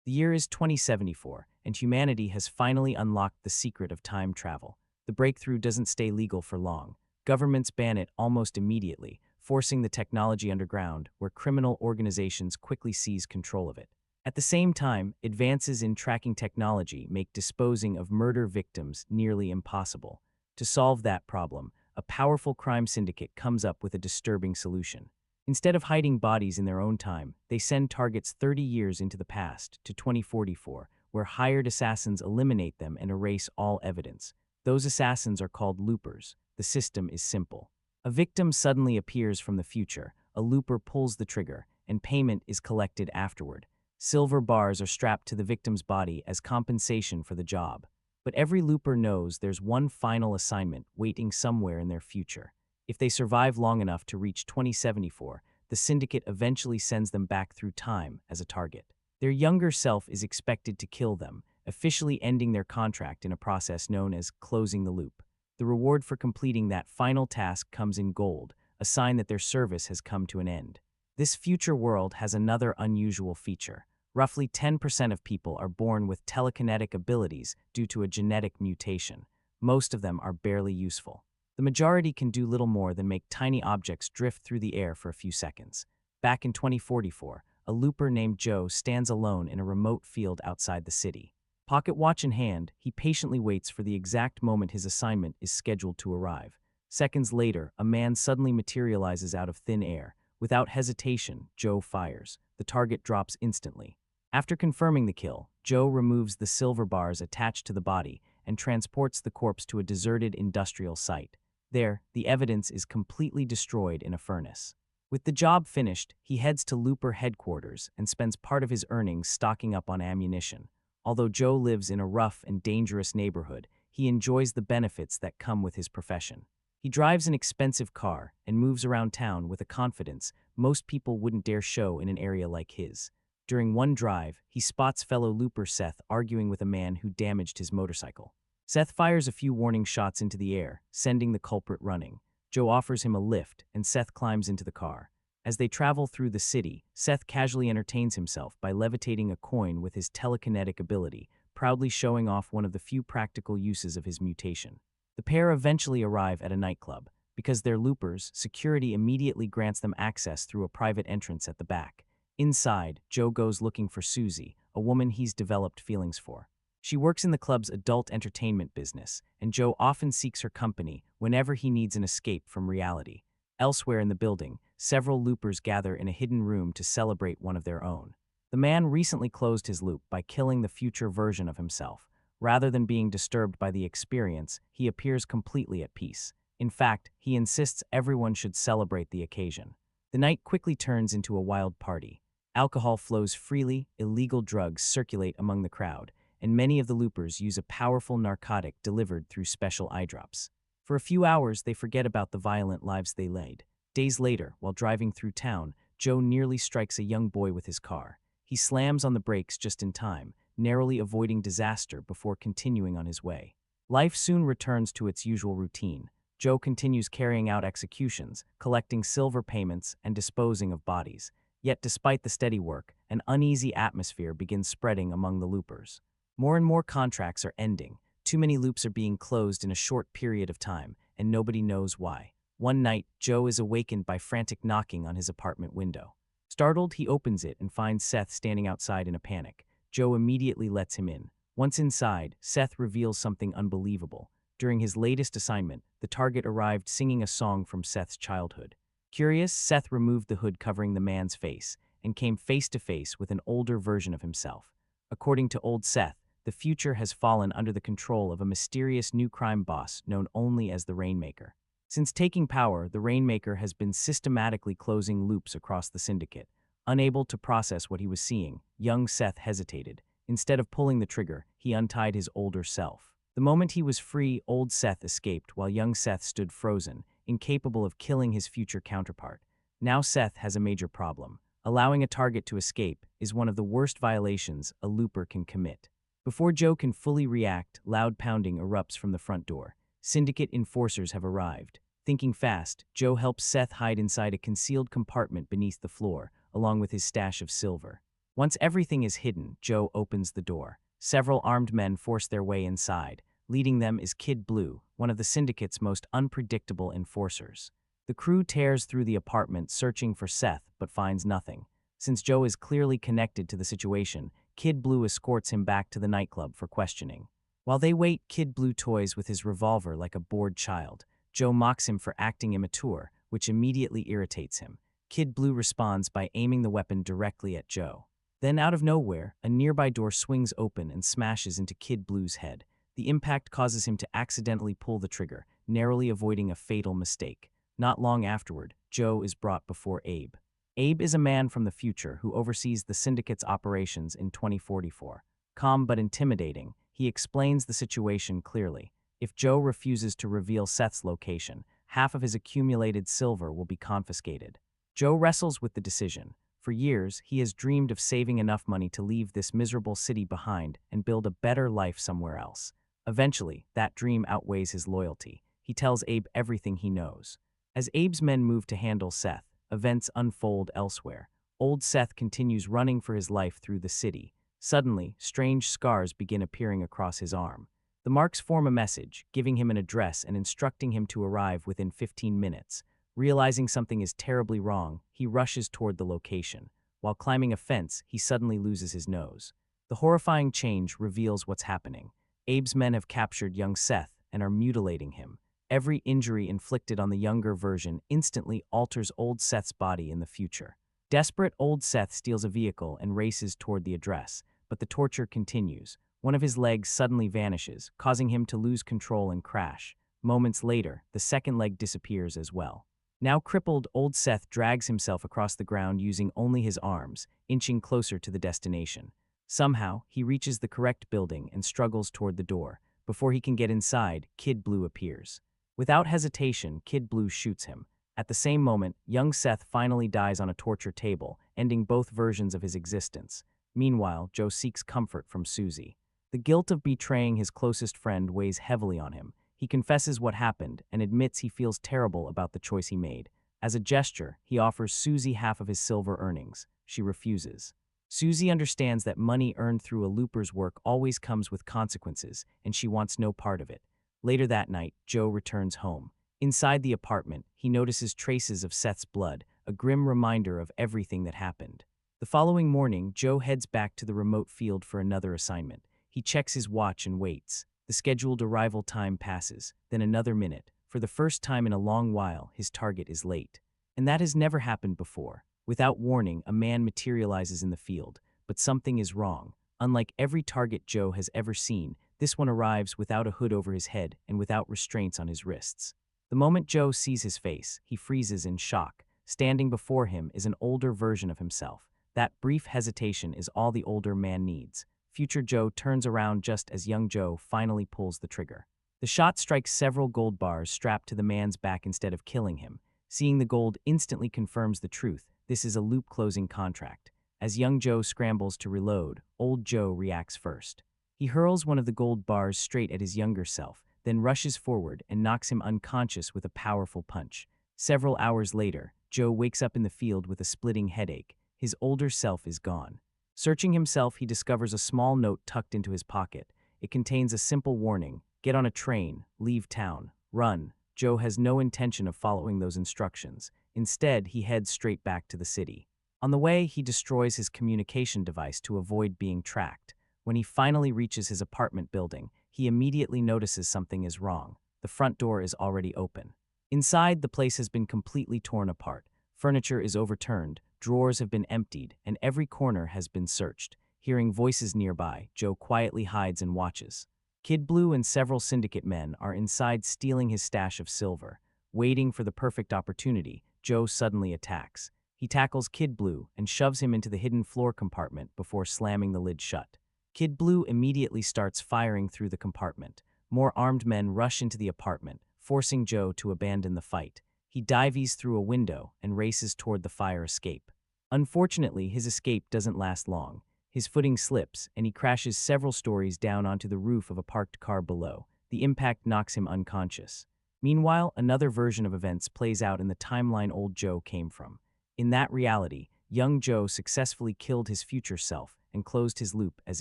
The year is 2074, and humanity has finally unlocked the secret of time travel. The breakthrough doesn't stay legal for long. Governments ban it almost immediately, forcing the technology underground, where criminal organizations quickly seize control of it. At the same time, advances in tracking technology make disposing of murder victims nearly impossible. To solve that problem, a powerful crime syndicate comes up with a disturbing solution. Instead of hiding bodies in their own time, they send targets 30 years into the past, to 2044, where hired assassins eliminate them and erase all evidence. Those assassins are called loopers. The system is simple. A victim suddenly appears from the future, a looper pulls the trigger, and payment is collected afterward. Silver bars are strapped to the victim's body as compensation for the job. But every looper knows there's one final assignment waiting somewhere in their future. If they survive long enough to reach 2074, the syndicate eventually sends them back through time as a target. Their younger self is expected to kill them, officially ending their contract in a process known as closing the loop. The reward for completing that final task comes in gold, a sign that their service has come to an end. This future world has another unusual feature. Roughly 10% of people are born with telekinetic abilities due to a genetic mutation. Most of them are barely useful. The majority can do little more than make tiny objects drift through the air for a few seconds. Back in 2044, a looper named Joe stands alone in a remote field outside the city. Pocket watch in hand, he patiently waits for the exact moment his assignment is scheduled to arrive. Seconds later, a man suddenly materializes out of thin air. Without hesitation, Joe fires. The target drops instantly. After confirming the kill, Joe removes the silver bars attached to the body and transports the corpse to a deserted industrial site. There, the evidence is completely destroyed in a furnace. With the job finished, he heads to Looper headquarters and spends part of his earnings stocking up on ammunition. Although Joe lives in a rough and dangerous neighborhood, he enjoys the benefits that come with his profession. He drives an expensive car and moves around town with a confidence most people wouldn't dare show in an area like his. During one drive, he spots fellow Looper Seth arguing with a man who damaged his motorcycle. Seth fires a few warning shots into the air, sending the culprit running. Joe offers him a lift, and Seth climbs into the car. As they travel through the city, Seth casually entertains himself by levitating a coin with his telekinetic ability, proudly showing off one of the few practical uses of his mutation. The pair eventually arrive at a nightclub. Because they're loopers, security immediately grants them access through a private entrance at the back. Inside, Joe goes looking for Susie, a woman he's developed feelings for. She works in the club's adult entertainment business, and Joe often seeks her company whenever he needs an escape from reality. Elsewhere in the building, several loopers gather in a hidden room to celebrate one of their own. The man recently closed his loop by killing the future version of himself. Rather than being disturbed by the experience, he appears completely at peace. In fact, he insists everyone should celebrate the occasion. The night quickly turns into a wild party. Alcohol flows freely, illegal drugs circulate among the crowd, and many of the loopers use a powerful narcotic delivered through special eye drops. For a few hours, they forget about the violent lives they led. Days later, while driving through town, Joe nearly strikes a young boy with his car. He slams on the brakes just in time, narrowly avoiding disaster before continuing on his way. Life soon returns to its usual routine. Joe continues carrying out executions, collecting silver payments, and disposing of bodies. Yet despite the steady work, an uneasy atmosphere begins spreading among the loopers. More and more contracts are ending. Too many loops are being closed in a short period of time, and nobody knows why. One night, Joe is awakened by frantic knocking on his apartment window. Startled, he opens it and finds Seth standing outside in a panic. Joe immediately lets him in. Once inside, Seth reveals something unbelievable. During his latest assignment, the target arrived singing a song from Seth's childhood. Curious, Seth removed the hood covering the man's face and came face to face with an older version of himself. According to old Seth, the future has fallen under the control of a mysterious new crime boss known only as the Rainmaker. Since taking power, the Rainmaker has been systematically closing loops across the syndicate. Unable to process what he was seeing, young Seth hesitated. Instead of pulling the trigger, he untied his older self. The moment he was free, old Seth escaped while young Seth stood frozen, incapable of killing his future counterpart. Now Seth has a major problem. Allowing a target to escape is one of the worst violations a looper can commit. Before Joe can fully react, loud pounding erupts from the front door. Syndicate enforcers have arrived. Thinking fast, Joe helps Seth hide inside a concealed compartment beneath the floor, along with his stash of silver. Once everything is hidden, Joe opens the door. Several armed men force their way inside. Leading them is Kid Blue, one of the syndicate's most unpredictable enforcers. The crew tears through the apartment searching for Seth, but finds nothing. Since Joe is clearly connected to the situation, Kid Blue escorts him back to the nightclub for questioning. While they wait, Kid Blue toys with his revolver like a bored child. Joe mocks him for acting immature, which immediately irritates him. Kid Blue responds by aiming the weapon directly at Joe. Then, out of nowhere, a nearby door swings open and smashes into Kid Blue's head. The impact causes him to accidentally pull the trigger, narrowly avoiding a fatal mistake. Not long afterward, Joe is brought before Abe. Abe is a man from the future who oversees the syndicate's operations in 2044. Calm but intimidating, he explains the situation clearly. If Joe refuses to reveal Seth's location, half of his accumulated silver will be confiscated. Joe wrestles with the decision. For years, he has dreamed of saving enough money to leave this miserable city behind and build a better life somewhere else. Eventually, that dream outweighs his loyalty. He tells Abe everything he knows. As Abe's men move to handle Seth, events unfold elsewhere. Old Seth continues running for his life through the city. Suddenly, strange scars begin appearing across his arm. The marks form a message, giving him an address and instructing him to arrive within 15 minutes. Realizing something is terribly wrong, he rushes toward the location. While climbing a fence, he suddenly loses his nose. The horrifying change reveals what's happening. Abe's men have captured young Seth and are mutilating him. Every injury inflicted on the younger version instantly alters old Seth's body in the future. Desperate, old Seth steals a vehicle and races toward the address, but the torture continues. One of his legs suddenly vanishes, causing him to lose control and crash. Moments later, the second leg disappears as well. Now crippled, old Seth drags himself across the ground using only his arms, inching closer to the destination. Somehow, he reaches the correct building and struggles toward the door. Before he can get inside, Kid Blue appears. Without hesitation, Kid Blue shoots him. At the same moment, young Seth finally dies on a torture table, ending both versions of his existence. Meanwhile, Joe seeks comfort from Susie. The guilt of betraying his closest friend weighs heavily on him. He confesses what happened and admits he feels terrible about the choice he made. As a gesture, he offers Susie half of his silver earnings. She refuses. Susie understands that money earned through a looper's work always comes with consequences, and she wants no part of it. Later that night, Joe returns home. Inside the apartment, he notices traces of Seth's blood, a grim reminder of everything that happened. The following morning, Joe heads back to the remote field for another assignment. He checks his watch and waits. The scheduled arrival time passes, then another minute. For the first time in a long while, his target is late. And that has never happened before. Without warning, a man materializes in the field, but something is wrong. Unlike every target Joe has ever seen, this one arrives without a hood over his head and without restraints on his wrists. The moment Joe sees his face, he freezes in shock. Standing before him is an older version of himself. That brief hesitation is all the older man needs. Future Joe turns around just as young Joe finally pulls the trigger. The shot strikes several gold bars strapped to the man's back instead of killing him. Seeing the gold instantly confirms the truth. This is a loop-closing contract. As young Joe scrambles to reload, old Joe reacts first. He hurls one of the gold bars straight at his younger self, then rushes forward and knocks him unconscious with a powerful punch. Several hours later, Joe wakes up in the field with a splitting headache. His older self is gone. Searching himself, he discovers a small note tucked into his pocket. It contains a simple warning: get on a train, leave town, run. Joe has no intention of following those instructions. Instead, he heads straight back to the city. On the way, he destroys his communication device to avoid being tracked. When he finally reaches his apartment building, he immediately notices something is wrong. The front door is already open. Inside, the place has been completely torn apart. Furniture is overturned, drawers have been emptied, and every corner has been searched. Hearing voices nearby, Joe quietly hides and watches. Kid Blue and several syndicate men are inside stealing his stash of silver. Waiting for the perfect opportunity, Joe suddenly attacks. He tackles Kid Blue and shoves him into the hidden floor compartment before slamming the lid shut. Kid Blue immediately starts firing through the compartment. More armed men rush into the apartment, forcing Joe to abandon the fight. He dives through a window and races toward the fire escape. Unfortunately, his escape doesn't last long. His footing slips, and he crashes several stories down onto the roof of a parked car below. The impact knocks him unconscious. Meanwhile, another version of events plays out in the timeline old Joe came from. In that reality, young Joe successfully killed his future self and closed his loop as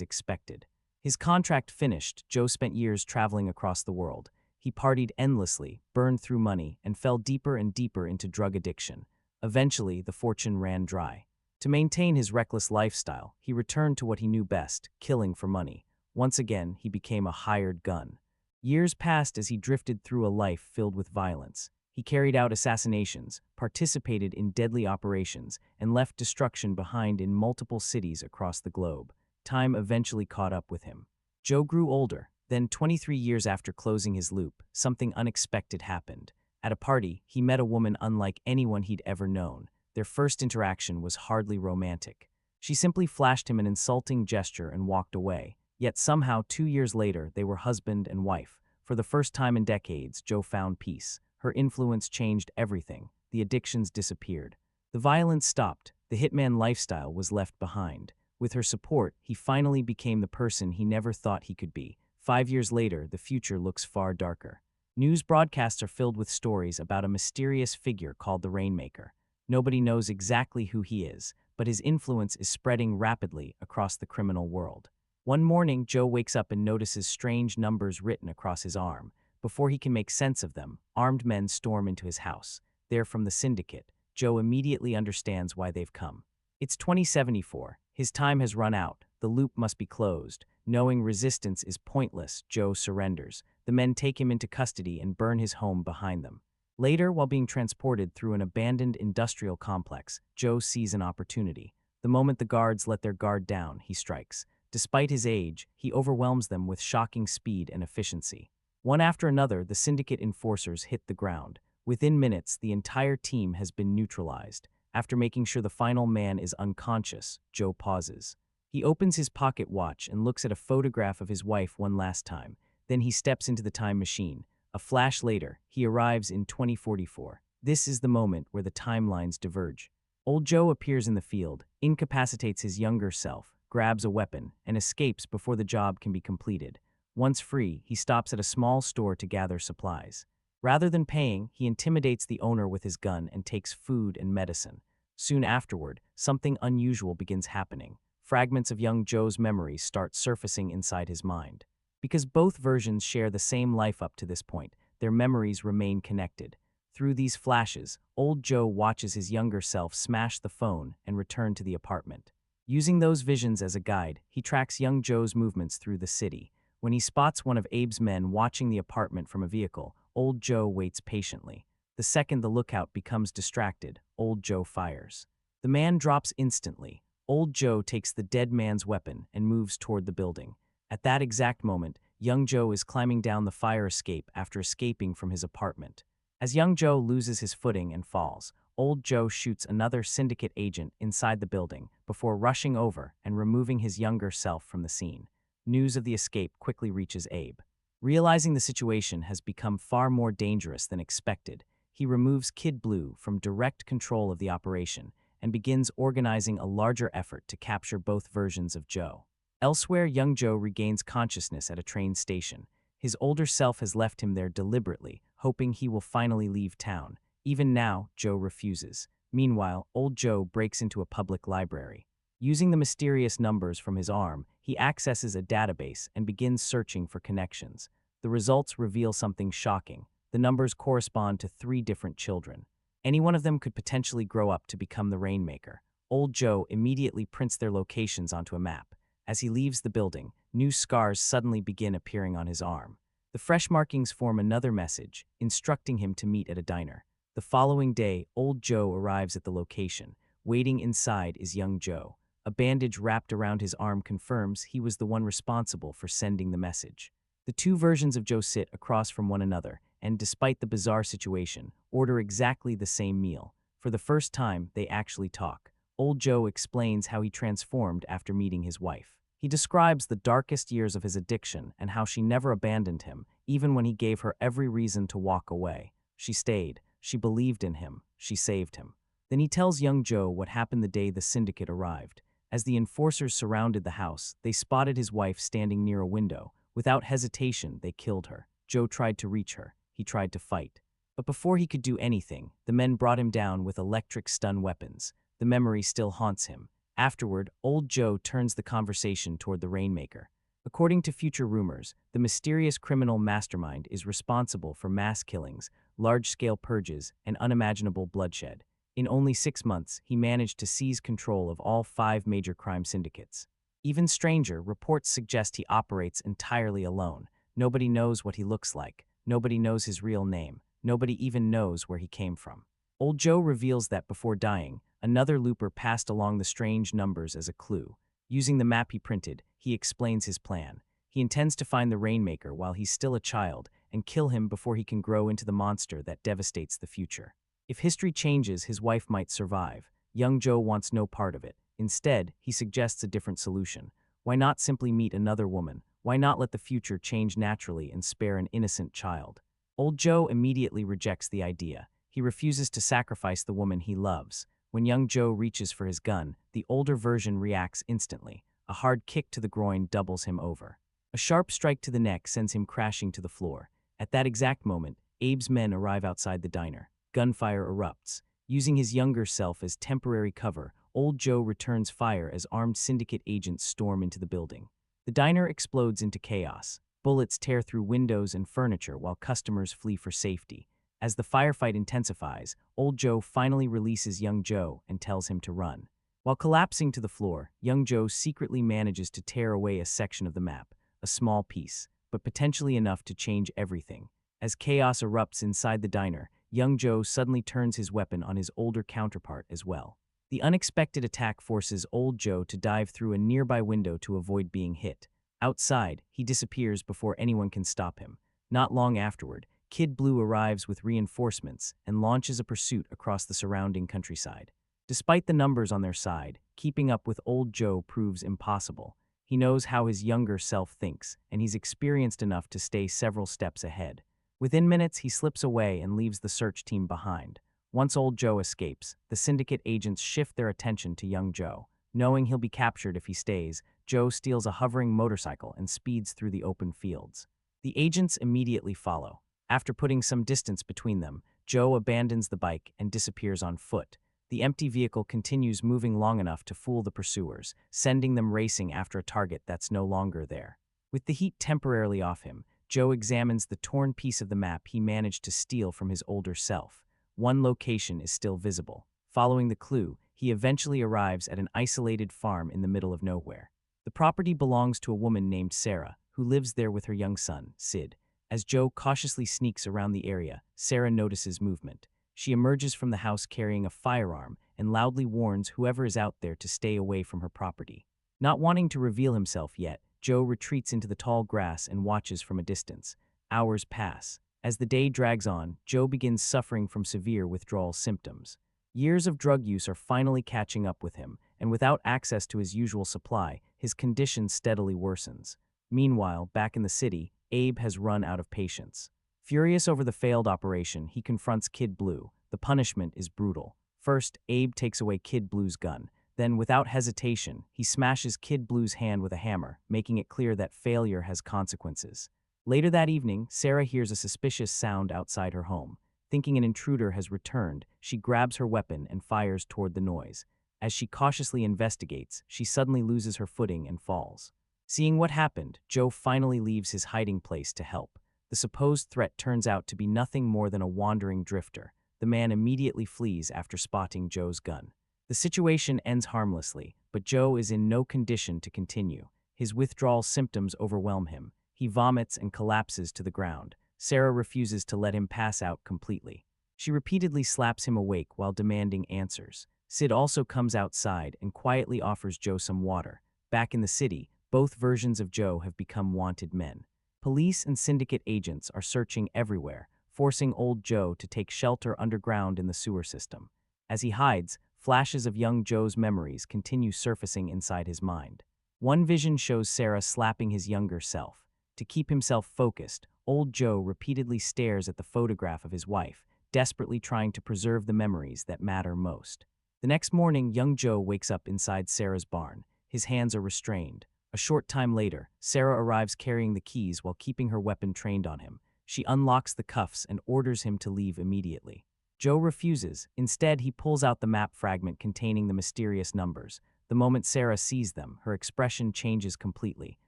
expected. His contract finished, Joe spent years traveling across the world. He partied endlessly, burned through money, and fell deeper and deeper into drug addiction. Eventually, the fortune ran dry. To maintain his reckless lifestyle, he returned to what he knew best, killing for money. Once again, he became a hired gun. Years passed as he drifted through a life filled with violence. He carried out assassinations, participated in deadly operations, and left destruction behind in multiple cities across the globe. Time eventually caught up with him. Joe grew older. Then, 23 years after closing his loop, something unexpected happened. At a party, he met a woman unlike anyone he'd ever known. Their first interaction was hardly romantic. She simply flashed him an insulting gesture and walked away. Yet somehow, 2 years later, they were husband and wife. For the first time in decades, Joe found peace. Her influence changed everything. The addictions disappeared. The violence stopped. The hitman lifestyle was left behind. With her support, he finally became the person he never thought he could be. 5 years later, the future looks far darker. News broadcasts are filled with stories about a mysterious figure called the Rainmaker. Nobody knows exactly who he is, but his influence is spreading rapidly across the criminal world. One morning, Joe wakes up and notices strange numbers written across his arm. Before he can make sense of them, armed men storm into his house. They're from the syndicate. Joe immediately understands why they've come. It's 2074. His time has run out. The loop must be closed. Knowing resistance is pointless, Joe surrenders. The men take him into custody and burn his home behind them. Later, while being transported through an abandoned industrial complex, Joe sees an opportunity. The moment the guards let their guard down, he strikes. Despite his age, he overwhelms them with shocking speed and efficiency. One after another, the syndicate enforcers hit the ground. Within minutes, the entire team has been neutralized. After making sure the final man is unconscious, Joe pauses. He opens his pocket watch and looks at a photograph of his wife one last time. Then he steps into the time machine. A flash later, he arrives in 2044. This is the moment where the timelines diverge. Old Joe appears in the field, incapacitates his younger self, grabs a weapon, and escapes before the job can be completed. Once free, he stops at a small store to gather supplies. Rather than paying, he intimidates the owner with his gun and takes food and medicine. Soon afterward, something unusual begins happening. Fragments of young Joe's memories start surfacing inside his mind. Because both versions share the same life up to this point, their memories remain connected. Through these flashes, old Joe watches his younger self smash the phone and return to the apartment. Using those visions as a guide, he tracks young Joe's movements through the city. When he spots one of Abe's men watching the apartment from a vehicle, old Joe waits patiently. The second the lookout becomes distracted, old Joe fires. The man drops instantly. Old Joe takes the dead man's weapon and moves toward the building. At that exact moment, young Joe is climbing down the fire escape after escaping from his apartment. As young Joe loses his footing and falls, old Joe shoots another syndicate agent inside the building before rushing over and removing his younger self from the scene. News of the escape quickly reaches Abe. Realizing the situation has become far more dangerous than expected, he removes Kid Blue from direct control of the operation and begins organizing a larger effort to capture both versions of Joe. Elsewhere, young Joe regains consciousness at a train station. His older self has left him there deliberately, hoping he will finally leave town. Even now, Joe refuses. Meanwhile, old Joe breaks into a public library. Using the mysterious numbers from his arm, he accesses a database and begins searching for connections. The results reveal something shocking. The numbers correspond to 3 different children. Any one of them could potentially grow up to become the Rainmaker. Old Joe immediately prints their locations onto a map. As he leaves the building, new scars suddenly begin appearing on his arm. The fresh markings form another message, instructing him to meet at a diner. The following day, old Joe arrives at the location. Waiting inside is young Joe. A bandage wrapped around his arm confirms he was the one responsible for sending the message. The 2 versions of Joe sit across from one another, and despite the bizarre situation, order exactly the same meal. For the first time, they actually talk. Old Joe explains how he transformed after meeting his wife. He describes the darkest years of his addiction and how she never abandoned him, even when he gave her every reason to walk away. She stayed. She believed in him. She saved him. Then he tells young Joe what happened the day the syndicate arrived. As the enforcers surrounded the house, they spotted his wife standing near a window. Without hesitation, they killed her. Joe tried to reach her. He tried to fight. But before he could do anything, the men brought him down with electric stun weapons. the memory still haunts him. Afterward, old Joe turns the conversation toward the Rainmaker. According to future rumors, the mysterious criminal mastermind is responsible for mass killings, large-scale purges, and unimaginable bloodshed. In only 6 months, he managed to seize control of all 5 major crime syndicates. Even stranger, reports suggest he operates entirely alone. Nobody knows what he looks like. Nobody knows his real name. Nobody even knows where he came from. Old Joe reveals that before dying, another looper passed along the strange numbers as a clue. Using the map he printed, he explains his plan. He intends to find the Rainmaker while he's still a child and kill him before he can grow into the monster that devastates the future. If history changes, his wife might survive. Young Joe wants no part of it. Instead, he suggests a different solution. Why not simply meet another woman? Why not let the future change naturally and spare an innocent child? Old Joe immediately rejects the idea. He refuses to sacrifice the woman he loves. When young Joe reaches for his gun, the older version reacts instantly. A hard kick to the groin doubles him over. A sharp strike to the neck sends him crashing to the floor. At that exact moment, Abe's men arrive outside the diner. Gunfire erupts. Using his younger self as temporary cover, old Joe returns fire as armed syndicate agents storm into the building. The diner explodes into chaos. Bullets tear through windows and furniture while customers flee for safety. As the firefight intensifies, old Joe finally releases young Joe and tells him to run. While collapsing to the floor, young Joe secretly manages to tear away a section of the map, a small piece, but potentially enough to change everything. As chaos erupts inside the diner, young Joe suddenly turns his weapon on his older counterpart as well. The unexpected attack forces old Joe to dive through a nearby window to avoid being hit. Outside, he disappears before anyone can stop him. Not long afterward, Kid Blue arrives with reinforcements and launches a pursuit across the surrounding countryside. Despite the numbers on their side, keeping up with old Joe proves impossible. He knows how his younger self thinks, and he's experienced enough to stay several steps ahead. Within minutes, he slips away and leaves the search team behind. Once old Joe escapes, the syndicate agents shift their attention to young Joe. Knowing he'll be captured if he stays, Joe steals a hovering motorcycle and speeds through the open fields. The agents immediately follow. After putting some distance between them, Joe abandons the bike and disappears on foot. The empty vehicle continues moving long enough to fool the pursuers, sending them racing after a target that's no longer there. With the heat temporarily off him, Joe examines the torn piece of the map he managed to steal from his older self. One location is still visible. Following the clue, he eventually arrives at an isolated farm in the middle of nowhere. The property belongs to a woman named Sarah, who lives there with her young son, Sid. As Joe cautiously sneaks around the area, Sarah notices movement. She emerges from the house carrying a firearm and loudly warns whoever is out there to stay away from her property. Not wanting to reveal himself yet, Joe retreats into the tall grass and watches from a distance. Hours pass. As the day drags on, Joe begins suffering from severe withdrawal symptoms. Years of drug use are finally catching up with him, and without access to his usual supply, his condition steadily worsens. Meanwhile, back in the city, Abe has run out of patience. Furious over the failed operation, he confronts Kid Blue. The punishment is brutal. First, Abe takes away Kid Blue's gun. Then, without hesitation, he smashes Kid Blue's hand with a hammer, making it clear that failure has consequences. Later that evening, Sarah hears a suspicious sound outside her home. Thinking an intruder has returned, she grabs her weapon and fires toward the noise. As she cautiously investigates, she suddenly loses her footing and falls. Seeing what happened, Joe finally leaves his hiding place to help. The supposed threat turns out to be nothing more than a wandering drifter. The man immediately flees after spotting Joe's gun. The situation ends harmlessly, but Joe is in no condition to continue. His withdrawal symptoms overwhelm him. He vomits and collapses to the ground. Sarah refuses to let him pass out completely. She repeatedly slaps him awake while demanding answers. Sid also comes outside and quietly offers Joe some water. Back in the city, both versions of Joe have become wanted men. Police and syndicate agents are searching everywhere, forcing old Joe to take shelter underground in the sewer system. As he hides, flashes of young Joe's memories continue surfacing inside his mind. One vision shows Sarah slapping his younger self. To keep himself focused, old Joe repeatedly stares at the photograph of his wife, desperately trying to preserve the memories that matter most. The next morning, young Joe wakes up inside Sarah's barn. His hands are restrained. A short time later, Sarah arrives carrying the keys while keeping her weapon trained on him. She unlocks the cuffs and orders him to leave immediately. Joe refuses. Instead, he pulls out the map fragment containing the mysterious numbers. The moment Sarah sees them, her expression changes completely.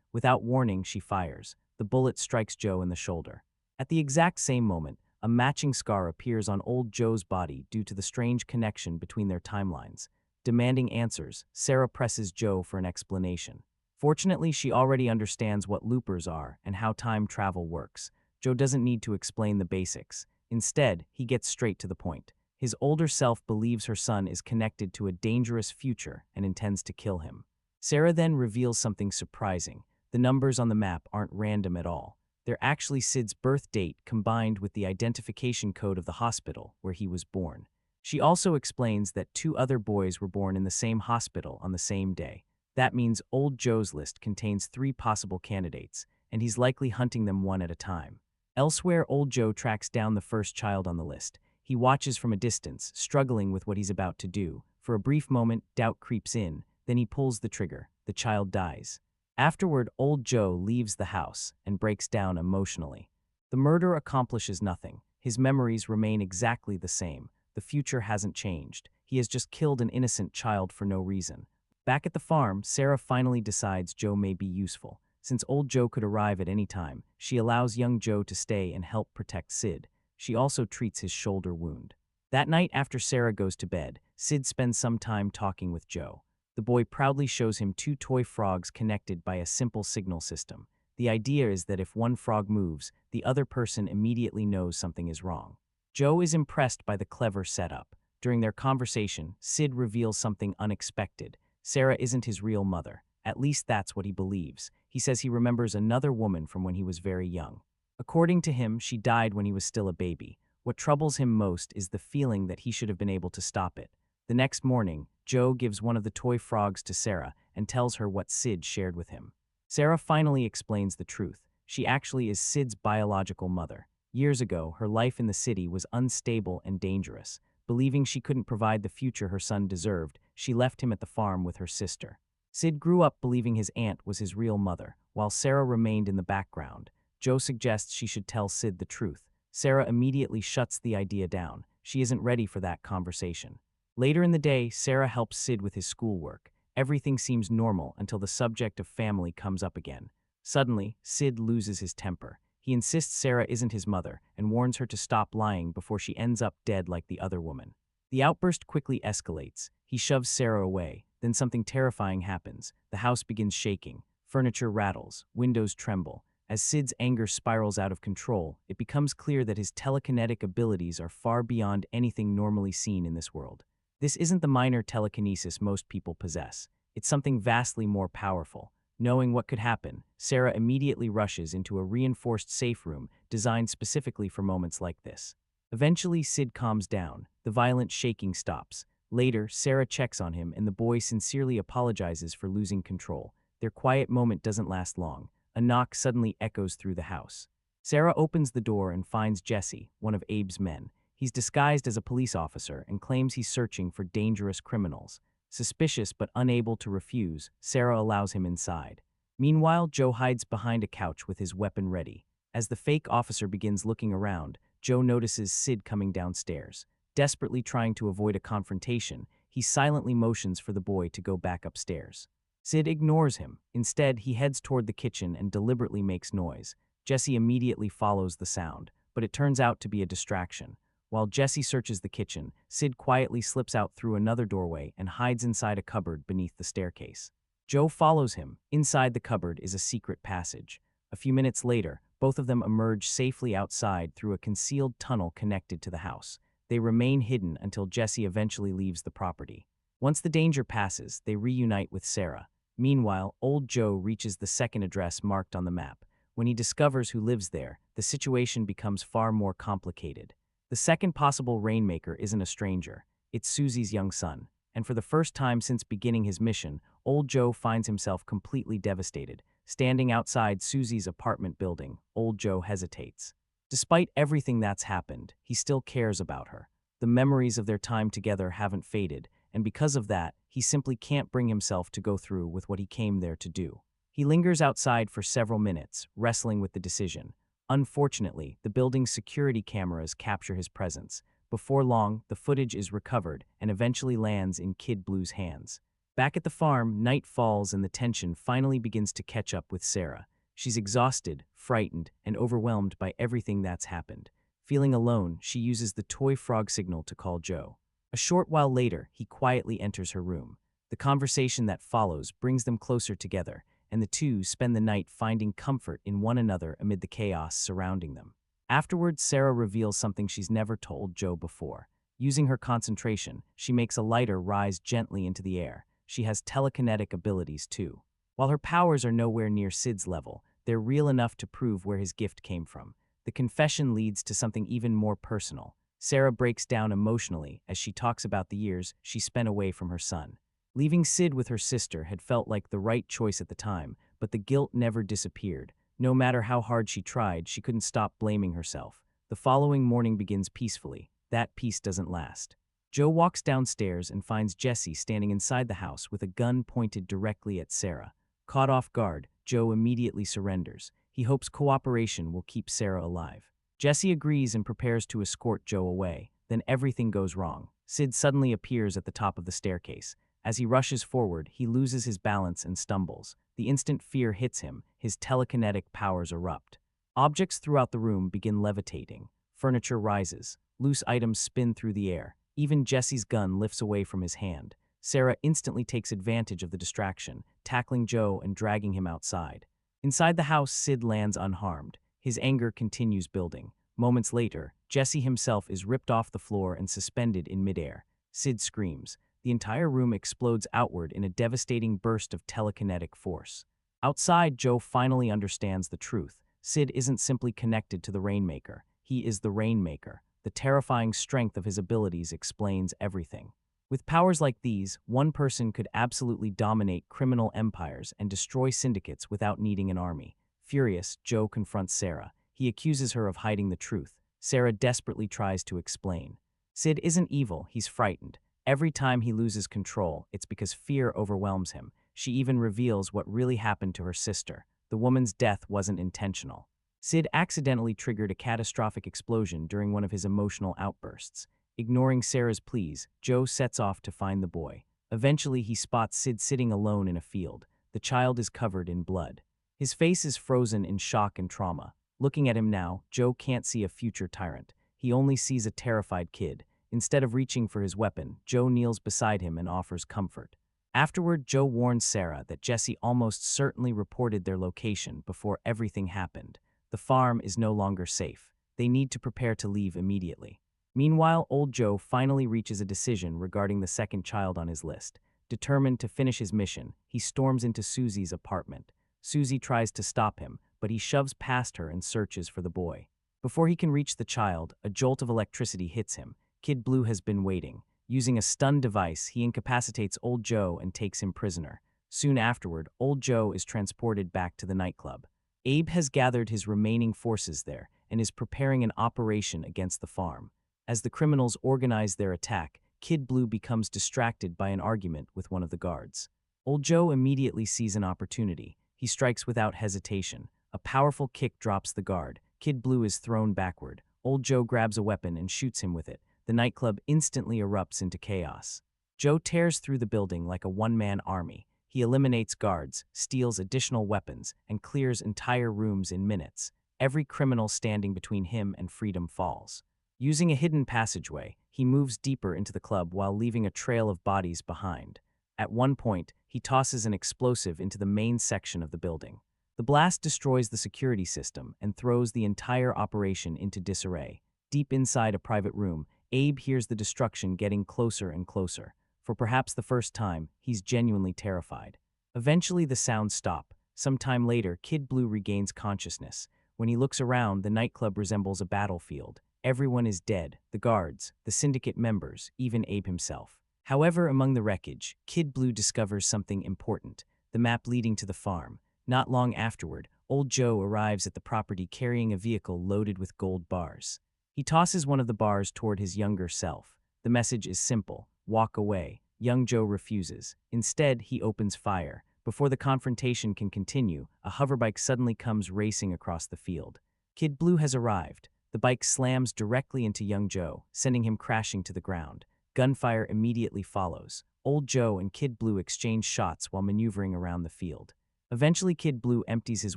Without warning, she fires. The bullet strikes Joe in the shoulder. At the exact same moment, a matching scar appears on old Joe's body due to the strange connection between their timelines. Demanding answers, Sarah presses Joe for an explanation. Fortunately, she already understands what loopers are and how time travel works. Joe doesn't need to explain the basics. Instead, he gets straight to the point. His older self believes her son is connected to a dangerous future and intends to kill him. Sarah then reveals something surprising. The numbers on the map aren't random at all. They're actually Sid's birth date combined with the identification code of the hospital where he was born. She also explains that 2 other boys were born in the same hospital on the same day. That means old Joe's list contains 3 possible candidates, and he's likely hunting them one at a time. Elsewhere, old Joe tracks down the first child on the list. He watches from a distance, struggling with what he's about to do. For a brief moment, doubt creeps in, then he pulls the trigger. The child dies. Afterward, old Joe leaves the house and breaks down emotionally. The murder accomplishes nothing. His memories remain exactly the same. The future hasn't changed. He has just killed an innocent child for no reason. Back at the farm, Sarah finally decides Joe may be useful. Since old Joe could arrive at any time, she allows young Joe to stay and help protect Sid. She also treats his shoulder wound. That night after Sarah goes to bed, Sid spends some time talking with Joe. The boy proudly shows him 2 toy frogs connected by a simple signal system. The idea is that if one frog moves, the other person immediately knows something is wrong. Joe is impressed by the clever setup. During their conversation, Sid reveals something unexpected. Sarah isn't his real mother. At least that's what he believes. He says he remembers another woman from when he was very young. According to him, she died when he was still a baby. What troubles him most is the feeling that he should have been able to stop it. The next morning, Joe gives one of the toy frogs to Sarah and tells her what Sid shared with him. Sarah finally explains the truth. She actually is Sid's biological mother. Years ago, her life in the city was unstable and dangerous. Believing she couldn't provide the future her son deserved, she left him at the farm with her sister. Sid grew up believing his aunt was his real mother, while Sarah remained in the background. Joe suggests she should tell Sid the truth. Sarah immediately shuts the idea down. She isn't ready for that conversation. Later in the day, Sarah helps Sid with his schoolwork. Everything seems normal until the subject of family comes up again. Suddenly, Sid loses his temper. He insists Sarah isn't his mother and warns her to stop lying before she ends up dead like the other woman. The outburst quickly escalates. He shoves Sarah away. Then something terrifying happens. The house begins shaking. Furniture rattles. Windows tremble. As Sid's anger spirals out of control, it becomes clear that his telekinetic abilities are far beyond anything normally seen in this world. This isn't the minor telekinesis most people possess. It's something vastly more powerful. Knowing what could happen, Sarah immediately rushes into a reinforced safe room designed specifically for moments like this. Eventually, Sid calms down. The violent shaking stops. Later, Sarah checks on him and the boy sincerely apologizes for losing control. Their quiet moment doesn't last long. A knock suddenly echoes through the house. Sarah opens the door and finds Jesse, one of Abe's men. He's disguised as a police officer and claims he's searching for dangerous criminals. Suspicious but unable to refuse, Sarah allows him inside. Meanwhile, Joe hides behind a couch with his weapon ready. As the fake officer begins looking around, Joe notices Sid coming downstairs. Desperately trying to avoid a confrontation, he silently motions for the boy to go back upstairs. Sid ignores him. Instead, he heads toward the kitchen and deliberately makes noise. Jesse immediately follows the sound, but it turns out to be a distraction. While Jesse searches the kitchen, Sid quietly slips out through another doorway and hides inside a cupboard beneath the staircase. Joe follows him. Inside the cupboard is a secret passage. A few minutes later, both of them emerge safely outside through a concealed tunnel connected to the house. They remain hidden until Jesse eventually leaves the property. Once the danger passes, they reunite with Sarah. Meanwhile, old Joe reaches the second address marked on the map. When he discovers who lives there, the situation becomes far more complicated. The second possible rainmaker isn't a stranger. It's Susie's young son. And for the first time since beginning his mission, old Joe finds himself completely devastated. Standing outside Susie's apartment building, old Joe hesitates. Despite everything that's happened, he still cares about her. The memories of their time together haven't faded, and because of that, he simply can't bring himself to go through with what he came there to do. He lingers outside for several minutes, wrestling with the decision. Unfortunately, the building's security cameras capture his presence. Before long, the footage is recovered and eventually lands in Kid Blue's hands. Back at the farm, night falls and the tension finally begins to catch up with Sarah. She's exhausted, frightened, and overwhelmed by everything that's happened. Feeling alone, she uses the toy frog signal to call Joe. A short while later, he quietly enters her room. The conversation that follows brings them closer together, and the two spend the night finding comfort in one another amid the chaos surrounding them. Afterwards, Sarah reveals something she's never told Joe before. Using her concentration, she makes a lighter rise gently into the air. She has telekinetic abilities too. While her powers are nowhere near Sid's level, they're real enough to prove where his gift came from. The confession leads to something even more personal. Sarah breaks down emotionally as she talks about the years she spent away from her son. Leaving Sid with her sister had felt like the right choice at the time, but the guilt never disappeared. No matter how hard she tried, she couldn't stop blaming herself. The following morning begins peacefully. That peace doesn't last. Joe walks downstairs and finds Jesse standing inside the house with a gun pointed directly at Sarah. Caught off guard, Joe immediately surrenders. He hopes cooperation will keep Sarah alive. Jesse agrees and prepares to escort Joe away. Then everything goes wrong. Sid suddenly appears at the top of the staircase. As he rushes forward, he loses his balance and stumbles. The instant fear hits him, his telekinetic powers erupt. Objects throughout the room begin levitating. Furniture rises. Loose items spin through the air. Even Jesse's gun lifts away from his hand. Sarah instantly takes advantage of the distraction, tackling Joe and dragging him outside. Inside the house, Sid lands unharmed. His anger continues building. Moments later, Jesse himself is ripped off the floor and suspended in midair. Sid screams. The entire room explodes outward in a devastating burst of telekinetic force. Outside, Joe finally understands the truth. Sid isn't simply connected to the Rainmaker. He is the Rainmaker. The terrifying strength of his abilities explains everything. With powers like these, one person could absolutely dominate criminal empires and destroy syndicates without needing an army. Furious, Joe confronts Sarah. He accuses her of hiding the truth. Sarah desperately tries to explain. Sid isn't evil, he's frightened. Every time he loses control, it's because fear overwhelms him. She even reveals what really happened to her sister. The woman's death wasn't intentional. Sid accidentally triggered a catastrophic explosion during one of his emotional outbursts. Ignoring Sarah's pleas, Joe sets off to find the boy. Eventually, he spots Sid sitting alone in a field. The child is covered in blood. His face is frozen in shock and trauma. Looking at him now, Joe can't see a future tyrant. He only sees a terrified kid. Instead of reaching for his weapon, Joe kneels beside him and offers comfort. Afterward, Joe warns Sarah that Jesse almost certainly reported their location before everything happened. The farm is no longer safe. They need to prepare to leave immediately. Meanwhile, old Joe finally reaches a decision regarding the second child on his list. Determined to finish his mission, he storms into Susie's apartment. Susie tries to stop him, but he shoves past her and searches for the boy. Before he can reach the child, a jolt of electricity hits him. Kid Blue has been waiting. Using a stun device, he incapacitates old Joe and takes him prisoner. Soon afterward, old Joe is transported back to the nightclub. Abe has gathered his remaining forces there and is preparing an operation against the farm. As the criminals organize their attack, Kid Blue becomes distracted by an argument with one of the guards. Old Joe immediately sees an opportunity. He strikes without hesitation. A powerful kick drops the guard. Kid Blue is thrown backward. Old Joe grabs a weapon and shoots him with it. The nightclub instantly erupts into chaos. Joe tears through the building like a one-man army. He eliminates guards, steals additional weapons, and clears entire rooms in minutes. Every criminal standing between him and freedom falls. Using a hidden passageway, he moves deeper into the club while leaving a trail of bodies behind. At one point, he tosses an explosive into the main section of the building. The blast destroys the security system and throws the entire operation into disarray. Deep inside a private room, Abe hears the destruction getting closer and closer. For perhaps the first time, he's genuinely terrified. Eventually, the sounds stop. Some time later, Kid Blue regains consciousness. When he looks around, the nightclub resembles a battlefield. Everyone is dead, the guards, the syndicate members, even Abe himself. However, among the wreckage, Kid Blue discovers something important, the map leading to the farm. Not long afterward, old Joe arrives at the property carrying a vehicle loaded with gold bars. He tosses one of the bars toward his younger self. The message is simple: walk away. Young Joe refuses. Instead, he opens fire. Before the confrontation can continue, a hoverbike suddenly comes racing across the field. Kid Blue has arrived. The bike slams directly into young Joe, sending him crashing to the ground. Gunfire immediately follows. Old Joe and Kid Blue exchange shots while maneuvering around the field. Eventually, Kid Blue empties his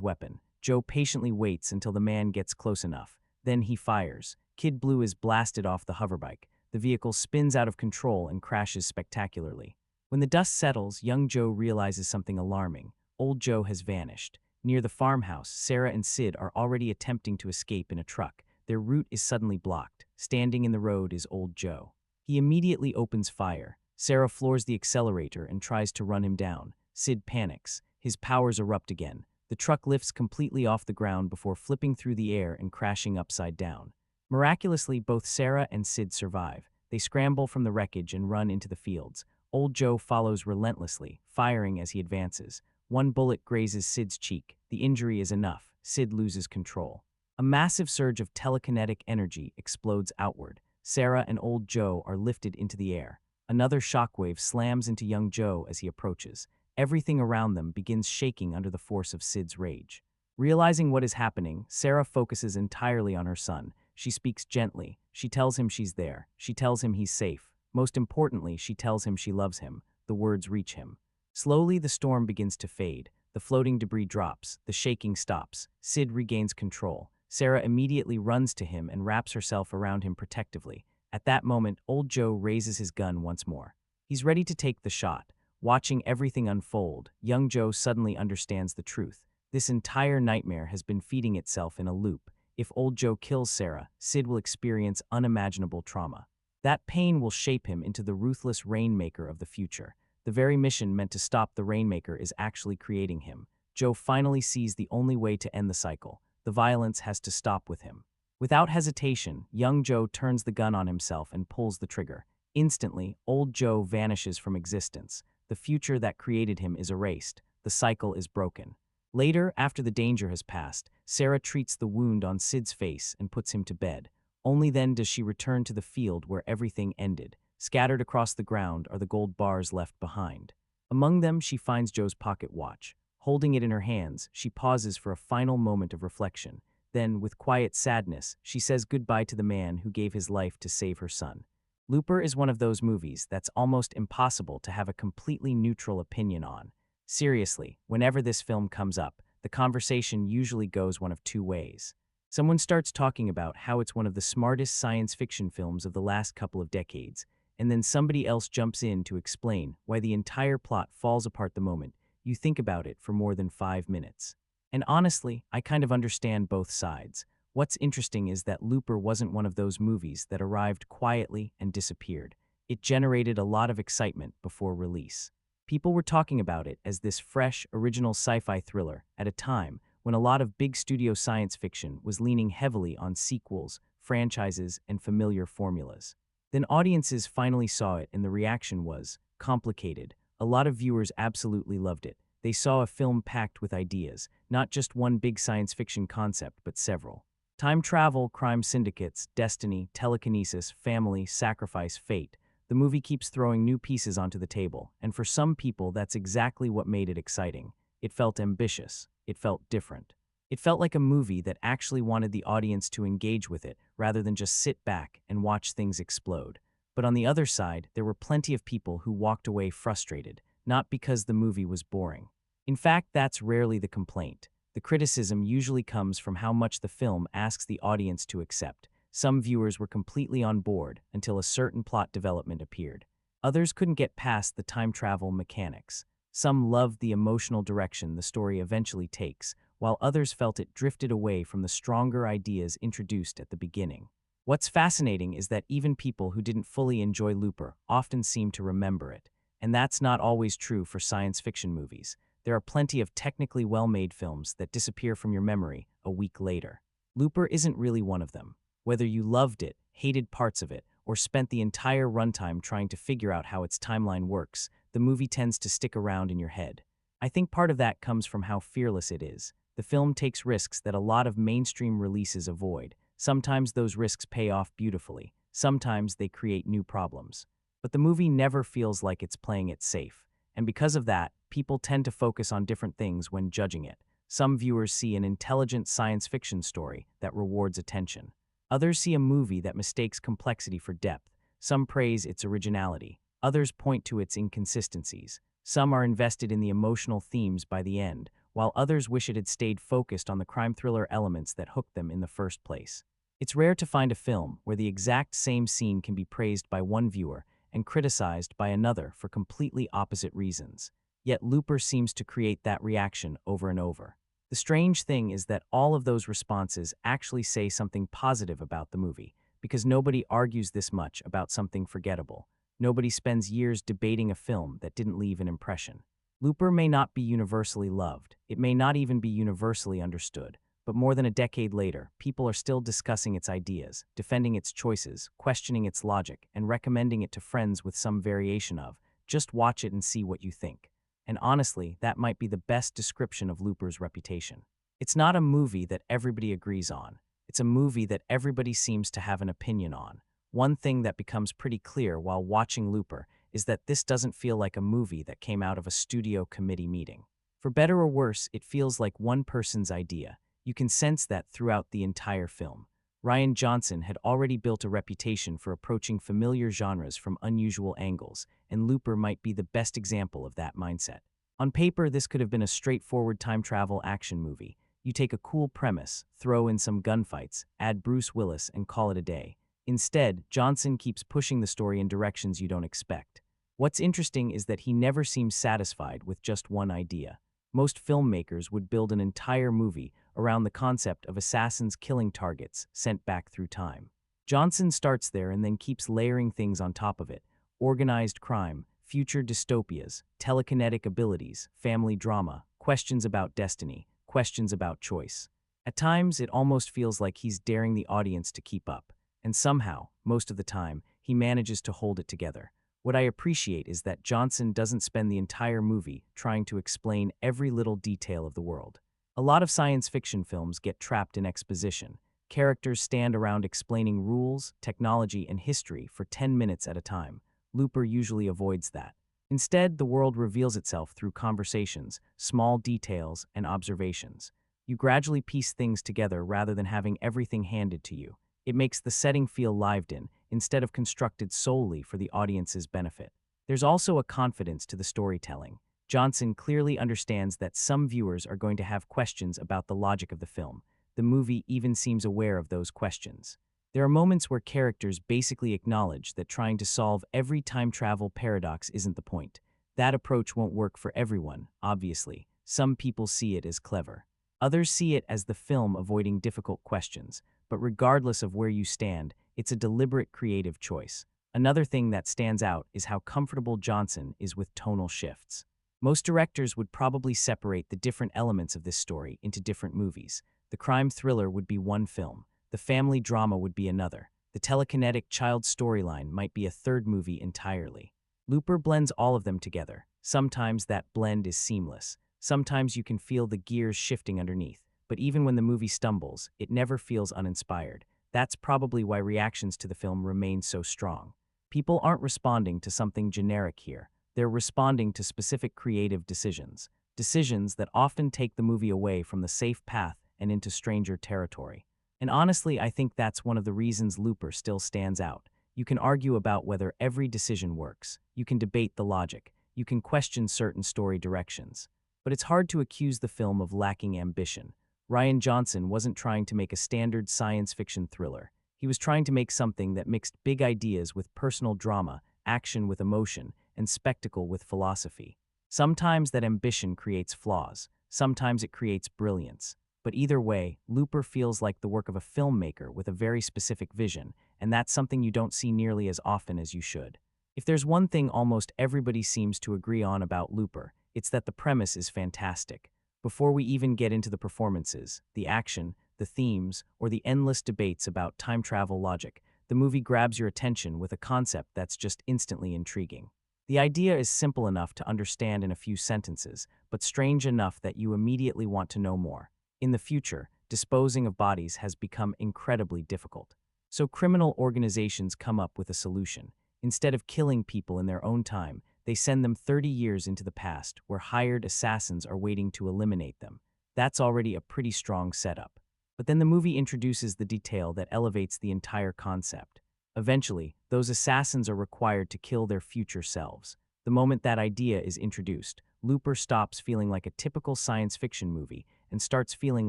weapon. Joe patiently waits until the man gets close enough. Then he fires. Kid Blue is blasted off the hoverbike. The vehicle spins out of control and crashes spectacularly. When the dust settles, young Joe realizes something alarming. Old Joe has vanished. Near the farmhouse, Sarah and Sid are already attempting to escape in a truck. Their route is suddenly blocked. Standing in the road is Old Joe. He immediately opens fire. Sarah floors the accelerator and tries to run him down. Sid panics. His powers erupt again. The truck lifts completely off the ground before flipping through the air and crashing upside down. Miraculously, both Sarah and Sid survive. They scramble from the wreckage and run into the fields. Old Joe follows relentlessly, firing as he advances. One bullet grazes Sid's cheek. The injury is enough. Sid loses control. A massive surge of telekinetic energy explodes outward. Sarah and Old Joe are lifted into the air. Another shockwave slams into young Joe as he approaches. Everything around them begins shaking under the force of Sid's rage. Realizing what is happening, Sarah focuses entirely on her son. She speaks gently. She tells him she's there. She tells him he's safe. Most importantly, she tells him she loves him. The words reach him. Slowly, the storm begins to fade. The floating debris drops. The shaking stops. Sid regains control. Sarah immediately runs to him and wraps herself around him protectively. At that moment, Old Joe raises his gun once more. He's ready to take the shot. Watching everything unfold, young Joe suddenly understands the truth. This entire nightmare has been feeding itself in a loop. If Old Joe kills Sarah, Sid will experience unimaginable trauma. That pain will shape him into the ruthless rainmaker of the future. The very mission meant to stop the rainmaker is actually creating him. Joe finally sees the only way to end the cycle. The violence has to stop with him. Without hesitation, young Joe turns the gun on himself and pulls the trigger. Instantly, Old Joe vanishes from existence. The future that created him is erased. The cycle is broken. Later, after the danger has passed, Sarah treats the wound on Sid's face and puts him to bed. Only then does she return to the field where everything ended. Scattered across the ground are the gold bars left behind. Among them, she finds Joe's pocket watch. Holding it in her hands, she pauses for a final moment of reflection. Then, with quiet sadness, she says goodbye to the man who gave his life to save her son. Looper is one of those movies that's almost impossible to have a completely neutral opinion on. Seriously, whenever this film comes up, the conversation usually goes one of two ways. Someone starts talking about how it's one of the smartest science fiction films of the last couple of decades, and then somebody else jumps in to explain why the entire plot falls apart the moment you think about it for more than 5 minutes. And honestly, I kind of understand both sides. What's interesting is that Looper wasn't one of those movies that arrived quietly and disappeared. It generated a lot of excitement before release. People were talking about it as this fresh, original sci-fi thriller at a time when a lot of big studio science fiction was leaning heavily on sequels, franchises, and familiar formulas. Then audiences finally saw it and the reaction was complicated. A lot of viewers absolutely loved it. They saw a film packed with ideas, not just one big science fiction concept, but several. Time travel, crime syndicates, destiny, telekinesis, family, sacrifice, fate. The movie keeps throwing new pieces onto the table, and for some people that's exactly what made it exciting. It felt ambitious. It felt different. It felt like a movie that actually wanted the audience to engage with it rather than just sit back and watch things explode. But on the other side, there were plenty of people who walked away frustrated, not because the movie was boring. In fact, that's rarely the complaint. The criticism usually comes from how much the film asks the audience to accept. Some viewers were completely on board until a certain plot development appeared. Others couldn't get past the time travel mechanics. Some loved the emotional direction the story eventually takes, while others felt it drifted away from the stronger ideas introduced at the beginning. What's fascinating is that even people who didn't fully enjoy Looper often seem to remember it. And that's not always true for science fiction movies. There are plenty of technically well-made films that disappear from your memory a week later. Looper isn't really one of them. Whether you loved it, hated parts of it, or spent the entire runtime trying to figure out how its timeline works, the movie tends to stick around in your head. I think part of that comes from how fearless it is. The film takes risks that a lot of mainstream releases avoid. Sometimes those risks pay off beautifully. Sometimes they create new problems. But the movie never feels like it's playing it safe. And because of that, people tend to focus on different things when judging it. Some viewers see an intelligent science fiction story that rewards attention. Others see a movie that mistakes complexity for depth. Some praise its originality. Others point to its inconsistencies. Some are invested in the emotional themes by the end, while others wish it had stayed focused on the crime thriller elements that hooked them in the first place. It's rare to find a film where the exact same scene can be praised by one viewer and criticized by another for completely opposite reasons. Yet Looper seems to create that reaction over and over. The strange thing is that all of those responses actually say something positive about the movie, because nobody argues this much about something forgettable. Nobody spends years debating a film that didn't leave an impression. Looper may not be universally loved, it may not even be universally understood, but more than a decade later, people are still discussing its ideas, defending its choices, questioning its logic, and recommending it to friends with some variation of, "Just watch it and see what you think." And honestly, that might be the best description of Looper's reputation. It's not a movie that everybody agrees on. It's a movie that everybody seems to have an opinion on. One thing that becomes pretty clear while watching Looper is that this doesn't feel like a movie that came out of a studio committee meeting. For better or worse, it feels like one person's idea. You can sense that throughout the entire film. Rian Johnson had already built a reputation for approaching familiar genres from unusual angles, and Looper might be the best example of that mindset. On paper, this could have been a straightforward time travel action movie. You take a cool premise, throw in some gunfights, add Bruce Willis, and call it a day. Instead, Johnson keeps pushing the story in directions you don't expect. What's interesting is that he never seems satisfied with just one idea. Most filmmakers would build an entire movie around the concept of assassins killing targets sent back through time. Johnson starts there and then keeps layering things on top of it: organized crime, future dystopias, telekinetic abilities, family drama, questions about destiny, questions about choice. At times, it almost feels like he's daring the audience to keep up, and somehow, most of the time, he manages to hold it together. What I appreciate is that Johnson doesn't spend the entire movie trying to explain every little detail of the world. A lot of science fiction films get trapped in exposition. Characters stand around explaining rules, technology, and history for 10 minutes at a time. Looper usually avoids that. Instead, the world reveals itself through conversations, small details, and observations. You gradually piece things together rather than having everything handed to you. It makes the setting feel lived in, instead of constructed solely for the audience's benefit. There's also a confidence to the storytelling. Johnson clearly understands that some viewers are going to have questions about the logic of the film. The movie even seems aware of those questions. There are moments where characters basically acknowledge that trying to solve every time travel paradox isn't the point. That approach won't work for everyone, obviously. Some people see it as clever. Others see it as the film avoiding difficult questions. But regardless of where you stand, it's a deliberate creative choice. Another thing that stands out is how comfortable Johnson is with tonal shifts. Most directors would probably separate the different elements of this story into different movies. The crime thriller would be one film. The family drama would be another. The telekinetic child storyline might be a third movie entirely. Looper blends all of them together. Sometimes that blend is seamless. Sometimes you can feel the gears shifting underneath. But even when the movie stumbles, it never feels uninspired. That's probably why reactions to the film remain so strong. People aren't responding to something generic here. They're responding to specific creative decisions. Decisions that often take the movie away from the safe path and into stranger territory. And honestly, I think that's one of the reasons Looper still stands out. You can argue about whether every decision works. You can debate the logic. You can question certain story directions. But it's hard to accuse the film of lacking ambition. Rian Johnson wasn't trying to make a standard science fiction thriller. He was trying to make something that mixed big ideas with personal drama, action with emotion, and spectacle with philosophy. Sometimes that ambition creates flaws. Sometimes it creates brilliance. But either way, Looper feels like the work of a filmmaker with a very specific vision, and that's something you don't see nearly as often as you should. If there's one thing almost everybody seems to agree on about Looper, it's that the premise is fantastic. Before we even get into the performances, the action, the themes, or the endless debates about time travel logic, the movie grabs your attention with a concept that's just instantly intriguing. The idea is simple enough to understand in a few sentences, but strange enough that you immediately want to know more. In the future, disposing of bodies has become incredibly difficult. So criminal organizations come up with a solution. Instead of killing people in their own time, they send them 30 years into the past, where hired assassins are waiting to eliminate them. That's already a pretty strong setup. But then the movie introduces the detail that elevates the entire concept. Eventually, those assassins are required to kill their future selves. The moment that idea is introduced, Looper stops feeling like a typical science fiction movie and starts feeling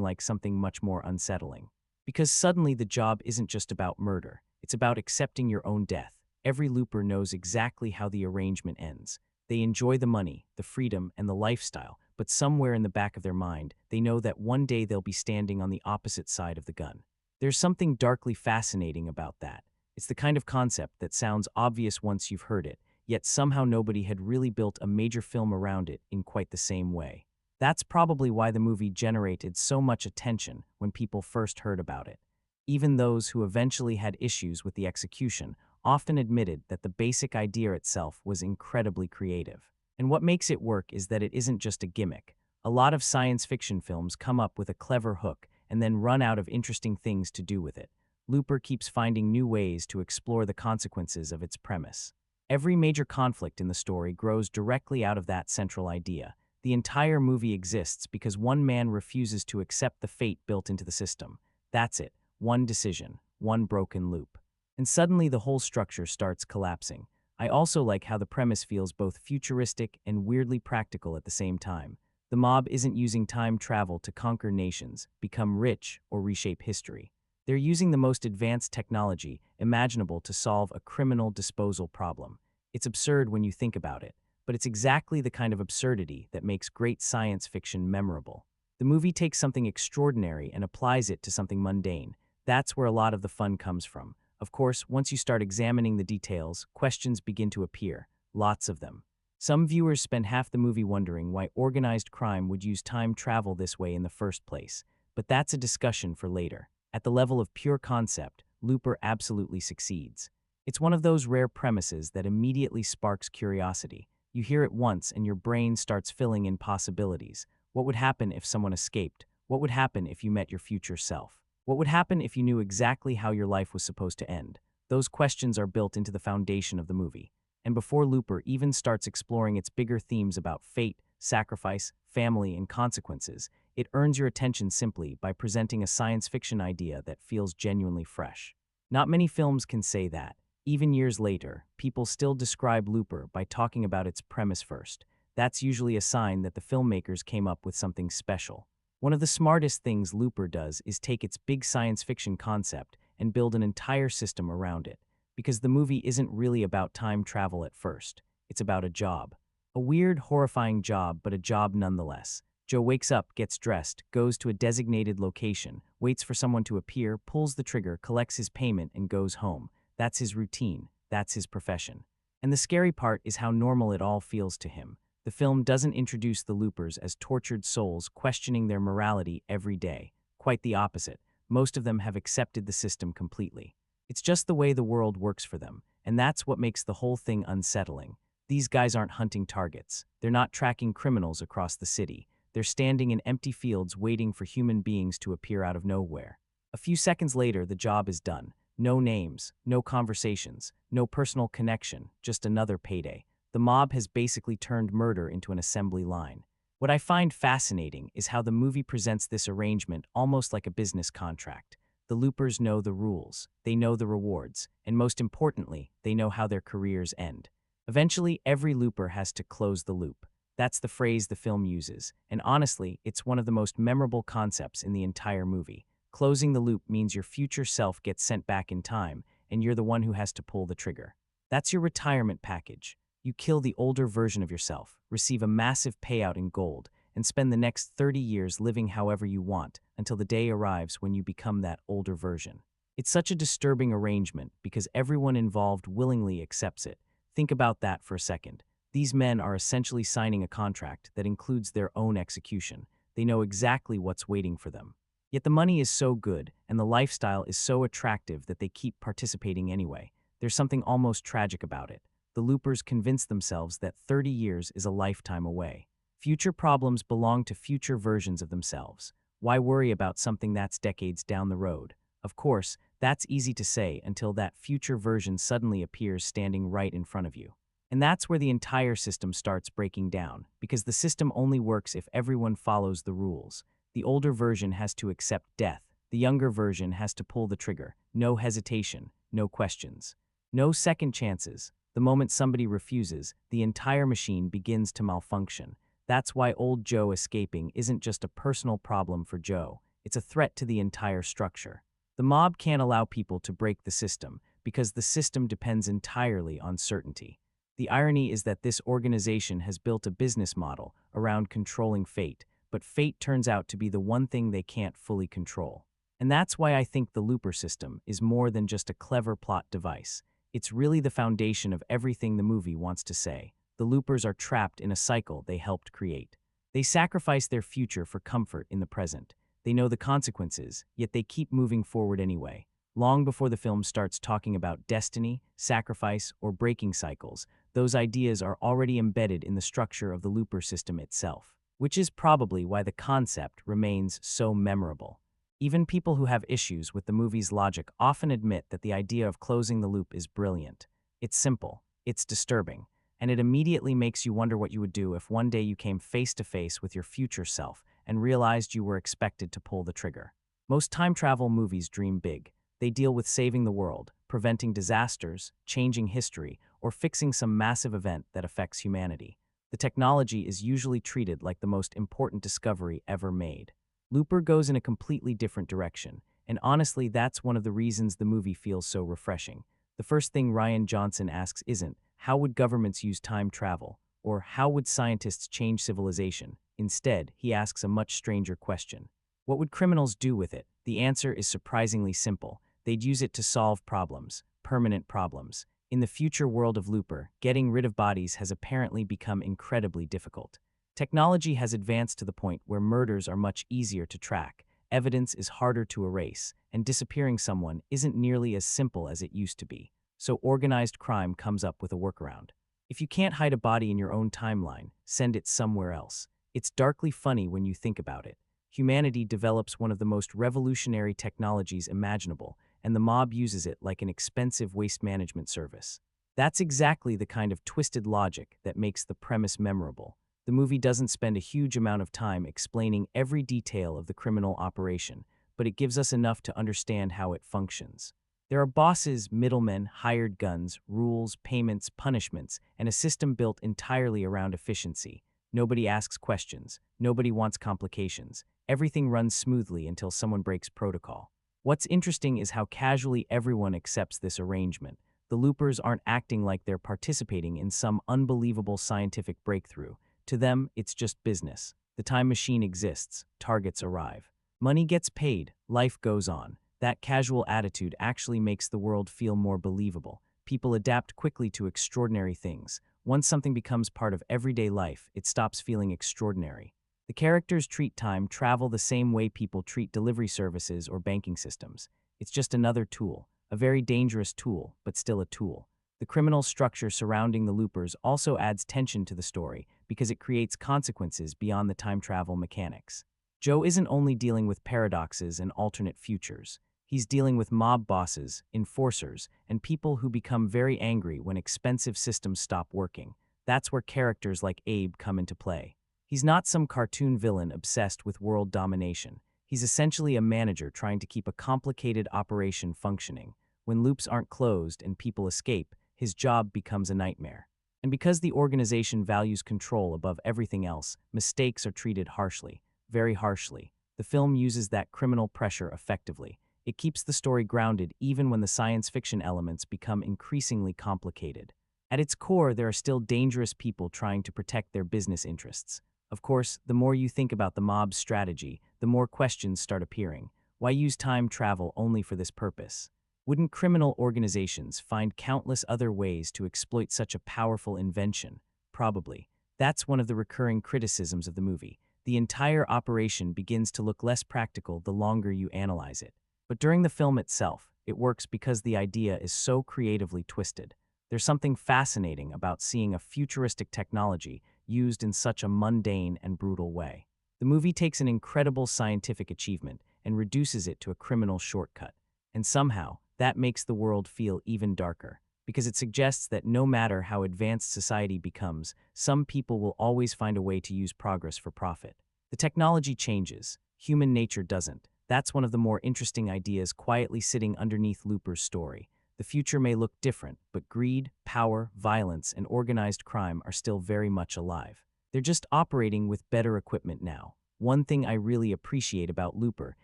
like something much more unsettling. Because suddenly the job isn't just about murder, it's about accepting your own death. Every Looper knows exactly how the arrangement ends. They enjoy the money, the freedom, and the lifestyle, but somewhere in the back of their mind, they know that one day they'll be standing on the opposite side of the gun. There's something darkly fascinating about that. It's the kind of concept that sounds obvious once you've heard it, yet somehow nobody had really built a major film around it in quite the same way. That's probably why the movie generated so much attention when people first heard about it. Even those who eventually had issues with the execution often admitted that the basic idea itself was incredibly creative. And what makes it work is that it isn't just a gimmick. A lot of science fiction films come up with a clever hook and then run out of interesting things to do with it. Looper keeps finding new ways to explore the consequences of its premise. Every major conflict in the story grows directly out of that central idea. The entire movie exists because one man refuses to accept the fate built into the system. That's it. One decision, one broken loop. And suddenly the whole structure starts collapsing. I also like how the premise feels both futuristic and weirdly practical at the same time. The mob isn't using time travel to conquer nations, become rich, or reshape history. They're using the most advanced technology imaginable to solve a criminal disposal problem. It's absurd when you think about it, but it's exactly the kind of absurdity that makes great science fiction memorable. The movie takes something extraordinary and applies it to something mundane. That's where a lot of the fun comes from. Of course, once you start examining the details, questions begin to appear, lots of them. Some viewers spend half the movie wondering why organized crime would use time travel this way in the first place, but that's a discussion for later. At the level of pure concept, Looper absolutely succeeds. It's one of those rare premises that immediately sparks curiosity. You hear it once and your brain starts filling in possibilities. What would happen if someone escaped? What would happen if you met your future self? What would happen if you knew exactly how your life was supposed to end? Those questions are built into the foundation of the movie. And before Looper even starts exploring its bigger themes about fate, sacrifice, family, and consequences, it earns your attention simply by presenting a science fiction idea that feels genuinely fresh. Not many films can say that. Even years later, people still describe Looper by talking about its premise first. That's usually a sign that the filmmakers came up with something special. One of the smartest things Looper does is take its big science fiction concept and build an entire system around it. Because the movie isn't really about time travel at first. It's about a job. A weird, horrifying job, but a job nonetheless. Joe wakes up, gets dressed, goes to a designated location, waits for someone to appear, pulls the trigger, collects his payment, and goes home. That's his routine. That's his profession. And the scary part is how normal it all feels to him. The film doesn't introduce the Loopers as tortured souls questioning their morality every day. Quite the opposite. Most of them have accepted the system completely. It's just the way the world works for them, and that's what makes the whole thing unsettling. These guys aren't hunting targets. They're not tracking criminals across the city. They're standing in empty fields waiting for human beings to appear out of nowhere. A few seconds later, the job is done. No names, no conversations, no personal connection, just another payday. The mob has basically turned murder into an assembly line. What I find fascinating is how the movie presents this arrangement almost like a business contract. The Loopers know the rules, they know the rewards, and most importantly, they know how their careers end. Eventually, every Looper has to close the loop. That's the phrase the film uses, and honestly, it's one of the most memorable concepts in the entire movie. Closing the loop means your future self gets sent back in time, and you're the one who has to pull the trigger. That's your retirement package. You kill the older version of yourself, receive a massive payout in gold, and spend the next 30 years living however you want until the day arrives when you become that older version. It's such a disturbing arrangement because everyone involved willingly accepts it. Think about that for a second. These men are essentially signing a contract that includes their own execution. They know exactly what's waiting for them. Yet the money is so good and the lifestyle is so attractive that they keep participating anyway. There's something almost tragic about it. The Loopers convince themselves that 30 years is a lifetime away. Future problems belong to future versions of themselves. Why worry about something that's decades down the road? Of course, that's easy to say until that future version suddenly appears standing right in front of you. And that's where the entire system starts breaking down, because the system only works if everyone follows the rules. The older version has to accept death. The The younger version has to pull the trigger. No hesitation, no questions. No second chances. The moment somebody refuses, the entire machine begins to malfunction. That's why old Joe escaping isn't just a personal problem for Joe. It's a threat to the entire structure. The mob can't allow people to break the system because the system depends entirely on certainty. The irony is that this organization has built a business model around controlling fate, but fate turns out to be the one thing they can't fully control. And that's why I think the Looper system is more than just a clever plot device. It's really the foundation of everything the movie wants to say. The Loopers are trapped in a cycle they helped create. They sacrifice their future for comfort in the present. They know the consequences, yet they keep moving forward anyway. Long before the film starts talking about destiny, sacrifice, or breaking cycles, those ideas are already embedded in the structure of the Looper system itself, which is probably why the concept remains so memorable. Even people who have issues with the movie's logic often admit that the idea of closing the loop is brilliant. It's simple, it's disturbing, and it immediately makes you wonder what you would do if one day you came face to face with your future self and realized you were expected to pull the trigger. Most time travel movies dream big. They deal with saving the world, preventing disasters, changing history, or fixing some massive event that affects humanity. The technology is usually treated like the most important discovery ever made. Looper goes in a completely different direction, and honestly, that's one of the reasons the movie feels so refreshing. The first thing Rian Johnson asks isn't, how would governments use time travel, or how would scientists change civilization? Instead, he asks a much stranger question. What would criminals do with it? The answer is surprisingly simple. They'd use it to solve problems, permanent problems. In the future world of Looper, getting rid of bodies has apparently become incredibly difficult. Technology has advanced to the point where murders are much easier to track, evidence is harder to erase, and disappearing someone isn't nearly as simple as it used to be. So organized crime comes up with a workaround. If you can't hide a body in your own timeline, send it somewhere else. It's darkly funny when you think about it. Humanity develops one of the most revolutionary technologies imaginable, and the mob uses it like an expensive waste management service. That's exactly the kind of twisted logic that makes the premise memorable. The movie doesn't spend a huge amount of time explaining every detail of the criminal operation, but it gives us enough to understand how it functions. There are bosses, middlemen, hired guns, rules, payments, punishments, and a system built entirely around efficiency. Nobody asks questions. Nobody wants complications. Everything runs smoothly until someone breaks protocol. What's interesting is how casually everyone accepts this arrangement. The Loopers aren't acting like they're participating in some unbelievable scientific breakthrough. To them, it's just business. The time machine exists, targets arrive. Money gets paid, life goes on. That casual attitude actually makes the world feel more believable. People adapt quickly to extraordinary things. Once something becomes part of everyday life, it stops feeling extraordinary. The characters treat time travel the same way people treat delivery services or banking systems. It's just another tool, a very dangerous tool, but still a tool. The criminal structure surrounding the Loopers also adds tension to the story because it creates consequences beyond the time travel mechanics. Joe isn't only dealing with paradoxes and alternate futures. He's dealing with mob bosses, enforcers, and people who become very angry when expensive systems stop working. That's where characters like Abe come into play. He's not some cartoon villain obsessed with world domination. He's essentially a manager trying to keep a complicated operation functioning. When loops aren't closed and people escape, his job becomes a nightmare. And because the organization values control above everything else, mistakes are treated harshly, very harshly. The film uses that criminal pressure effectively. It keeps the story grounded even when the science fiction elements become increasingly complicated. At its core, there are still dangerous people trying to protect their business interests. Of course, the more you think about the mob's strategy, the more questions start appearing. Why use time travel only for this purpose? Wouldn't criminal organizations find countless other ways to exploit such a powerful invention? Probably. That's one of the recurring criticisms of the movie. The entire operation begins to look less practical the longer you analyze it. But during the film itself, it works because the idea is so creatively twisted. There's something fascinating about seeing a futuristic technology used in such a mundane and brutal way. The movie takes an incredible scientific achievement and reduces it to a criminal shortcut. And somehow, that makes the world feel even darker, because it suggests that no matter how advanced society becomes, some people will always find a way to use progress for profit. The technology changes, human nature doesn't. That's one of the more interesting ideas quietly sitting underneath Looper's story. The future may look different, but greed, power, violence, and organized crime are still very much alive. They're just operating with better equipment now. One thing I really appreciate about Looper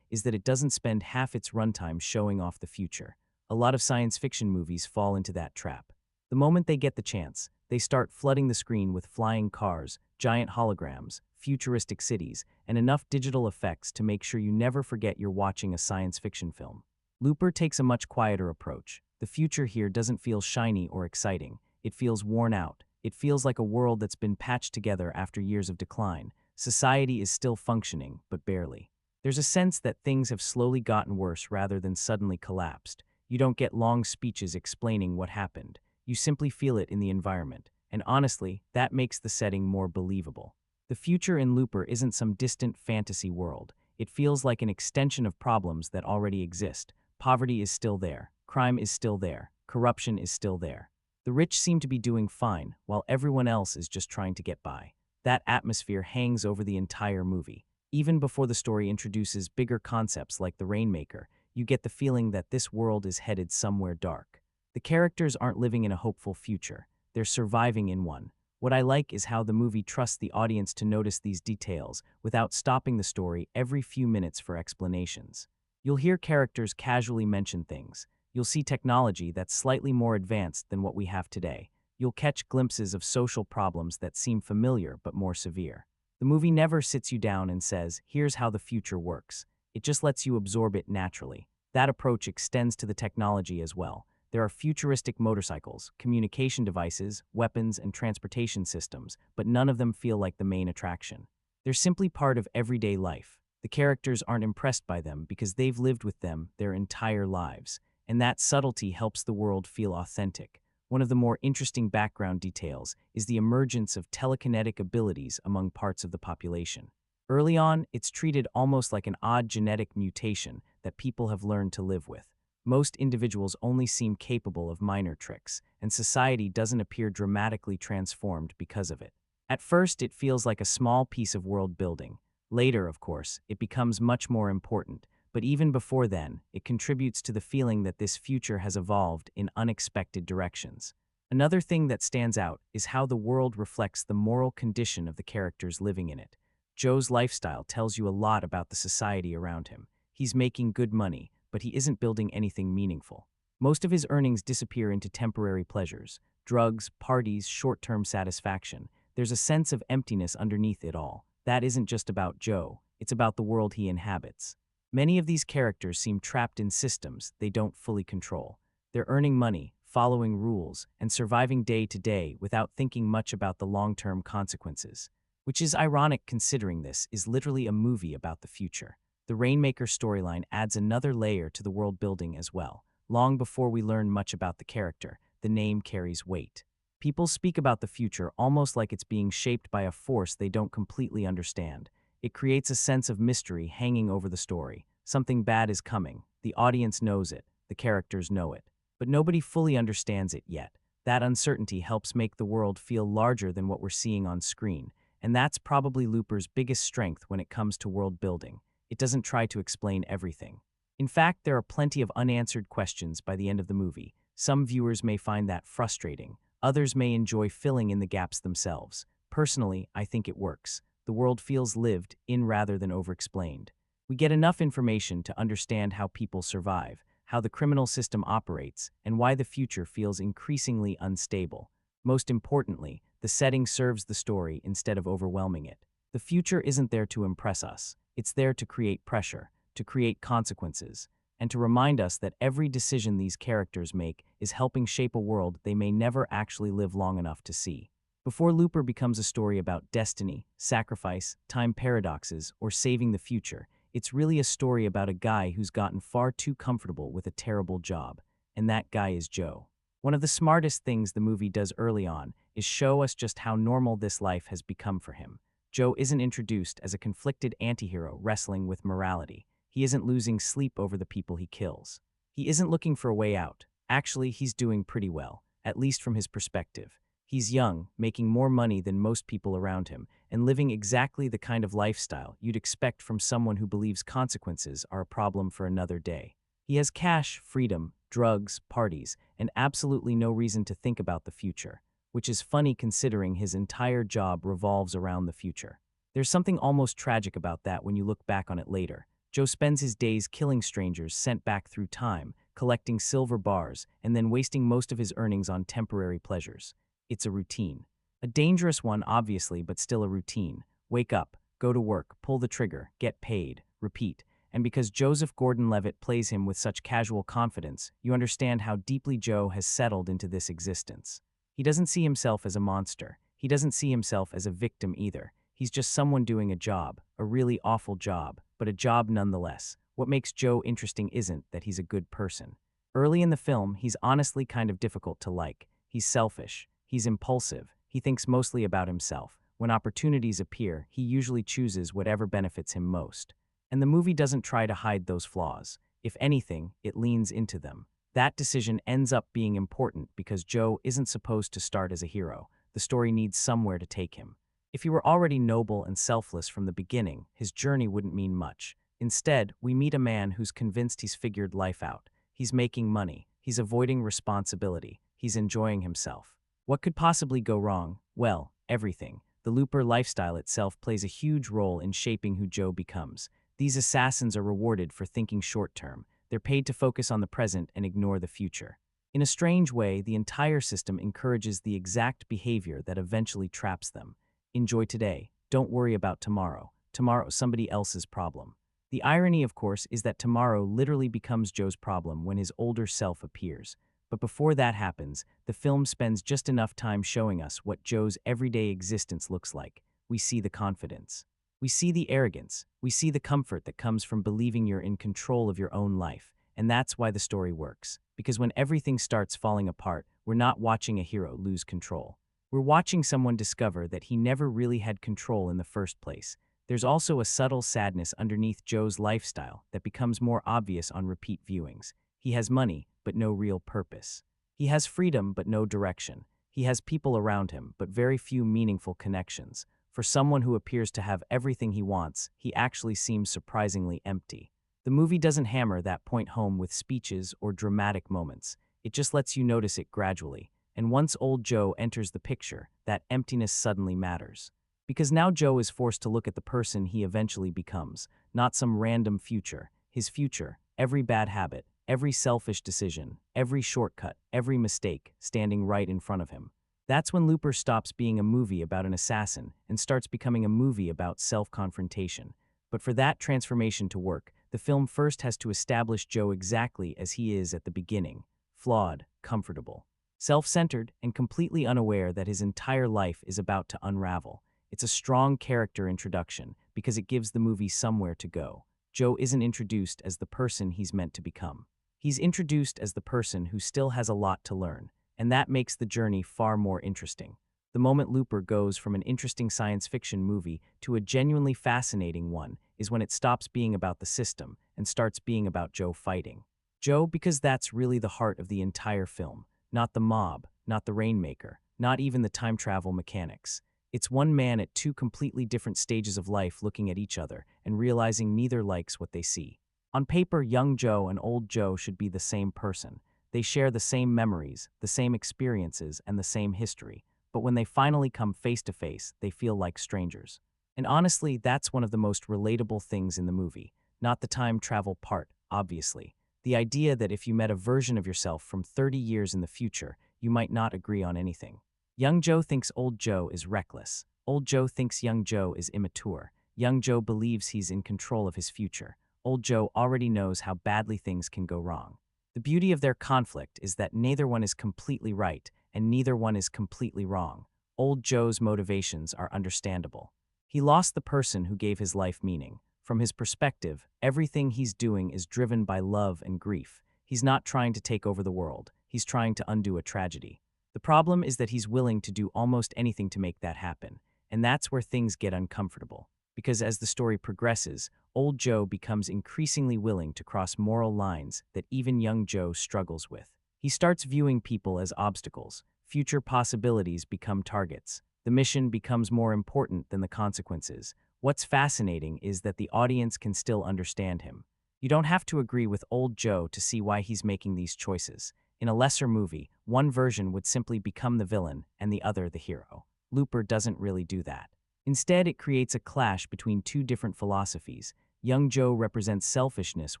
is that it doesn't spend half its runtime showing off the future. A lot of science fiction movies fall into that trap. The moment they get the chance, they start flooding the screen with flying cars, giant holograms, futuristic cities, and enough digital effects to make sure you never forget you're watching a science fiction film. Looper takes a much quieter approach. The future here doesn't feel shiny or exciting. It feels worn out. It feels like a world that's been patched together after years of decline. Society is still functioning, but barely. There's a sense that things have slowly gotten worse rather than suddenly collapsed. You don't get long speeches explaining what happened. You simply feel it in the environment. And honestly, that makes the setting more believable. The future in Looper isn't some distant fantasy world. It feels like an extension of problems that already exist. Poverty is still there. Crime is still there. Corruption is still there. The rich seem to be doing fine, while everyone else is just trying to get by. That atmosphere hangs over the entire movie. Even before the story introduces bigger concepts like the Rainmaker, you get the feeling that this world is headed somewhere dark. The characters aren't living in a hopeful future. They're surviving in one. What I like is how the movie trusts the audience to notice these details without stopping the story every few minutes for explanations. You'll hear characters casually mention things. You'll see technology that's slightly more advanced than what we have today. You'll catch glimpses of social problems that seem familiar but more severe. The movie never sits you down and says, "Here's how the future works." It just lets you absorb it naturally. That approach extends to the technology as well. There are futuristic motorcycles, communication devices, weapons, and transportation systems, but none of them feel like the main attraction. They're simply part of everyday life. The characters aren't impressed by them because they've lived with them their entire lives, and that subtlety helps the world feel authentic. One of the more interesting background details is the emergence of telekinetic abilities among parts of the population. Early on, it's treated almost like an odd genetic mutation that people have learned to live with. Most individuals only seem capable of minor tricks, and society doesn't appear dramatically transformed because of it. At first, it feels like a small piece of world building. Later, of course, it becomes much more important, but even before then, it contributes to the feeling that this future has evolved in unexpected directions. Another thing that stands out is how the world reflects the moral condition of the characters living in it. Joe's lifestyle tells you a lot about the society around him. He's making good money, but he isn't building anything meaningful. Most of his earnings disappear into temporary pleasures, drugs, parties, short-term satisfaction. There's a sense of emptiness underneath it all. That isn't just about Joe, it's about the world he inhabits. Many of these characters seem trapped in systems they don't fully control. They're earning money, following rules, and surviving day to day without thinking much about the long-term consequences. Which is ironic considering this is literally a movie about the future. The Rainmaker storyline adds another layer to the world building as well. Long before we learn much about the character, the name carries weight. People speak about the future almost like it's being shaped by a force they don't completely understand. It creates a sense of mystery hanging over the story. Something bad is coming. The audience knows it. The characters know it. But nobody fully understands it yet. That uncertainty helps make the world feel larger than what we're seeing on screen. And that's probably Looper's biggest strength when it comes to world building. It doesn't try to explain everything. In fact, there are plenty of unanswered questions by the end of the movie. Some viewers may find that frustrating. Others may enjoy filling in the gaps themselves. Personally, I think it works. The world feels lived in rather than overexplained. We get enough information to understand how people survive, how the criminal system operates, and why the future feels increasingly unstable. Most importantly, the setting serves the story instead of overwhelming it. The future isn't there to impress us. It's there to create pressure, to create consequences, and to remind us that every decision these characters make is helping shape a world they may never actually live long enough to see. Before Looper becomes a story about destiny, sacrifice, time paradoxes, or saving the future, it's really a story about a guy who's gotten far too comfortable with a terrible job, and that guy is Joe. One of the smartest things the movie does early on is show us just how normal this life has become for him. Joe isn't introduced as a conflicted antihero wrestling with morality. He isn't losing sleep over the people he kills. He isn't looking for a way out. Actually, he's doing pretty well, at least from his perspective. He's young, making more money than most people around him, and living exactly the kind of lifestyle you'd expect from someone who believes consequences are a problem for another day. He has cash, freedom, drugs, parties, and absolutely no reason to think about the future, which is funny considering his entire job revolves around the future. There's something almost tragic about that when you look back on it later. Joe spends his days killing strangers sent back through time, collecting silver bars, and then wasting most of his earnings on temporary pleasures. It's a routine. A dangerous one, obviously, but still a routine. Wake up, go to work, pull the trigger, get paid, repeat. And because Joseph Gordon-Levitt plays him with such casual confidence, you understand how deeply Joe has settled into this existence. He doesn't see himself as a monster. He doesn't see himself as a victim either. He's just someone doing a job, a really awful job, but a job nonetheless. What makes Joe interesting isn't that he's a good person. Early in the film, he's honestly kind of difficult to like. He's selfish. He's impulsive. He thinks mostly about himself. When opportunities appear, he usually chooses whatever benefits him most. And the movie doesn't try to hide those flaws. If anything, it leans into them. That decision ends up being important because Joe isn't supposed to start as a hero. The story needs somewhere to take him. If he were already noble and selfless from the beginning, his journey wouldn't mean much. Instead, we meet a man who's convinced he's figured life out. He's making money. He's avoiding responsibility. He's enjoying himself. What could possibly go wrong? Well, everything. The Looper lifestyle itself plays a huge role in shaping who Joe becomes. These assassins are rewarded for thinking short-term. They're paid to focus on the present and ignore the future. In a strange way, the entire system encourages the exact behavior that eventually traps them. Enjoy today. Don't worry about tomorrow. Tomorrow's somebody else's problem. The irony, of course, is that tomorrow literally becomes Joe's problem when his older self appears. But before that happens, the film spends just enough time showing us what Joe's everyday existence looks like. We see the confidence. We see the arrogance. We see the comfort that comes from believing you're in control of your own life. And that's why the story works. Because when everything starts falling apart, we're not watching a hero lose control. We're watching someone discover that he never really had control in the first place. There's also a subtle sadness underneath Joe's lifestyle that becomes more obvious on repeat viewings. He has money, but no real purpose. He has freedom, but no direction. He has people around him, but very few meaningful connections. For someone who appears to have everything he wants, he actually seems surprisingly empty. The movie doesn't hammer that point home with speeches or dramatic moments. It just lets you notice it gradually. And once old Joe enters the picture, that emptiness suddenly matters. Because now Joe is forced to look at the person he eventually becomes, not some random future. His future, every bad habit, every selfish decision, every shortcut, every mistake, standing right in front of him. That's when Looper stops being a movie about an assassin and starts becoming a movie about self-confrontation. But for that transformation to work, the film first has to establish Joe exactly as he is at the beginning: flawed, comfortable, self-centered, and completely unaware that his entire life is about to unravel. It's a strong character introduction because it gives the movie somewhere to go. Joe isn't introduced as the person he's meant to become. He's introduced as the person who still has a lot to learn, and that makes the journey far more interesting. The moment Looper goes from an interesting science fiction movie to a genuinely fascinating one is when it stops being about the system and starts being about Joe fighting. Joe, because that's really the heart of the entire film. Not the mob, not the rainmaker, not even the time travel mechanics. It's one man at two completely different stages of life looking at each other and realizing neither likes what they see. On paper, young Joe and old Joe should be the same person. They share the same memories, the same experiences, and the same history. But when they finally come face to face, they feel like strangers. And honestly, that's one of the most relatable things in the movie. Not the time travel part, obviously. The idea that if you met a version of yourself from 30 years in the future, you might not agree on anything. Young Joe thinks old Joe is reckless. Old Joe thinks young Joe is immature. Young Joe believes he's in control of his future. Old Joe already knows how badly things can go wrong. The beauty of their conflict is that neither one is completely right, and neither one is completely wrong. Old Joe's motivations are understandable. He lost the person who gave his life meaning. From his perspective, everything he's doing is driven by love and grief. He's not trying to take over the world. He's trying to undo a tragedy. The problem is that he's willing to do almost anything to make that happen, and that's where things get uncomfortable. Because as the story progresses, old Joe becomes increasingly willing to cross moral lines that even young Joe struggles with. He starts viewing people as obstacles. Future possibilities become targets. The mission becomes more important than the consequences. What's fascinating is that the audience can still understand him. You don't have to agree with old Joe to see why he's making these choices. In a lesser movie, one version would simply become the villain and the other the hero. Looper doesn't really do that. Instead, it creates a clash between two different philosophies. Young Joe represents selfishness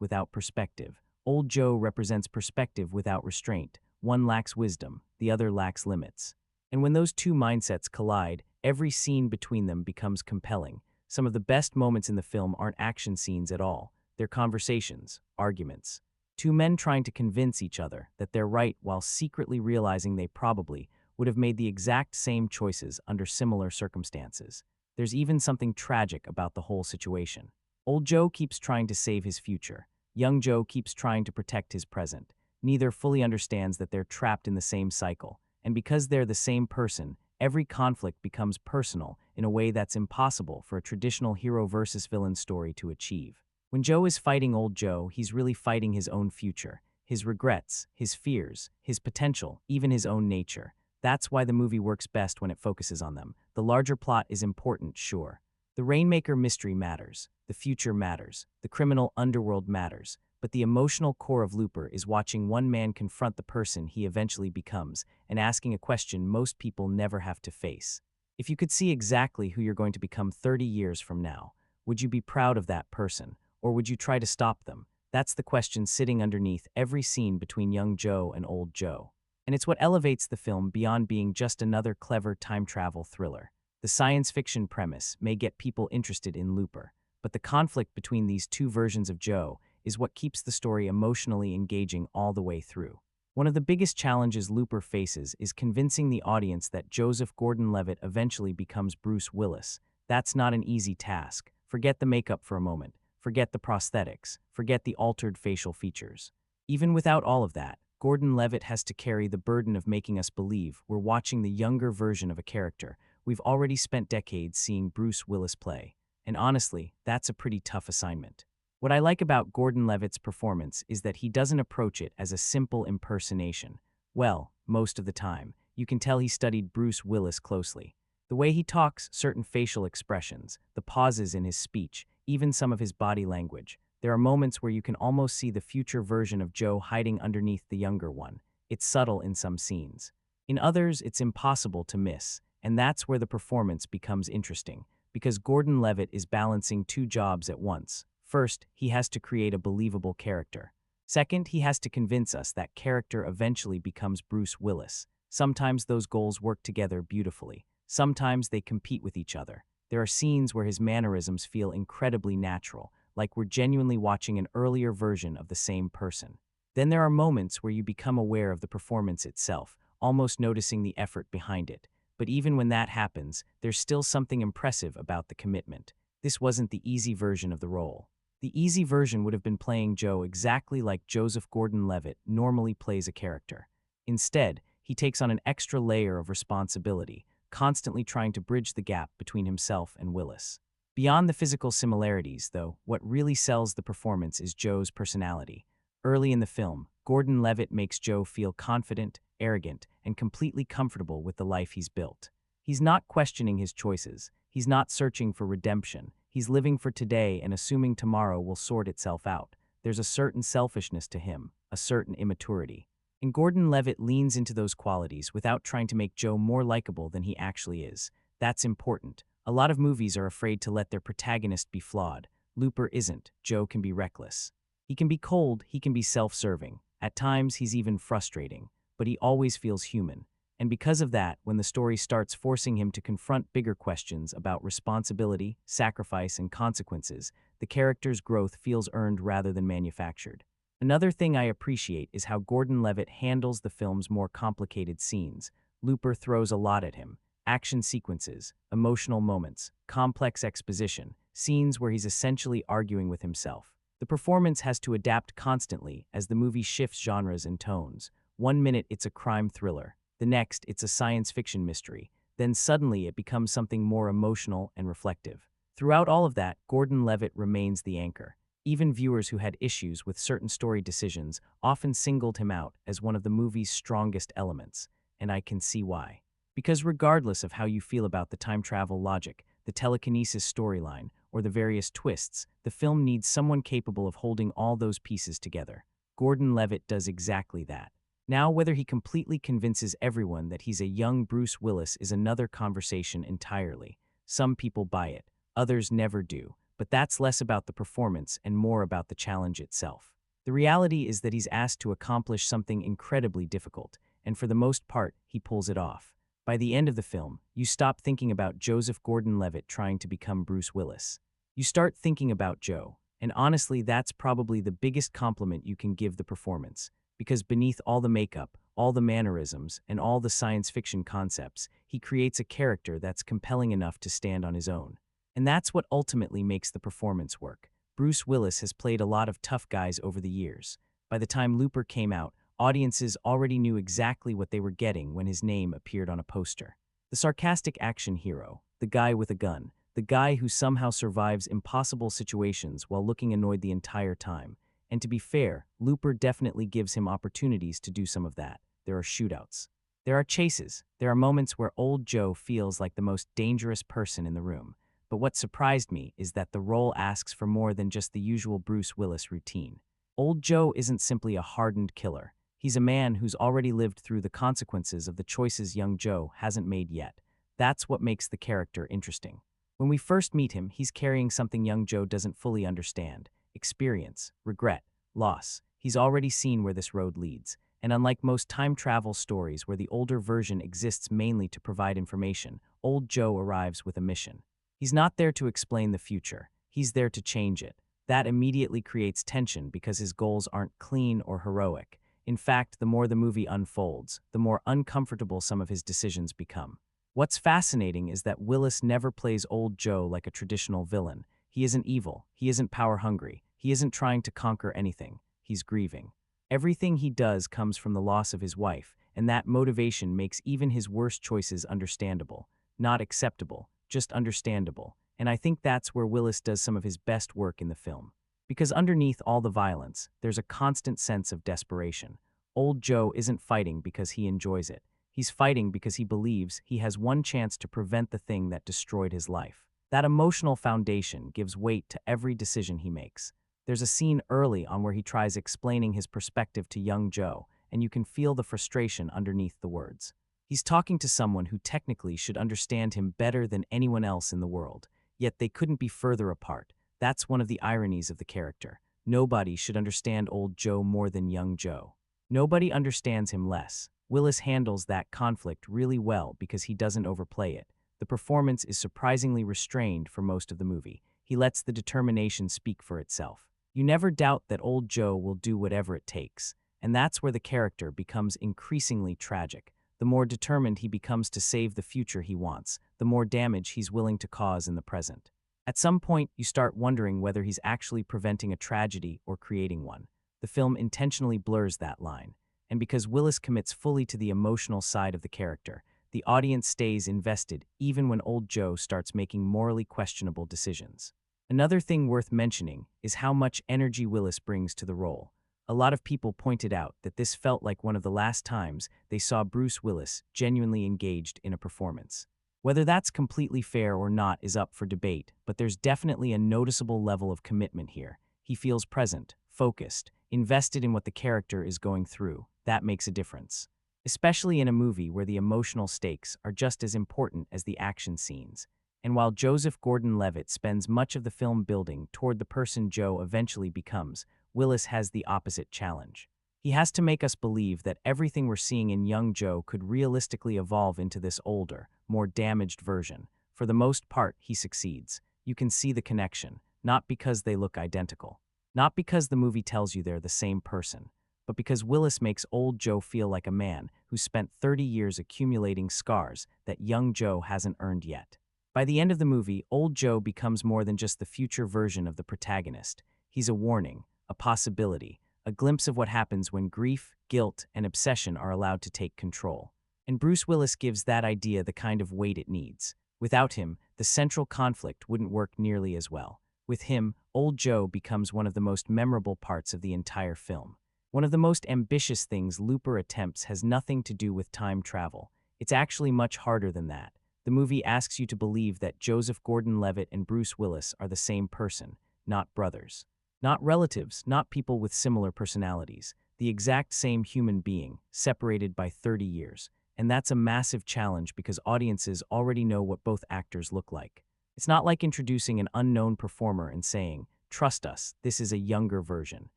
without perspective. Old Joe represents perspective without restraint. One lacks wisdom, the other lacks limits. And when those two mindsets collide, every scene between them becomes compelling. Some of the best moments in the film aren't action scenes at all. They're conversations, arguments. Two men trying to convince each other that they're right while secretly realizing they probably would have made the exact same choices under similar circumstances. There's even something tragic about the whole situation. Old Joe keeps trying to save his future. Young Joe keeps trying to protect his present. Neither fully understands that they're trapped in the same cycle. And because they're the same person, every conflict becomes personal in a way that's impossible for a traditional hero versus villain story to achieve. When Joe is fighting old Joe, he's really fighting his own future, his regrets, his fears, his potential, even his own nature. That's why the movie works best when it focuses on them. The larger plot is important, sure. The Rainmaker mystery matters, the future matters, the criminal underworld matters, but the emotional core of Looper is watching one man confront the person he eventually becomes and asking a question most people never have to face. If you could see exactly who you're going to become 30 years from now, would you be proud of that person? Or would you try to stop them? That's the question sitting underneath every scene between young Joe and old Joe. And it's what elevates the film beyond being just another clever time travel thriller. The science fiction premise may get people interested in Looper, but the conflict between these two versions of Joe is what keeps the story emotionally engaging all the way through. One of the biggest challenges Looper faces is convincing the audience that Joseph Gordon-Levitt eventually becomes Bruce Willis. That's not an easy task. Forget the makeup for a moment. Forget the prosthetics. Forget the altered facial features. Even without all of that, Gordon-Levitt has to carry the burden of making us believe we're watching the younger version of a character we've already spent decades seeing Bruce Willis play. And honestly, that's a pretty tough assignment. What I like about Gordon-Levitt's performance is that he doesn't approach it as a simple impersonation. Well, most of the time, you can tell he studied Bruce Willis closely. The way he talks, certain facial expressions, the pauses in his speech, even some of his body language. There are moments where you can almost see the future version of Joe hiding underneath the younger one. It's subtle in some scenes. In others, it's impossible to miss, and that's where the performance becomes interesting, because Gordon-Levitt is balancing two jobs at once. First, he has to create a believable character. Second, he has to convince us that character eventually becomes Bruce Willis. Sometimes those goals work together beautifully. Sometimes they compete with each other. There are scenes where his mannerisms feel incredibly natural, like we're genuinely watching an earlier version of the same person. Then there are moments where you become aware of the performance itself, almost noticing the effort behind it. But even when that happens, there's still something impressive about the commitment. This wasn't the easy version of the role. The easy version would have been playing Joe exactly like Joseph Gordon-Levitt normally plays a character. Instead, he takes on an extra layer of responsibility, constantly trying to bridge the gap between himself and Willis. Beyond the physical similarities, though, what really sells the performance is Joe's personality. Early in the film, Gordon-Levitt makes Joe feel confident, arrogant, and completely comfortable with the life he's built. He's not questioning his choices. He's not searching for redemption. He's living for today and assuming tomorrow will sort itself out. There's a certain selfishness to him, a certain immaturity. And Gordon-Levitt leans into those qualities without trying to make Joe more likable than he actually is. That's important. A lot of movies are afraid to let their protagonist be flawed. Looper isn't. Joe can be reckless. He can be cold, he can be self-serving. At times, he's even frustrating. But he always feels human. And because of that, when the story starts forcing him to confront bigger questions about responsibility, sacrifice, and consequences, the character's growth feels earned rather than manufactured. Another thing I appreciate is how Gordon-Levitt handles the film's more complicated scenes. Looper throws a lot at him. Action sequences, emotional moments, complex exposition, scenes where he's essentially arguing with himself. The performance has to adapt constantly as the movie shifts genres and tones. One minute it's a crime thriller. The next, it's a science fiction mystery. Then suddenly it becomes something more emotional and reflective. Throughout all of that, Gordon-Levitt remains the anchor. Even viewers who had issues with certain story decisions often singled him out as one of the movie's strongest elements, and I can see why. Because regardless of how you feel about the time travel logic, the telekinesis storyline, or the various twists, the film needs someone capable of holding all those pieces together. Gordon-Levitt does exactly that. Now, whether he completely convinces everyone that he's a young Bruce Willis is another conversation entirely. Some people buy it, others never do, but that's less about the performance and more about the challenge itself. The reality is that he's asked to accomplish something incredibly difficult, and for the most part, he pulls it off. By the end of the film, you stop thinking about Joseph Gordon-Levitt trying to become Bruce Willis. You start thinking about Joe, and honestly, that's probably the biggest compliment you can give the performance, because beneath all the makeup, all the mannerisms, and all the science fiction concepts, he creates a character that's compelling enough to stand on his own. And that's what ultimately makes the performance work. Bruce Willis has played a lot of tough guys over the years. By the time Looper came out, audiences already knew exactly what they were getting when his name appeared on a poster. The sarcastic action hero, the guy with a gun, the guy who somehow survives impossible situations while looking annoyed the entire time. And to be fair, Looper definitely gives him opportunities to do some of that. There are shootouts. There are chases. There are moments where old Joe feels like the most dangerous person in the room. But what surprised me is that the role asks for more than just the usual Bruce Willis routine. Old Joe isn't simply a hardened killer. He's a man who's already lived through the consequences of the choices young Joe hasn't made yet. That's what makes the character interesting. When we first meet him, he's carrying something young Joe doesn't fully understand: experience, regret, loss. He's already seen where this road leads. And unlike most time travel stories where the older version exists mainly to provide information, old Joe arrives with a mission. He's not there to explain the future. He's there to change it. That immediately creates tension because his goals aren't clean or heroic. In fact, the more the movie unfolds, the more uncomfortable some of his decisions become. What's fascinating is that Willis never plays old Joe like a traditional villain. He isn't evil. He isn't power-hungry. He isn't trying to conquer anything. He's grieving. Everything he does comes from the loss of his wife, and that motivation makes even his worst choices understandable. Not acceptable, just understandable. And I think that's where Willis does some of his best work in the film. Because underneath all the violence, there's a constant sense of desperation. Old Joe isn't fighting because he enjoys it. He's fighting because he believes he has one chance to prevent the thing that destroyed his life. That emotional foundation gives weight to every decision he makes. There's a scene early on where he tries explaining his perspective to young Joe, and you can feel the frustration underneath the words. He's talking to someone who technically should understand him better than anyone else in the world, yet they couldn't be further apart. That's one of the ironies of the character. Nobody should understand old Joe more than young Joe. Nobody understands him less. Willis handles that conflict really well because he doesn't overplay it. The performance is surprisingly restrained for most of the movie. He lets the determination speak for itself. You never doubt that old Joe will do whatever it takes, and that's where the character becomes increasingly tragic. The more determined he becomes to save the future he wants, the more damage he's willing to cause in the present. At some point, you start wondering whether he's actually preventing a tragedy or creating one. The film intentionally blurs that line, and because Willis commits fully to the emotional side of the character, the audience stays invested even when old Joe starts making morally questionable decisions. Another thing worth mentioning is how much energy Willis brings to the role. A lot of people pointed out that this felt like one of the last times they saw Bruce Willis genuinely engaged in a performance. Whether that's completely fair or not is up for debate, but there's definitely a noticeable level of commitment here. He feels present, focused, invested in what the character is going through. That makes a difference. Especially in a movie where the emotional stakes are just as important as the action scenes. And while Joseph Gordon-Levitt spends much of the film building toward the person Joe eventually becomes, Willis has the opposite challenge. He has to make us believe that everything we're seeing in young Joe could realistically evolve into this older, more damaged version. For the most part, he succeeds. You can see the connection, not because they look identical. Not because the movie tells you they're the same person, but because Willis makes old Joe feel like a man who spent 30 years accumulating scars that young Joe hasn't earned yet. By the end of the movie, old Joe becomes more than just the future version of the protagonist. He's a warning, a possibility, a glimpse of what happens when grief, guilt, and obsession are allowed to take control. And Bruce Willis gives that idea the kind of weight it needs. Without him, the central conflict wouldn't work nearly as well. With him, old Joe becomes one of the most memorable parts of the entire film. One of the most ambitious things Looper attempts has nothing to do with time travel. It's actually much harder than that. The movie asks you to believe that Joseph Gordon-Levitt and Bruce Willis are the same person, not brothers. Not relatives, not people with similar personalities. The exact same human being, separated by 30 years. And that's a massive challenge because audiences already know what both actors look like. It's not like introducing an unknown performer and saying, "Trust us, this is a younger version."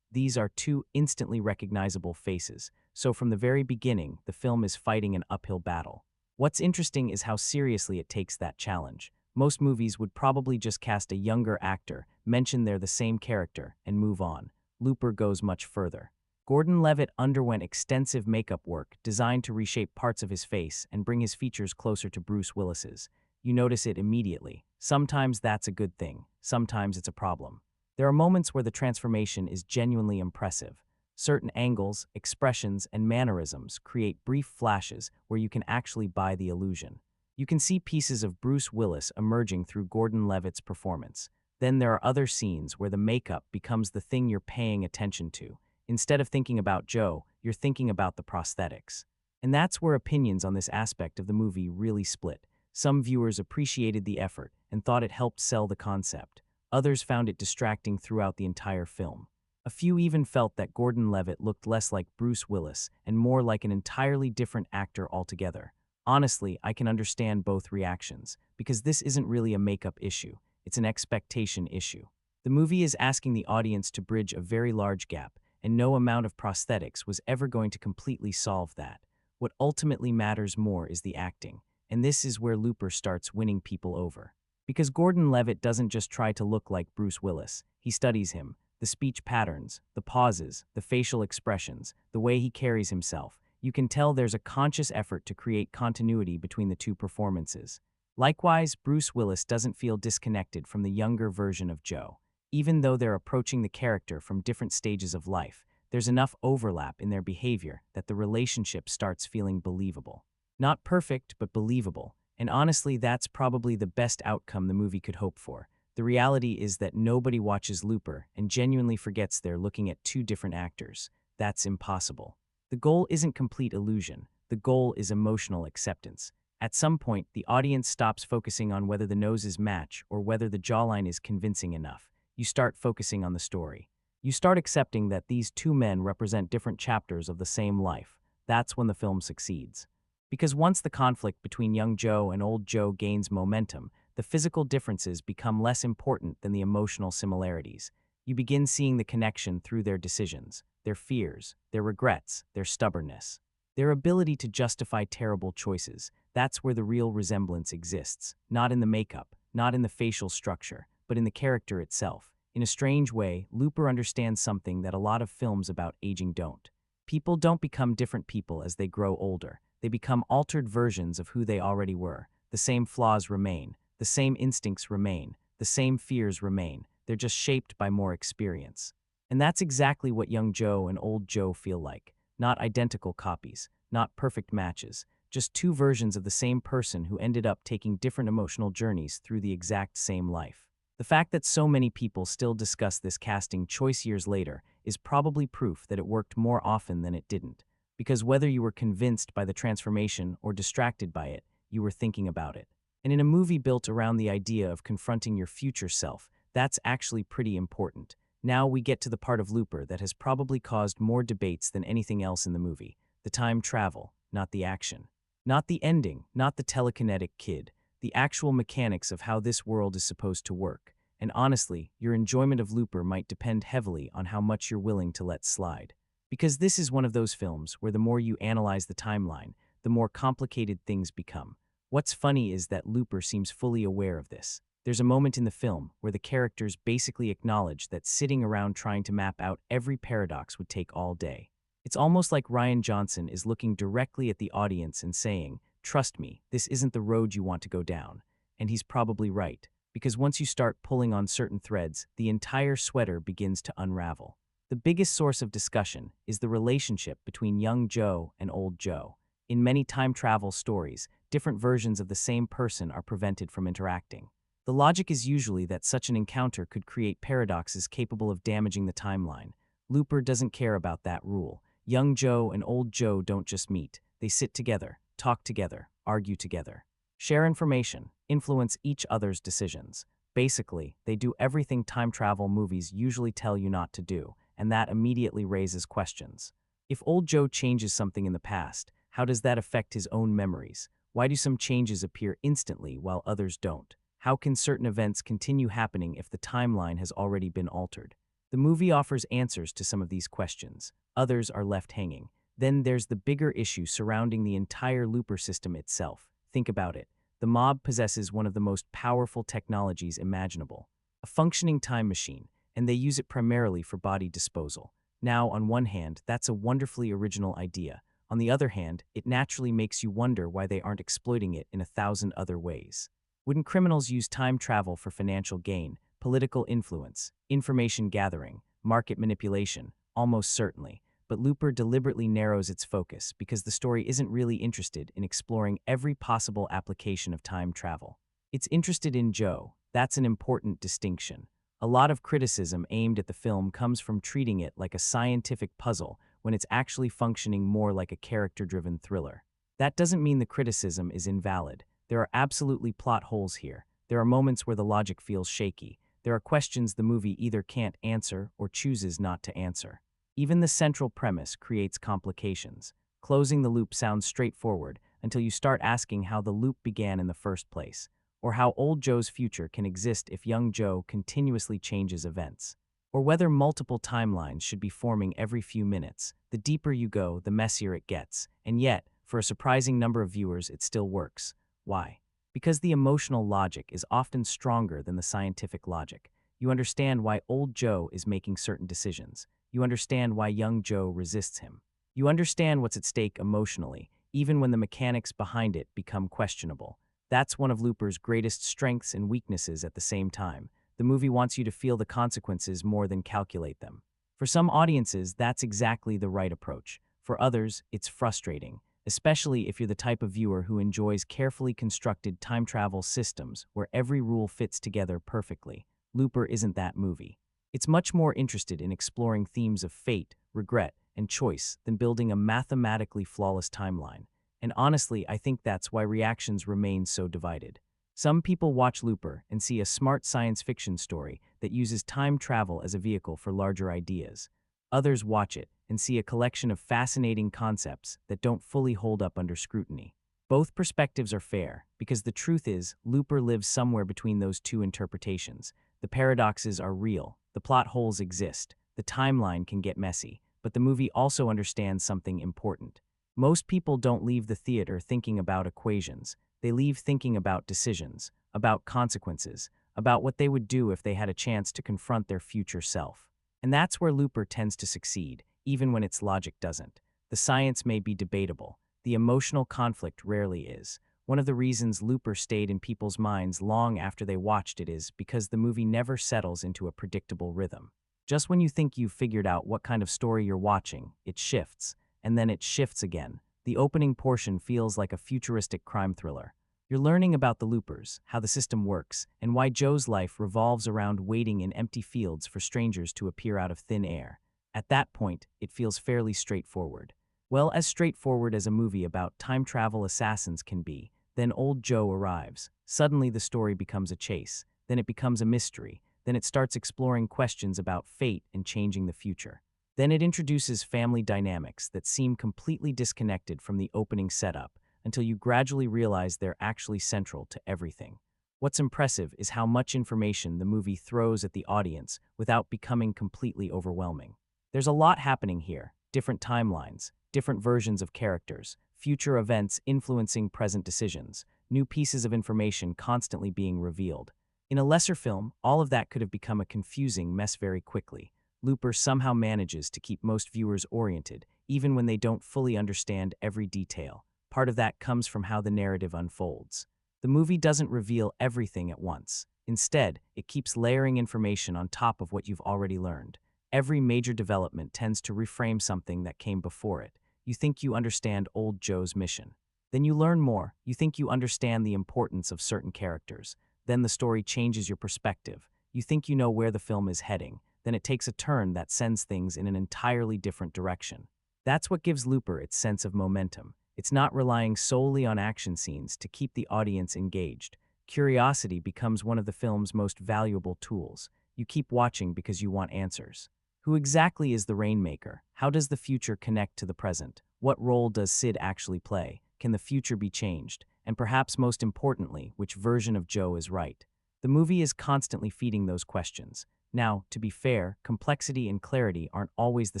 These are two instantly recognizable faces, so from the very beginning, the film is fighting an uphill battle. What's interesting is how seriously it takes that challenge. Most movies would probably just cast a younger actor, mention they're the same character, and move on. Looper goes much further. Gordon-Levitt underwent extensive makeup work designed to reshape parts of his face and bring his features closer to Bruce Willis's. You notice it immediately. Sometimes that's a good thing, sometimes it's a problem. There are moments where the transformation is genuinely impressive. Certain angles, expressions, and mannerisms create brief flashes where you can actually buy the illusion. You can see pieces of Bruce Willis emerging through Gordon-Levitt's performance. Then there are other scenes where the makeup becomes the thing you're paying attention to. Instead of thinking about Joe, you're thinking about the prosthetics. And that's where opinions on this aspect of the movie really split. Some viewers appreciated the effort and thought it helped sell the concept. Others found it distracting throughout the entire film. A few even felt that Gordon-Levitt looked less like Bruce Willis and more like an entirely different actor altogether. Honestly, I can understand both reactions, because this isn't really a makeup issue, it's an expectation issue. The movie is asking the audience to bridge a very large gap, and no amount of prosthetics was ever going to completely solve that. What ultimately matters more is the acting, and this is where Looper starts winning people over. Because Gordon-Levitt doesn't just try to look like Bruce Willis, he studies him. The speech patterns, the pauses, the facial expressions, the way he carries himself. You can tell there's a conscious effort to create continuity between the two performances. Likewise, Bruce Willis doesn't feel disconnected from the younger version of Joe. Even though they're approaching the character from different stages of life, there's enough overlap in their behavior that the relationship starts feeling believable. Not perfect, but believable. And honestly, that's probably the best outcome the movie could hope for. The reality is that nobody watches Looper and genuinely forgets they're looking at two different actors. That's impossible. The goal isn't complete illusion. The goal is emotional acceptance. At some point, the audience stops focusing on whether the noses match or whether the jawline is convincing enough. You start focusing on the story. You start accepting that these two men represent different chapters of the same life. That's when the film succeeds. Because once the conflict between young Joe and old Joe gains momentum, the physical differences become less important than the emotional similarities. You begin seeing the connection through their decisions, their fears, their regrets, their stubbornness. Their ability to justify terrible choices. That's where the real resemblance exists, not in the makeup, not in the facial structure, but in the character itself. In a strange way, Looper understands something that a lot of films about aging don't. People don't become different people as they grow older. They become altered versions of who they already were. The same flaws remain. The same instincts remain, the same fears remain, they're just shaped by more experience. And that's exactly what young Joe and old Joe feel like. Not identical copies, not perfect matches, just two versions of the same person who ended up taking different emotional journeys through the exact same life. The fact that so many people still discuss this casting choice years later is probably proof that it worked more often than it didn't. Because whether you were convinced by the transformation or distracted by it, you were thinking about it. And in a movie built around the idea of confronting your future self, that's actually pretty important. Now we get to the part of Looper that has probably caused more debates than anything else in the movie. The time travel, not the action. Not the ending, not the telekinetic kid. The actual mechanics of how this world is supposed to work. And honestly, your enjoyment of Looper might depend heavily on how much you're willing to let slide. Because this is one of those films where the more you analyze the timeline, the more complicated things become. What's funny is that Looper seems fully aware of this. There's a moment in the film where the characters basically acknowledge that sitting around trying to map out every paradox would take all day. It's almost like Rian Johnson is looking directly at the audience and saying, "Trust me, this isn't the road you want to go down." And he's probably right, because once you start pulling on certain threads, the entire sweater begins to unravel. The biggest source of discussion is the relationship between young Joe and old Joe. In many time travel stories, different versions of the same person are prevented from interacting. The logic is usually that such an encounter could create paradoxes capable of damaging the timeline. Looper doesn't care about that rule. Young Joe and old Joe don't just meet, they sit together, talk together, argue together, share information, influence each other's decisions. Basically, they do everything time travel movies usually tell you not to do, and that immediately raises questions. If old Joe changes something in the past, how does that affect his own memories? Why do some changes appear instantly while others don't? How can certain events continue happening if the timeline has already been altered? The movie offers answers to some of these questions. Others are left hanging. Then there's the bigger issue surrounding the entire Looper system itself. Think about it. The mob possesses one of the most powerful technologies imaginable, a functioning time machine, and they use it primarily for body disposal. Now, on one hand, that's a wonderfully original idea. On the other hand, it naturally makes you wonder why they aren't exploiting it in 1,000 other ways. Wouldn't criminals use time travel for financial gain, political influence, information gathering, market manipulation? Almost certainly. But Looper deliberately narrows its focus because the story isn't really interested in exploring every possible application of time travel. It's interested in Joe. That's an important distinction. A lot of criticism aimed at the film comes from treating it like a scientific puzzle when it's actually functioning more like a character-driven thriller. That doesn't mean the criticism is invalid. There are absolutely plot holes here. There are moments where the logic feels shaky. There are questions the movie either can't answer or chooses not to answer. Even the central premise creates complications. Closing the loop sounds straightforward until you start asking how the loop began in the first place, or how old Joe's future can exist if young Joe continuously changes events, or whether multiple timelines should be forming every few minutes. The deeper you go, the messier it gets, and yet, for a surprising number of viewers, it still works. Why? Because the emotional logic is often stronger than the scientific logic. You understand why old Joe is making certain decisions. You understand why young Joe resists him. You understand what's at stake emotionally, even when the mechanics behind it become questionable. That's one of Looper's greatest strengths and weaknesses at the same time. The movie wants you to feel the consequences more than calculate them. For some audiences, that's exactly the right approach. For others, it's frustrating, especially if you're the type of viewer who enjoys carefully constructed time travel systems where every rule fits together perfectly. Looper isn't that movie. It's much more interested in exploring themes of fate, regret, and choice than building a mathematically flawless timeline. And honestly, I think that's why reactions remain so divided. Some people watch Looper and see a smart science fiction story that uses time travel as a vehicle for larger ideas. Others watch it and see a collection of fascinating concepts that don't fully hold up under scrutiny. Both perspectives are fair, because the truth is, Looper lives somewhere between those two interpretations. The paradoxes are real, the plot holes exist, the timeline can get messy, but the movie also understands something important. Most people don't leave the theater thinking about equations. They leave thinking about decisions, about consequences, about what they would do if they had a chance to confront their future self. And that's where Looper tends to succeed, even when its logic doesn't. The science may be debatable. The emotional conflict rarely is. One of the reasons Looper stayed in people's minds long after they watched it is because the movie never settles into a predictable rhythm. Just when you think you've figured out what kind of story you're watching, it shifts, and then it shifts again. The opening portion feels like a futuristic crime thriller. You're learning about the Loopers, how the system works, and why Joe's life revolves around waiting in empty fields for strangers to appear out of thin air. At that point, it feels fairly straightforward. Well, as straightforward as a movie about time travel assassins can be. Then old Joe arrives. Suddenly the story becomes a chase. Then it becomes a mystery. Then it starts exploring questions about fate and changing the future. Then it introduces family dynamics that seem completely disconnected from the opening setup until you gradually realize they're actually central to everything. What's impressive is how much information the movie throws at the audience without becoming completely overwhelming. There's a lot happening here, different timelines, different versions of characters, future events influencing present decisions, new pieces of information constantly being revealed. In a lesser film, all of that could have become a confusing mess very quickly. Looper somehow manages to keep most viewers oriented, even when they don't fully understand every detail. Part of that comes from how the narrative unfolds. The movie doesn't reveal everything at once. Instead, it keeps layering information on top of what you've already learned. Every major development tends to reframe something that came before it. You think you understand old Joe's mission. Then you learn more. You think you understand the importance of certain characters. Then the story changes your perspective. You think you know where the film is heading. Then it takes a turn that sends things in an entirely different direction. That's what gives Looper its sense of momentum. It's not relying solely on action scenes to keep the audience engaged. Curiosity becomes one of the film's most valuable tools. You keep watching because you want answers. Who exactly is the Rainmaker? How does the future connect to the present? What role does Sid actually play? Can the future be changed? And perhaps most importantly, which version of Joe is right? The movie is constantly feeding those questions. Now, to be fair, complexity and clarity aren't always the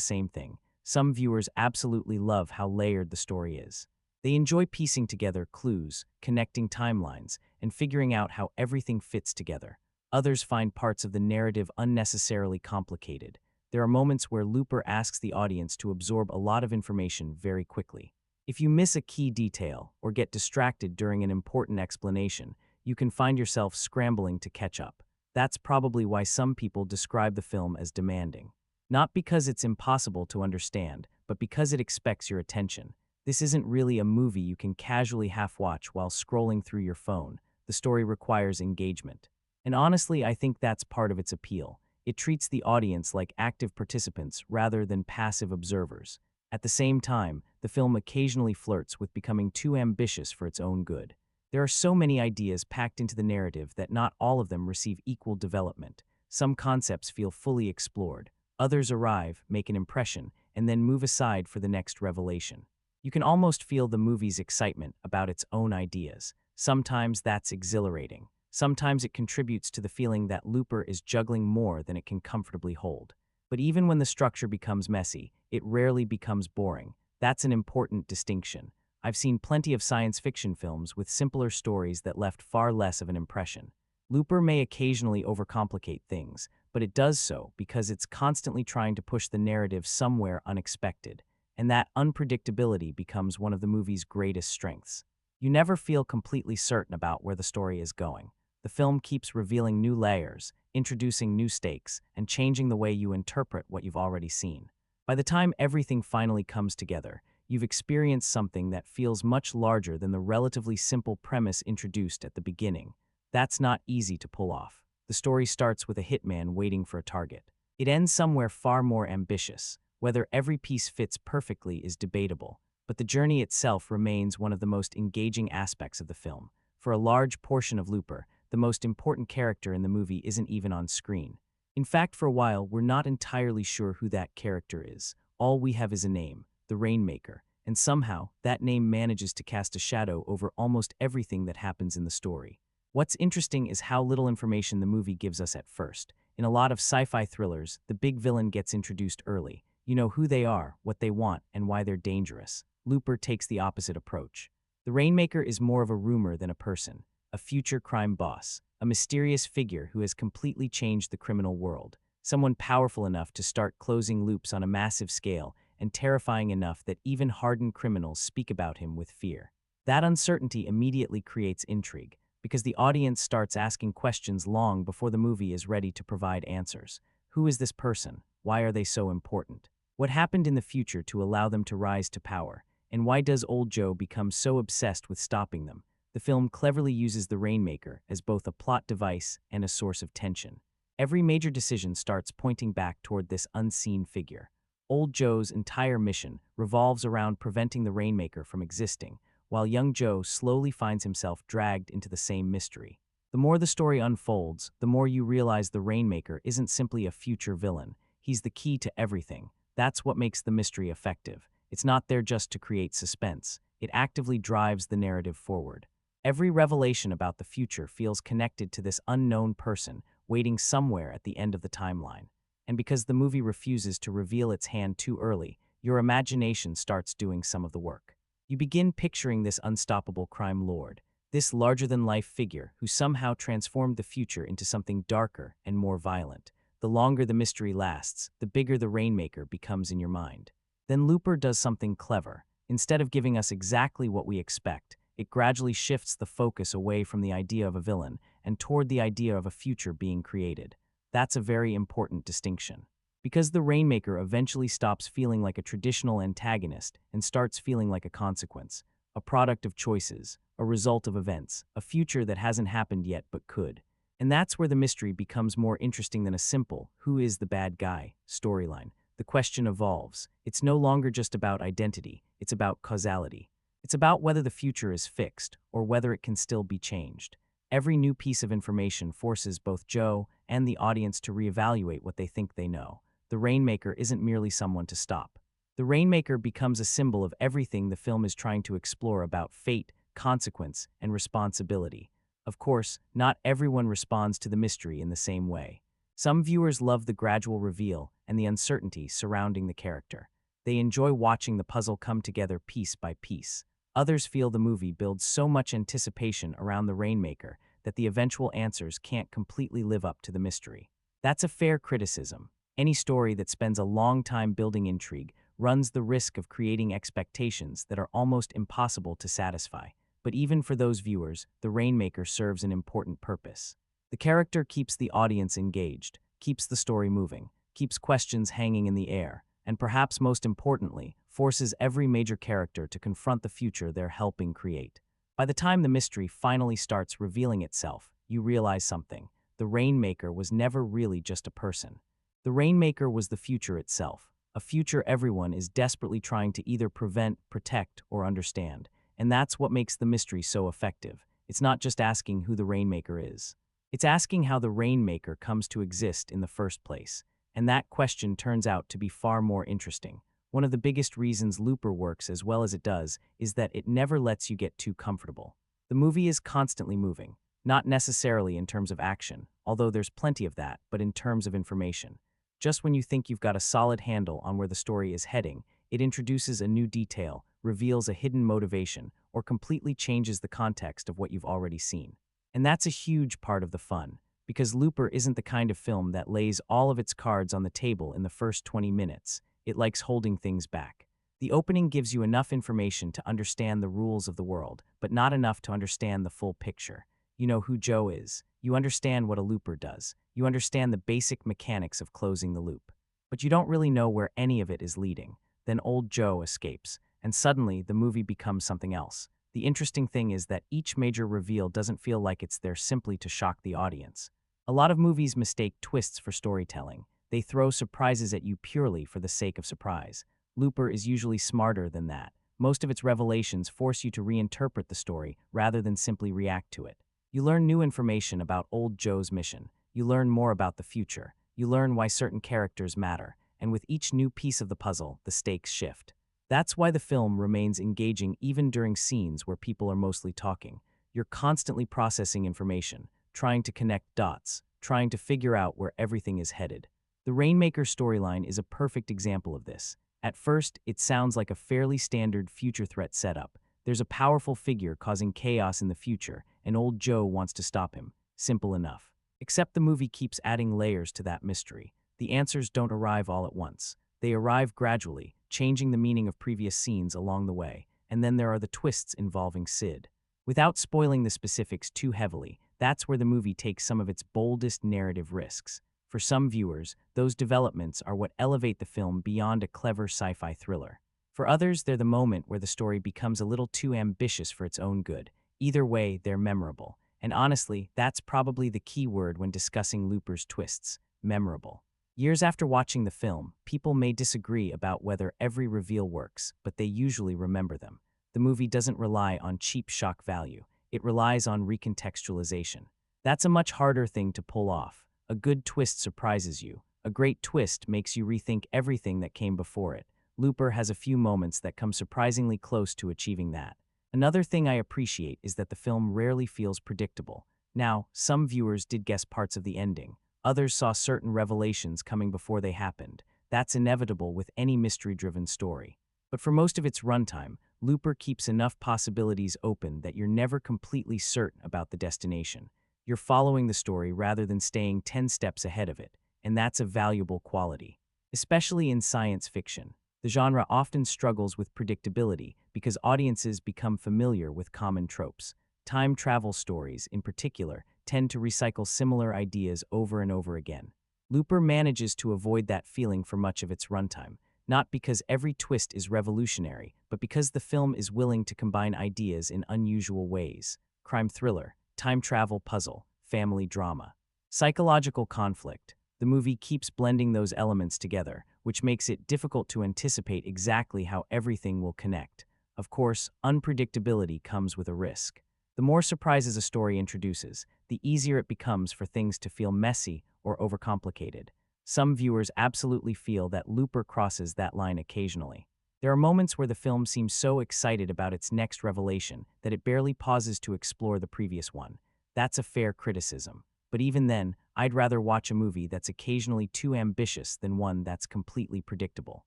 same thing. Some viewers absolutely love how layered the story is. They enjoy piecing together clues, connecting timelines, and figuring out how everything fits together. Others find parts of the narrative unnecessarily complicated. There are moments where Looper asks the audience to absorb a lot of information very quickly. If you miss a key detail or get distracted during an important explanation, you can find yourself scrambling to catch up. That's probably why some people describe the film as demanding. Not because it's impossible to understand, but because it expects your attention. This isn't really a movie you can casually half-watch while scrolling through your phone. The story requires engagement. And honestly, I think that's part of its appeal. It treats the audience like active participants rather than passive observers. At the same time, the film occasionally flirts with becoming too ambitious for its own good. There are so many ideas packed into the narrative that not all of them receive equal development. Some concepts feel fully explored. Others arrive, make an impression, and then move aside for the next revelation. You can almost feel the movie's excitement about its own ideas. Sometimes that's exhilarating. Sometimes it contributes to the feeling that Looper is juggling more than it can comfortably hold. But even when the structure becomes messy, it rarely becomes boring. That's an important distinction. I've seen plenty of science fiction films with simpler stories that left far less of an impression. Looper may occasionally overcomplicate things, but it does so because it's constantly trying to push the narrative somewhere unexpected, and that unpredictability becomes one of the movie's greatest strengths. You never feel completely certain about where the story is going. The film keeps revealing new layers, introducing new stakes, and changing the way you interpret what you've already seen. By the time everything finally comes together, you've experienced something that feels much larger than the relatively simple premise introduced at the beginning. That's not easy to pull off. The story starts with a hitman waiting for a target. It ends somewhere far more ambitious. Whether every piece fits perfectly is debatable, but the journey itself remains one of the most engaging aspects of the film. For a large portion of Looper, the most important character in the movie isn't even on screen. In fact, for a while, we're not entirely sure who that character is. All we have is a name, the Rainmaker, and somehow that name manages to cast a shadow over almost everything that happens in the story. What's interesting is how little information the movie gives us at first. In a lot of sci-fi thrillers, the big villain gets introduced early. You know who they are, what they want, and why they're dangerous. Looper takes the opposite approach. The Rainmaker is more of a rumor than a person, a future crime boss, a mysterious figure who has completely changed the criminal world, someone powerful enough to start closing loops on a massive scale and terrifying enough that even hardened criminals speak about him with fear. That uncertainty immediately creates intrigue, because the audience starts asking questions long before the movie is ready to provide answers. Who is this person? Why are they so important? What happened in the future to allow them to rise to power? And why does old Joe become so obsessed with stopping them? The film cleverly uses the Rainmaker as both a plot device and a source of tension. Every major decision starts pointing back toward this unseen figure. Old Joe's entire mission revolves around preventing the Rainmaker from existing, while young Joe slowly finds himself dragged into the same mystery. The more the story unfolds, the more you realize the Rainmaker isn't simply a future villain. He's the key to everything. That's what makes the mystery effective. It's not there just to create suspense. It actively drives the narrative forward. Every revelation about the future feels connected to this unknown person waiting somewhere at the end of the timeline. And because the movie refuses to reveal its hand too early, your imagination starts doing some of the work. You begin picturing this unstoppable crime lord, this larger-than-life figure who somehow transformed the future into something darker and more violent. The longer the mystery lasts, the bigger the Rainmaker becomes in your mind. Then Looper does something clever. Instead of giving us exactly what we expect, it gradually shifts the focus away from the idea of a villain and toward the idea of a future being created. That's a very important distinction. Because the Rainmaker eventually stops feeling like a traditional antagonist and starts feeling like a consequence, a product of choices, a result of events, a future that hasn't happened yet but could. And that's where the mystery becomes more interesting than a simple "who is the bad guy" storyline. The question evolves. It's no longer just about identity, it's about causality. It's about whether the future is fixed or whether it can still be changed. Every new piece of information forces both Joe and the audience to reevaluate what they think they know. The Rainmaker isn't merely someone to stop. The Rainmaker becomes a symbol of everything the film is trying to explore about fate, consequence, and responsibility. Of course, not everyone responds to the mystery in the same way. Some viewers love the gradual reveal and the uncertainty surrounding the character. They enjoy watching the puzzle come together piece by piece. Others feel the movie builds so much anticipation around the Rainmaker that the eventual answers can't completely live up to the mystery. That's a fair criticism. Any story that spends a long time building intrigue runs the risk of creating expectations that are almost impossible to satisfy. But even for those viewers, the Rainmaker serves an important purpose. The character keeps the audience engaged, keeps the story moving, keeps questions hanging in the air, and perhaps most importantly, forces every major character to confront the future they're helping create. By the time the mystery finally starts revealing itself, you realize something. The Rainmaker was never really just a person. The Rainmaker was the future itself, a future everyone is desperately trying to either prevent, protect, or understand. And that's what makes the mystery so effective. It's not just asking who the Rainmaker is. It's asking how the Rainmaker comes to exist in the first place. And that question turns out to be far more interesting. One of the biggest reasons Looper works as well as it does is that it never lets you get too comfortable. The movie is constantly moving, not necessarily in terms of action, although there's plenty of that, but in terms of information. Just when you think you've got a solid handle on where the story is heading, it introduces a new detail, reveals a hidden motivation, or completely changes the context of what you've already seen. And that's a huge part of the fun, because Looper isn't the kind of film that lays all of its cards on the table in the first 20 minutes. It likes holding things back. The opening gives you enough information to understand the rules of the world, but not enough to understand the full picture. You know who Joe is. You understand what a looper does. You understand the basic mechanics of closing the loop. But you don't really know where any of it is leading. Then old Joe escapes, and suddenly the movie becomes something else. The interesting thing is that each major reveal doesn't feel like it's there simply to shock the audience. A lot of movies mistake twists for storytelling. They throw surprises at you purely for the sake of surprise. Looper is usually smarter than that. Most of its revelations force you to reinterpret the story rather than simply react to it. You learn new information about old Joe's mission. You learn more about the future. You learn why certain characters matter. And with each new piece of the puzzle, the stakes shift. That's why the film remains engaging even during scenes where people are mostly talking. You're constantly processing information, trying to connect dots, trying to figure out where everything is headed. The Rainmaker storyline is a perfect example of this. At first, it sounds like a fairly standard future threat setup. There's a powerful figure causing chaos in the future, and old Joe wants to stop him. Simple enough. Except the movie keeps adding layers to that mystery. The answers don't arrive all at once. They arrive gradually, changing the meaning of previous scenes along the way. And then there are the twists involving Sid. Without spoiling the specifics too heavily, that's where the movie takes some of its boldest narrative risks. For some viewers, those developments are what elevate the film beyond a clever sci-fi thriller. For others, they're the moment where the story becomes a little too ambitious for its own good. Either way, they're memorable. And honestly, that's probably the key word when discussing Looper's twists: memorable. Years after watching the film, people may disagree about whether every reveal works, but they usually remember them. The movie doesn't rely on cheap shock value. It relies on recontextualization. That's a much harder thing to pull off. A good twist surprises you. A great twist makes you rethink everything that came before it. Looper has a few moments that come surprisingly close to achieving that. Another thing I appreciate is that the film rarely feels predictable. Now, some viewers did guess parts of the ending. Others saw certain revelations coming before they happened. That's inevitable with any mystery-driven story. But for most of its runtime, Looper keeps enough possibilities open that you're never completely certain about the destination. You're following the story rather than staying 10 steps ahead of it, and that's a valuable quality. Especially in science fiction, the genre often struggles with predictability because audiences become familiar with common tropes. Time travel stories, in particular, tend to recycle similar ideas over and over again. Looper manages to avoid that feeling for much of its runtime, not because every twist is revolutionary, but because the film is willing to combine ideas in unusual ways. Crime thriller, time travel puzzle, family drama, psychological conflict. The movie keeps blending those elements together, which makes it difficult to anticipate exactly how everything will connect. Of course, unpredictability comes with a risk. The more surprises a story introduces, the easier it becomes for things to feel messy or overcomplicated. Some viewers absolutely feel that Looper crosses that line occasionally. There are moments where the film seems so excited about its next revelation that it barely pauses to explore the previous one. That's a fair criticism. But even then, I'd rather watch a movie that's occasionally too ambitious than one that's completely predictable.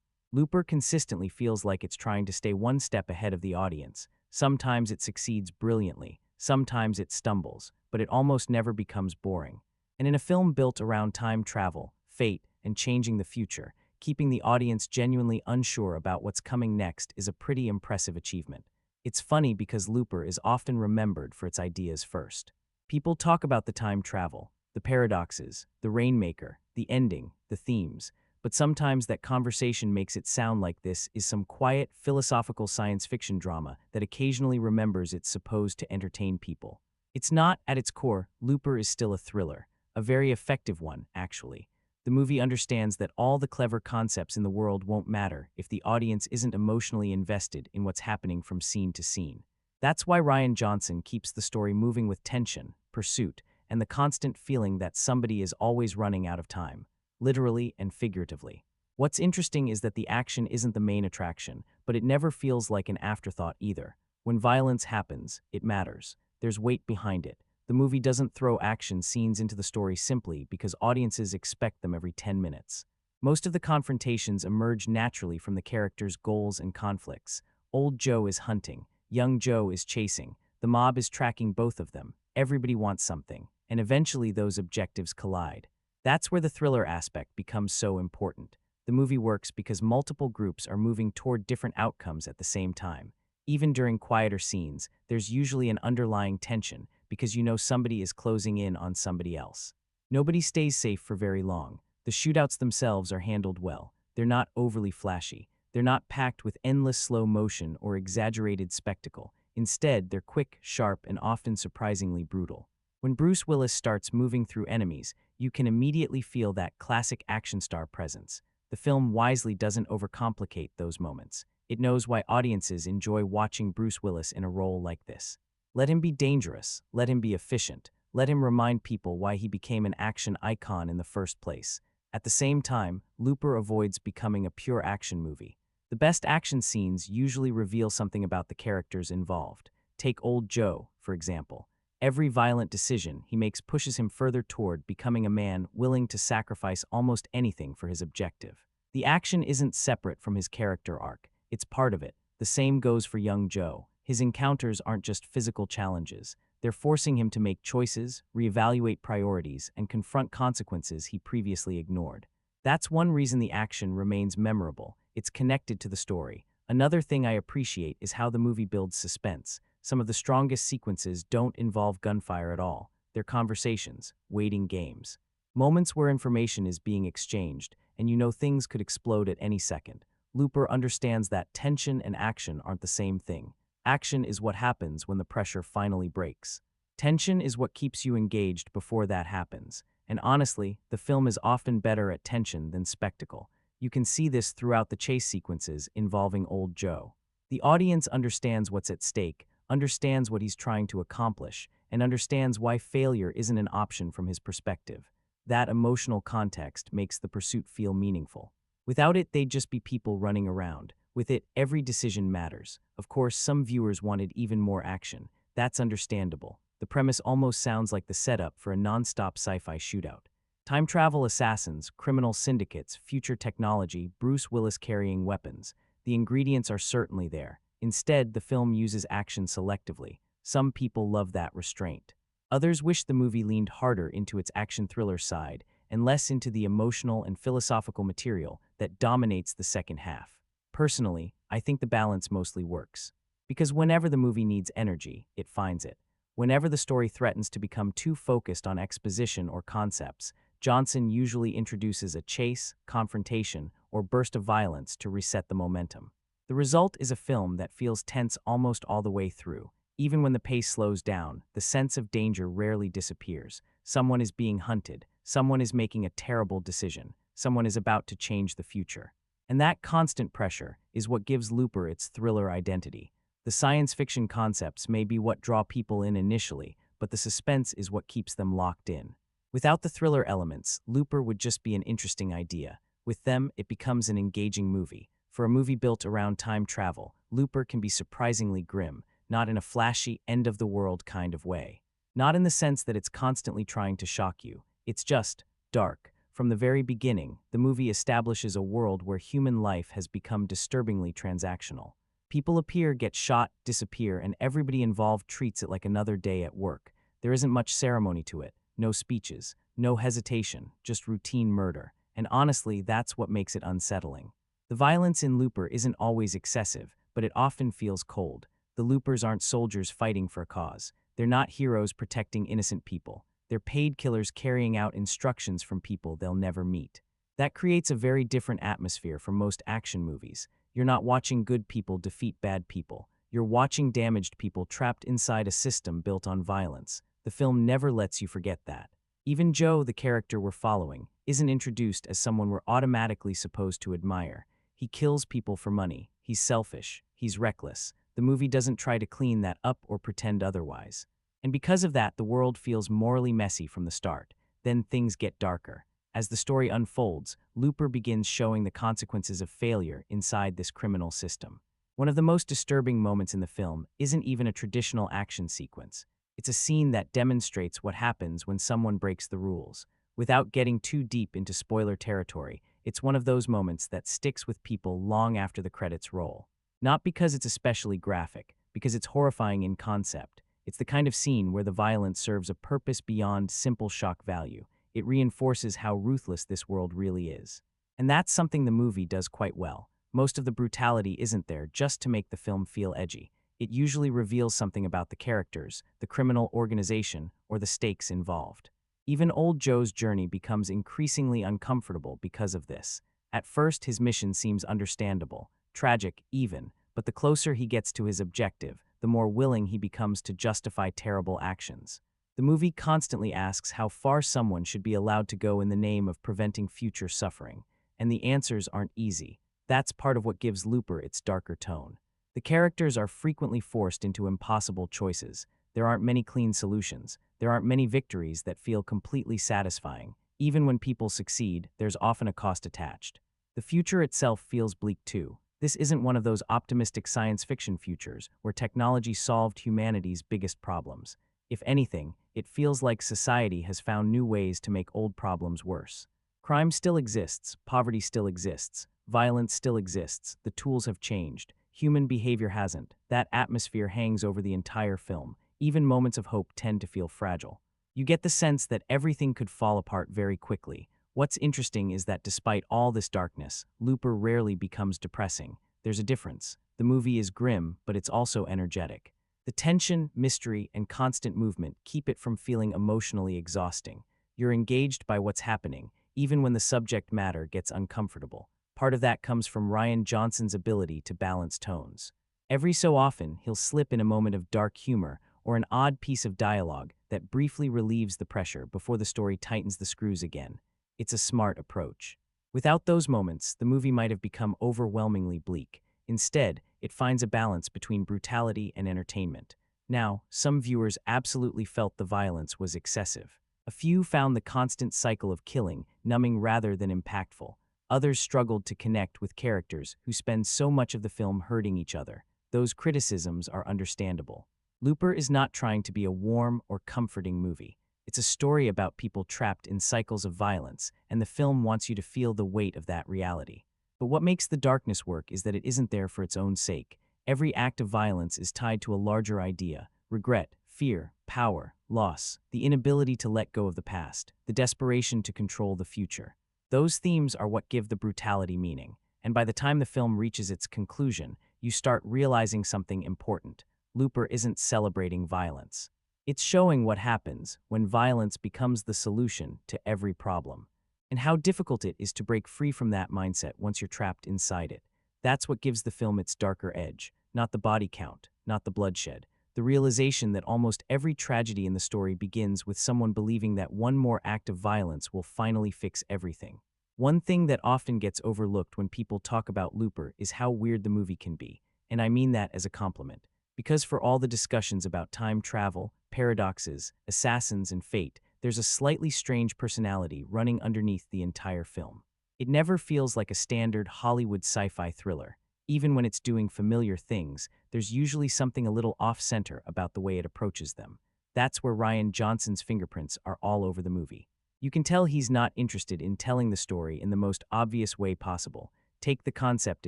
Looper consistently feels like it's trying to stay one step ahead of the audience. Sometimes it succeeds brilliantly, sometimes it stumbles, but it almost never becomes boring. And in a film built around time travel, fate, and changing the future, keeping the audience genuinely unsure about what's coming next is a pretty impressive achievement. It's funny because Looper is often remembered for its ideas first. People talk about the time travel, the paradoxes, the rainmaker, the ending, the themes, but sometimes that conversation makes it sound like this is some quiet, philosophical science fiction drama that occasionally remembers it's supposed to entertain people. It's not, at its core. Looper is still a thriller, a very effective one, actually. The movie understands that all the clever concepts in the world won't matter if the audience isn't emotionally invested in what's happening from scene to scene. That's why Rian Johnson keeps the story moving with tension, pursuit, and the constant feeling that somebody is always running out of time, literally and figuratively. What's interesting is that the action isn't the main attraction, but it never feels like an afterthought either. When violence happens, it matters. There's weight behind it. The movie doesn't throw action scenes into the story simply because audiences expect them every 10 minutes. Most of the confrontations emerge naturally from the characters' goals and conflicts. Old Joe is hunting, young Joe is chasing, the mob is tracking both of them, everybody wants something, and eventually those objectives collide. That's where the thriller aspect becomes so important. The movie works because multiple groups are moving toward different outcomes at the same time. Even during quieter scenes, there's usually an underlying tension because you know somebody is closing in on somebody else. Nobody stays safe for very long. The shootouts themselves are handled well. They're not overly flashy. They're not packed with endless slow motion or exaggerated spectacle. Instead, they're quick, sharp, and often surprisingly brutal. When Bruce Willis starts moving through enemies, you can immediately feel that classic action star presence. The film wisely doesn't overcomplicate those moments. It knows why audiences enjoy watching Bruce Willis in a role like this. Let him be dangerous, let him be efficient, let him remind people why he became an action icon in the first place. At the same time, Looper avoids becoming a pure action movie. The best action scenes usually reveal something about the characters involved. Take Old Joe, for example. Every violent decision he makes pushes him further toward becoming a man willing to sacrifice almost anything for his objective. The action isn't separate from his character arc, it's part of it. The same goes for young Joe. His encounters aren't just physical challenges. They're forcing him to make choices, reevaluate priorities, and confront consequences he previously ignored. That's one reason the action remains memorable. It's connected to the story. Another thing I appreciate is how the movie builds suspense. Some of the strongest sequences don't involve gunfire at all. They're conversations, waiting games. Moments where information is being exchanged, and you know things could explode at any second. Looper understands that tension and action aren't the same thing. Action is what happens when the pressure finally breaks. Tension is what keeps you engaged before that happens. And honestly, the film is often better at tension than spectacle. You can see this throughout the chase sequences involving Old Joe. The audience understands what's at stake, understands what he's trying to accomplish, and understands why failure isn't an option from his perspective. That emotional context makes the pursuit feel meaningful. Without it, they'd just be people running around. With it, every decision matters. Of course, some viewers wanted even more action. That's understandable. The premise almost sounds like the setup for a non-stop sci-fi shootout. Time travel assassins, criminal syndicates, future technology, Bruce Willis carrying weapons. The ingredients are certainly there. Instead, the film uses action selectively. Some people love that restraint. Others wish the movie leaned harder into its action thriller side and less into the emotional and philosophical material that dominates the second half. Personally, I think the balance mostly works. Because whenever the movie needs energy, it finds it. Whenever the story threatens to become too focused on exposition or concepts, Johnson usually introduces a chase, confrontation, or burst of violence to reset the momentum. The result is a film that feels tense almost all the way through. Even when the pace slows down, the sense of danger rarely disappears. Someone is being hunted, someone is making a terrible decision, someone is about to change the future. And that constant pressure is what gives Looper its thriller identity. The science fiction concepts may be what draw people in initially, but the suspense is what keeps them locked in. Without the thriller elements, Looper would just be an interesting idea. With them, it becomes an engaging movie. For a movie built around time travel, Looper can be surprisingly grim, not in a flashy, end-of-the-world kind of way. Not in the sense that it's constantly trying to shock you. It's just dark. From the very beginning, the movie establishes a world where human life has become disturbingly transactional. People appear, get shot, disappear, and everybody involved treats it like another day at work. There isn't much ceremony to it, no speeches, no hesitation, just routine murder. And honestly, that's what makes it unsettling. The violence in Looper isn't always excessive, but it often feels cold. The Loopers aren't soldiers fighting for a cause. They're not heroes protecting innocent people. They're paid killers carrying out instructions from people they'll never meet. That creates a very different atmosphere from most action movies. You're not watching good people defeat bad people. You're watching damaged people trapped inside a system built on violence. The film never lets you forget that. Even Joe, the character we're following, isn't introduced as someone we're automatically supposed to admire. He kills people for money. He's selfish. He's reckless. The movie doesn't try to clean that up or pretend otherwise. And because of that, the world feels morally messy from the start. Then things get darker. As the story unfolds, Looper begins showing the consequences of failure inside this criminal system. One of the most disturbing moments in the film isn't even a traditional action sequence. It's a scene that demonstrates what happens when someone breaks the rules. Without getting too deep into spoiler territory, it's one of those moments that sticks with people long after the credits roll. Not because it's especially graphic, because it's horrifying in concept. It's the kind of scene where the violence serves a purpose beyond simple shock value. It reinforces how ruthless this world really is. And that's something the movie does quite well. Most of the brutality isn't there just to make the film feel edgy. It usually reveals something about the characters, the criminal organization, or the stakes involved. Even old Joe's journey becomes increasingly uncomfortable because of this. At first, his mission seems understandable, tragic even, but the closer he gets to his objective, the more willing he becomes to justify terrible actions. The movie constantly asks how far someone should be allowed to go in the name of preventing future suffering, and the answers aren't easy. That's part of what gives Looper its darker tone. The characters are frequently forced into impossible choices. There aren't many clean solutions. There aren't many victories that feel completely satisfying. Even when people succeed, there's often a cost attached. The future itself feels bleak too. This isn't one of those optimistic science fiction futures where technology solved humanity's biggest problems. If anything, it feels like society has found new ways to make old problems worse. Crime still exists, poverty still exists, violence still exists, the tools have changed. Human behavior hasn't. That atmosphere hangs over the entire film. Even moments of hope tend to feel fragile. You get the sense that everything could fall apart very quickly. What's interesting is that despite all this darkness, Looper rarely becomes depressing. There's a difference. The movie is grim, but it's also energetic. The tension, mystery, and constant movement keep it from feeling emotionally exhausting. You're engaged by what's happening, even when the subject matter gets uncomfortable. Part of that comes from Rian Johnson's ability to balance tones. Every so often, he'll slip in a moment of dark humor or an odd piece of dialogue that briefly relieves the pressure before the story tightens the screws again. It's a smart approach. Without those moments, the movie might have become overwhelmingly bleak. Instead, it finds a balance between brutality and entertainment. Now, some viewers absolutely felt the violence was excessive. A few found the constant cycle of killing numbing rather than impactful. Others struggled to connect with characters who spend so much of the film hurting each other. Those criticisms are understandable. Looper is not trying to be a warm or comforting movie. It's a story about people trapped in cycles of violence, and the film wants you to feel the weight of that reality. But what makes the darkness work is that it isn't there for its own sake. Every act of violence is tied to a larger idea: regret, fear, power, loss, the inability to let go of the past, the desperation to control the future. Those themes are what give the brutality meaning, and by the time the film reaches its conclusion, you start realizing something important. Looper isn't celebrating violence. It's showing what happens when violence becomes the solution to every problem, and how difficult it is to break free from that mindset once you're trapped inside it. That's what gives the film its darker edge, not the body count, not the bloodshed, the realization that almost every tragedy in the story begins with someone believing that one more act of violence will finally fix everything. One thing that often gets overlooked when people talk about Looper is how weird the movie can be, and I mean that as a compliment. Because for all the discussions about time travel, paradoxes, assassins, and fate, there's a slightly strange personality running underneath the entire film. It never feels like a standard Hollywood sci-fi thriller. Even when it's doing familiar things, there's usually something a little off-center about the way it approaches them. That's where Rian Johnson's fingerprints are all over the movie. You can tell he's not interested in telling the story in the most obvious way possible. Take the concept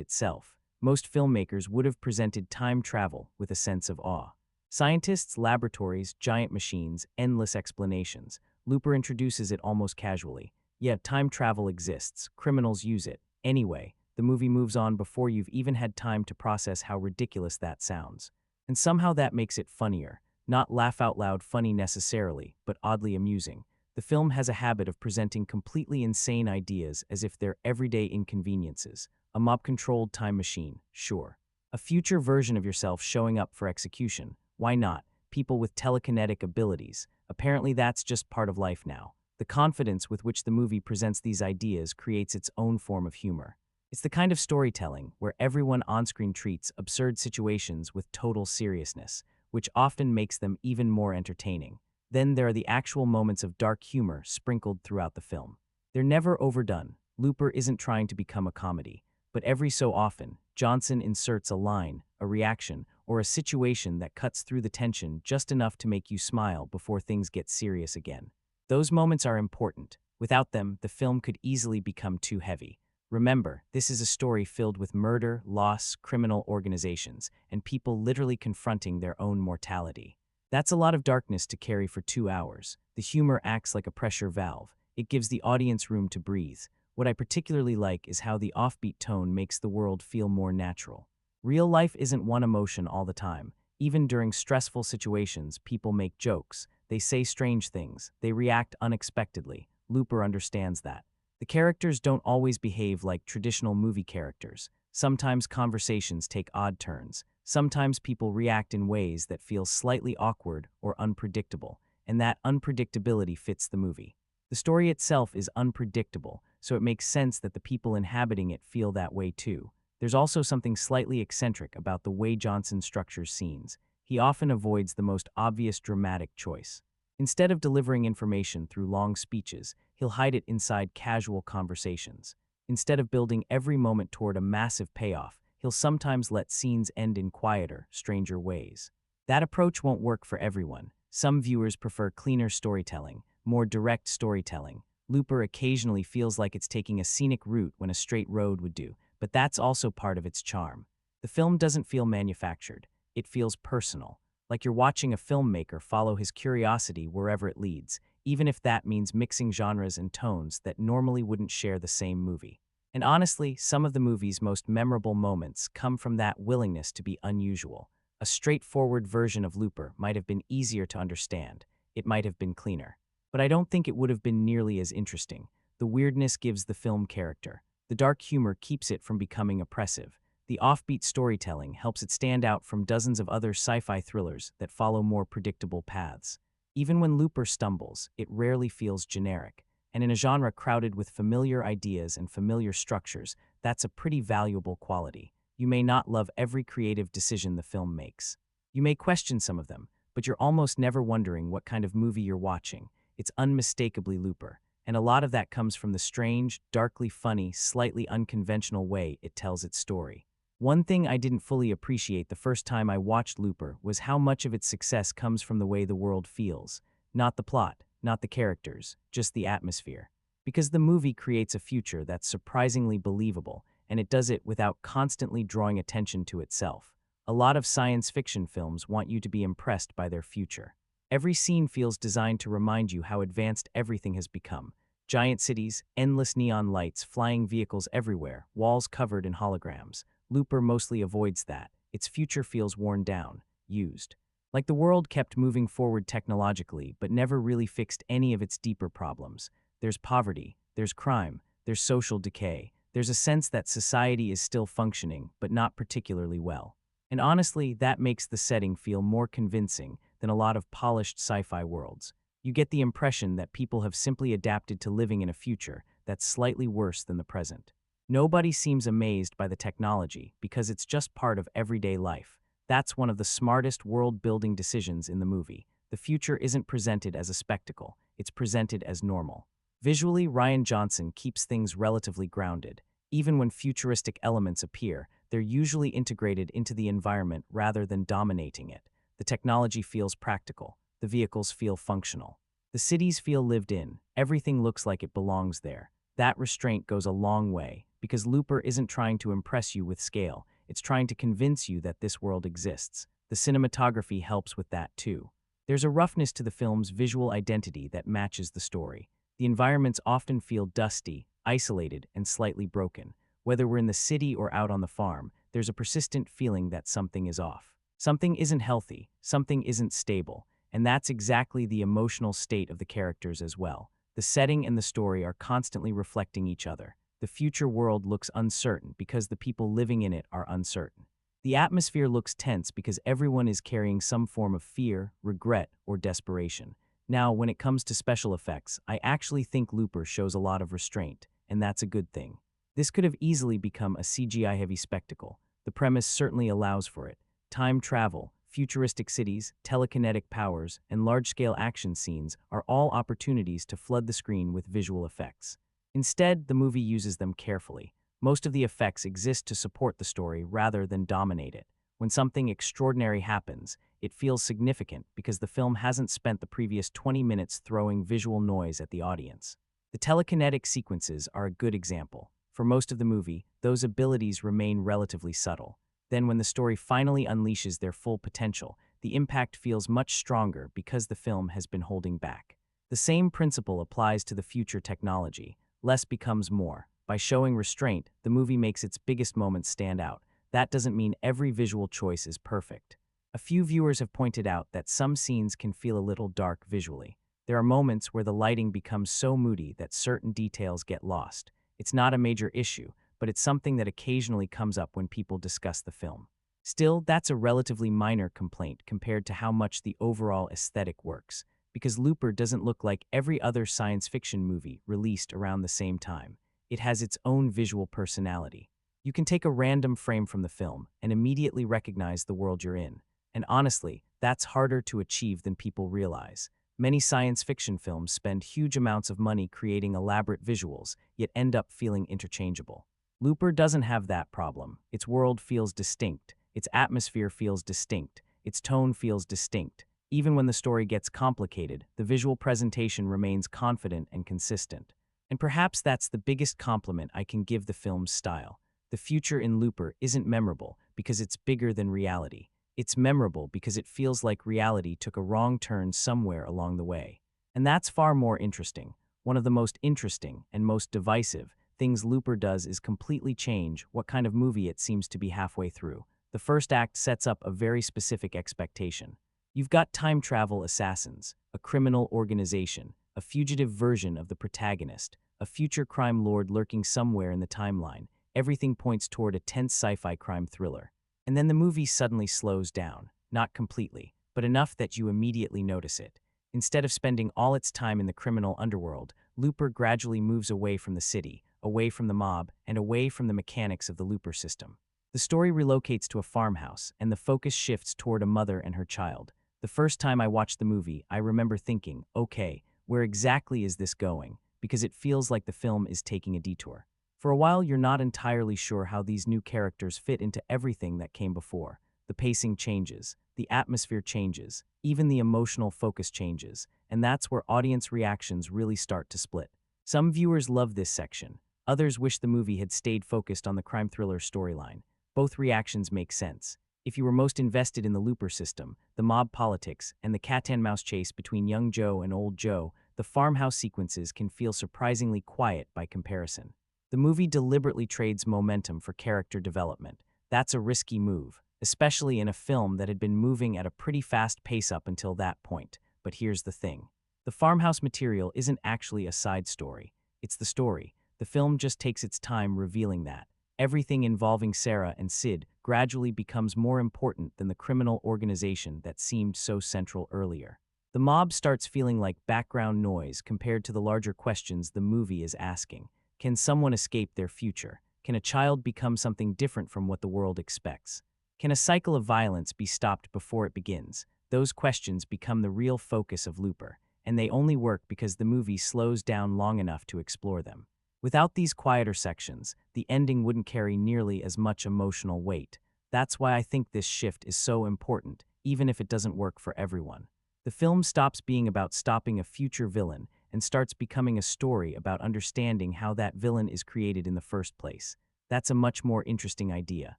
itself. Most filmmakers would have presented time travel with a sense of awe. Scientists, laboratories, giant machines, endless explanations. Looper introduces it almost casually. Yeah, time travel exists. Criminals use it. Anyway, the movie moves on before you've even had time to process how ridiculous that sounds. And somehow that makes it funnier. Not laugh-out-loud funny necessarily, but oddly amusing. The film has a habit of presenting completely insane ideas as if they're everyday inconveniences. A mob-controlled time machine, sure. A future version of yourself showing up for execution. Why not? People with telekinetic abilities. Apparently that's just part of life now. The confidence with which the movie presents these ideas creates its own form of humor. It's the kind of storytelling where everyone on-screen treats absurd situations with total seriousness, which often makes them even more entertaining. Then there are the actual moments of dark humor sprinkled throughout the film. They're never overdone. Looper isn't trying to become a comedy. But every so often, Johnson inserts a line, a reaction, or a situation that cuts through the tension just enough to make you smile before things get serious again. Those moments are important. Without them, the film could easily become too heavy. Remember, this is a story filled with murder, loss, criminal organizations, and people literally confronting their own mortality. That's a lot of darkness to carry for 2 hours. The humor acts like a pressure valve. It gives the audience room to breathe. What I particularly like is how the offbeat tone makes the world feel more natural. Real life isn't one emotion all the time. Even during stressful situations, people make jokes. They say strange things. They react unexpectedly. Looper understands that. The characters don't always behave like traditional movie characters. Sometimes conversations take odd turns. Sometimes people react in ways that feel slightly awkward or unpredictable, and that unpredictability fits the movie. The story itself is unpredictable, so it makes sense that the people inhabiting it feel that way too. There's also something slightly eccentric about the way Johnson structures scenes. He often avoids the most obvious dramatic choice. Instead of delivering information through long speeches, he'll hide it inside casual conversations. Instead of building every moment toward a massive payoff, he'll sometimes let scenes end in quieter, stranger ways. That approach won't work for everyone. Some viewers prefer cleaner storytelling, more direct storytelling. Looper occasionally feels like it's taking a scenic route when a straight road would do, but that's also part of its charm. The film doesn't feel manufactured. It feels personal, like you're watching a filmmaker follow his curiosity wherever it leads, even if that means mixing genres and tones that normally wouldn't share the same movie. And honestly, some of the movie's most memorable moments come from that willingness to be unusual. A straightforward version of Looper might have been easier to understand. It might have been cleaner. But I don't think it would have been nearly as interesting. The weirdness gives the film character. The dark humor keeps it from becoming oppressive. The offbeat storytelling helps it stand out from dozens of other sci-fi thrillers that follow more predictable paths. Even when Looper stumbles, it rarely feels generic. And in a genre crowded with familiar ideas and familiar structures, that's a pretty valuable quality. You may not love every creative decision the film makes. You may question some of them, but you're almost never wondering what kind of movie you're watching. It's unmistakably Looper, and a lot of that comes from the strange, darkly funny, slightly unconventional way it tells its story. One thing I didn't fully appreciate the first time I watched Looper was how much of its success comes from the way the world feels. Not the plot, not the characters, just the atmosphere. Because the movie creates a future that's surprisingly believable, and it does it without constantly drawing attention to itself. A lot of science fiction films want you to be impressed by their future. Every scene feels designed to remind you how advanced everything has become. Giant cities, endless neon lights, flying vehicles everywhere, walls covered in holograms. Looper mostly avoids that. Its future feels worn down, used. Like the world kept moving forward technologically, but never really fixed any of its deeper problems. There's poverty, there's crime, there's social decay. There's a sense that society is still functioning, but not particularly well. And honestly, that makes the setting feel more convincing than a lot of polished sci-fi worlds. You get the impression that people have simply adapted to living in a future that's slightly worse than the present. Nobody seems amazed by the technology because it's just part of everyday life. That's one of the smartest world-building decisions in the movie. The future isn't presented as a spectacle, it's presented as normal. Visually, Rian Johnson keeps things relatively grounded. Even when futuristic elements appear, they're usually integrated into the environment rather than dominating it. The technology feels practical, the vehicles feel functional. The cities feel lived in, everything looks like it belongs there. That restraint goes a long way, because Looper isn't trying to impress you with scale, it's trying to convince you that this world exists. The cinematography helps with that too. There's a roughness to the film's visual identity that matches the story. The environments often feel dusty, isolated, and slightly broken. Whether we're in the city or out on the farm, there's a persistent feeling that something is off. Something isn't healthy, something isn't stable, and that's exactly the emotional state of the characters as well. The setting and the story are constantly reflecting each other. The future world looks uncertain because the people living in it are uncertain. The atmosphere looks tense because everyone is carrying some form of fear, regret, or desperation. Now, when it comes to special effects, I actually think Looper shows a lot of restraint, and that's a good thing. This could have easily become a CGI-heavy spectacle. The premise certainly allows for it. Time travel, futuristic cities, telekinetic powers, and large-scale action scenes are all opportunities to flood the screen with visual effects. Instead, the movie uses them carefully. Most of the effects exist to support the story rather than dominate it. When something extraordinary happens, it feels significant because the film hasn't spent the previous 20 minutes throwing visual noise at the audience. The telekinetic sequences are a good example. For most of the movie, those abilities remain relatively subtle. Then when the story finally unleashes their full potential, the impact feels much stronger because the film has been holding back. The same principle applies to the future technology. Less becomes more. By showing restraint, the movie makes its biggest moments stand out. That doesn't mean every visual choice is perfect. A few viewers have pointed out that some scenes can feel a little dark visually. There are moments where the lighting becomes so moody that certain details get lost. It's not a major issue, but it's something that occasionally comes up when people discuss the film. Still, that's a relatively minor complaint compared to how much the overall aesthetic works, because Looper doesn't look like every other science fiction movie released around the same time. It has its own visual personality. You can take a random frame from the film and immediately recognize the world you're in. And honestly, that's harder to achieve than people realize. Many science fiction films spend huge amounts of money creating elaborate visuals, yet end up feeling interchangeable. Looper doesn't have that problem. Its world feels distinct, its atmosphere feels distinct, its tone feels distinct. Even when the story gets complicated, the visual presentation remains confident and consistent. And perhaps that's the biggest compliment I can give the film's style. The future in Looper isn't memorable because it's bigger than reality. It's memorable because it feels like reality took a wrong turn somewhere along the way. And that's far more interesting. One of the most interesting and most divisive things Looper does is completely change what kind of movie it seems to be halfway through. The first act sets up a very specific expectation. You've got time travel assassins, a criminal organization, a fugitive version of the protagonist, a future crime lord lurking somewhere in the timeline. Everything points toward a tense sci-fi crime thriller. And then the movie suddenly slows down, not completely, but enough that you immediately notice it. Instead of spending all its time in the criminal underworld, Looper gradually moves away from the city, away from the mob, and away from the mechanics of the Looper system. The story relocates to a farmhouse, and the focus shifts toward a mother and her child. The first time I watched the movie, I remember thinking, okay, where exactly is this going? Because it feels like the film is taking a detour. For a while, you're not entirely sure how these new characters fit into everything that came before. The pacing changes, the atmosphere changes, even the emotional focus changes, and that's where audience reactions really start to split. Some viewers love this section. Others wish the movie had stayed focused on the crime thriller storyline. Both reactions make sense. If you were most invested in the Looper system, the mob politics, and the cat-and-mouse chase between young Joe and old Joe, the farmhouse sequences can feel surprisingly quiet by comparison. The movie deliberately trades momentum for character development. That's a risky move, especially in a film that had been moving at a pretty fast pace up until that point. But here's the thing. The farmhouse material isn't actually a side story. It's the story. The film just takes its time revealing that. Everything involving Sarah and Sid gradually becomes more important than the criminal organization that seemed so central earlier. The mob starts feeling like background noise compared to the larger questions the movie is asking. Can someone escape their future? Can a child become something different from what the world expects? Can a cycle of violence be stopped before it begins? Those questions become the real focus of Looper, and they only work because the movie slows down long enough to explore them. Without these quieter sections, the ending wouldn't carry nearly as much emotional weight. That's why I think this shift is so important, even if it doesn't work for everyone. The film stops being about stopping a future villain and starts becoming a story about understanding how that villain is created in the first place. That's a much more interesting idea,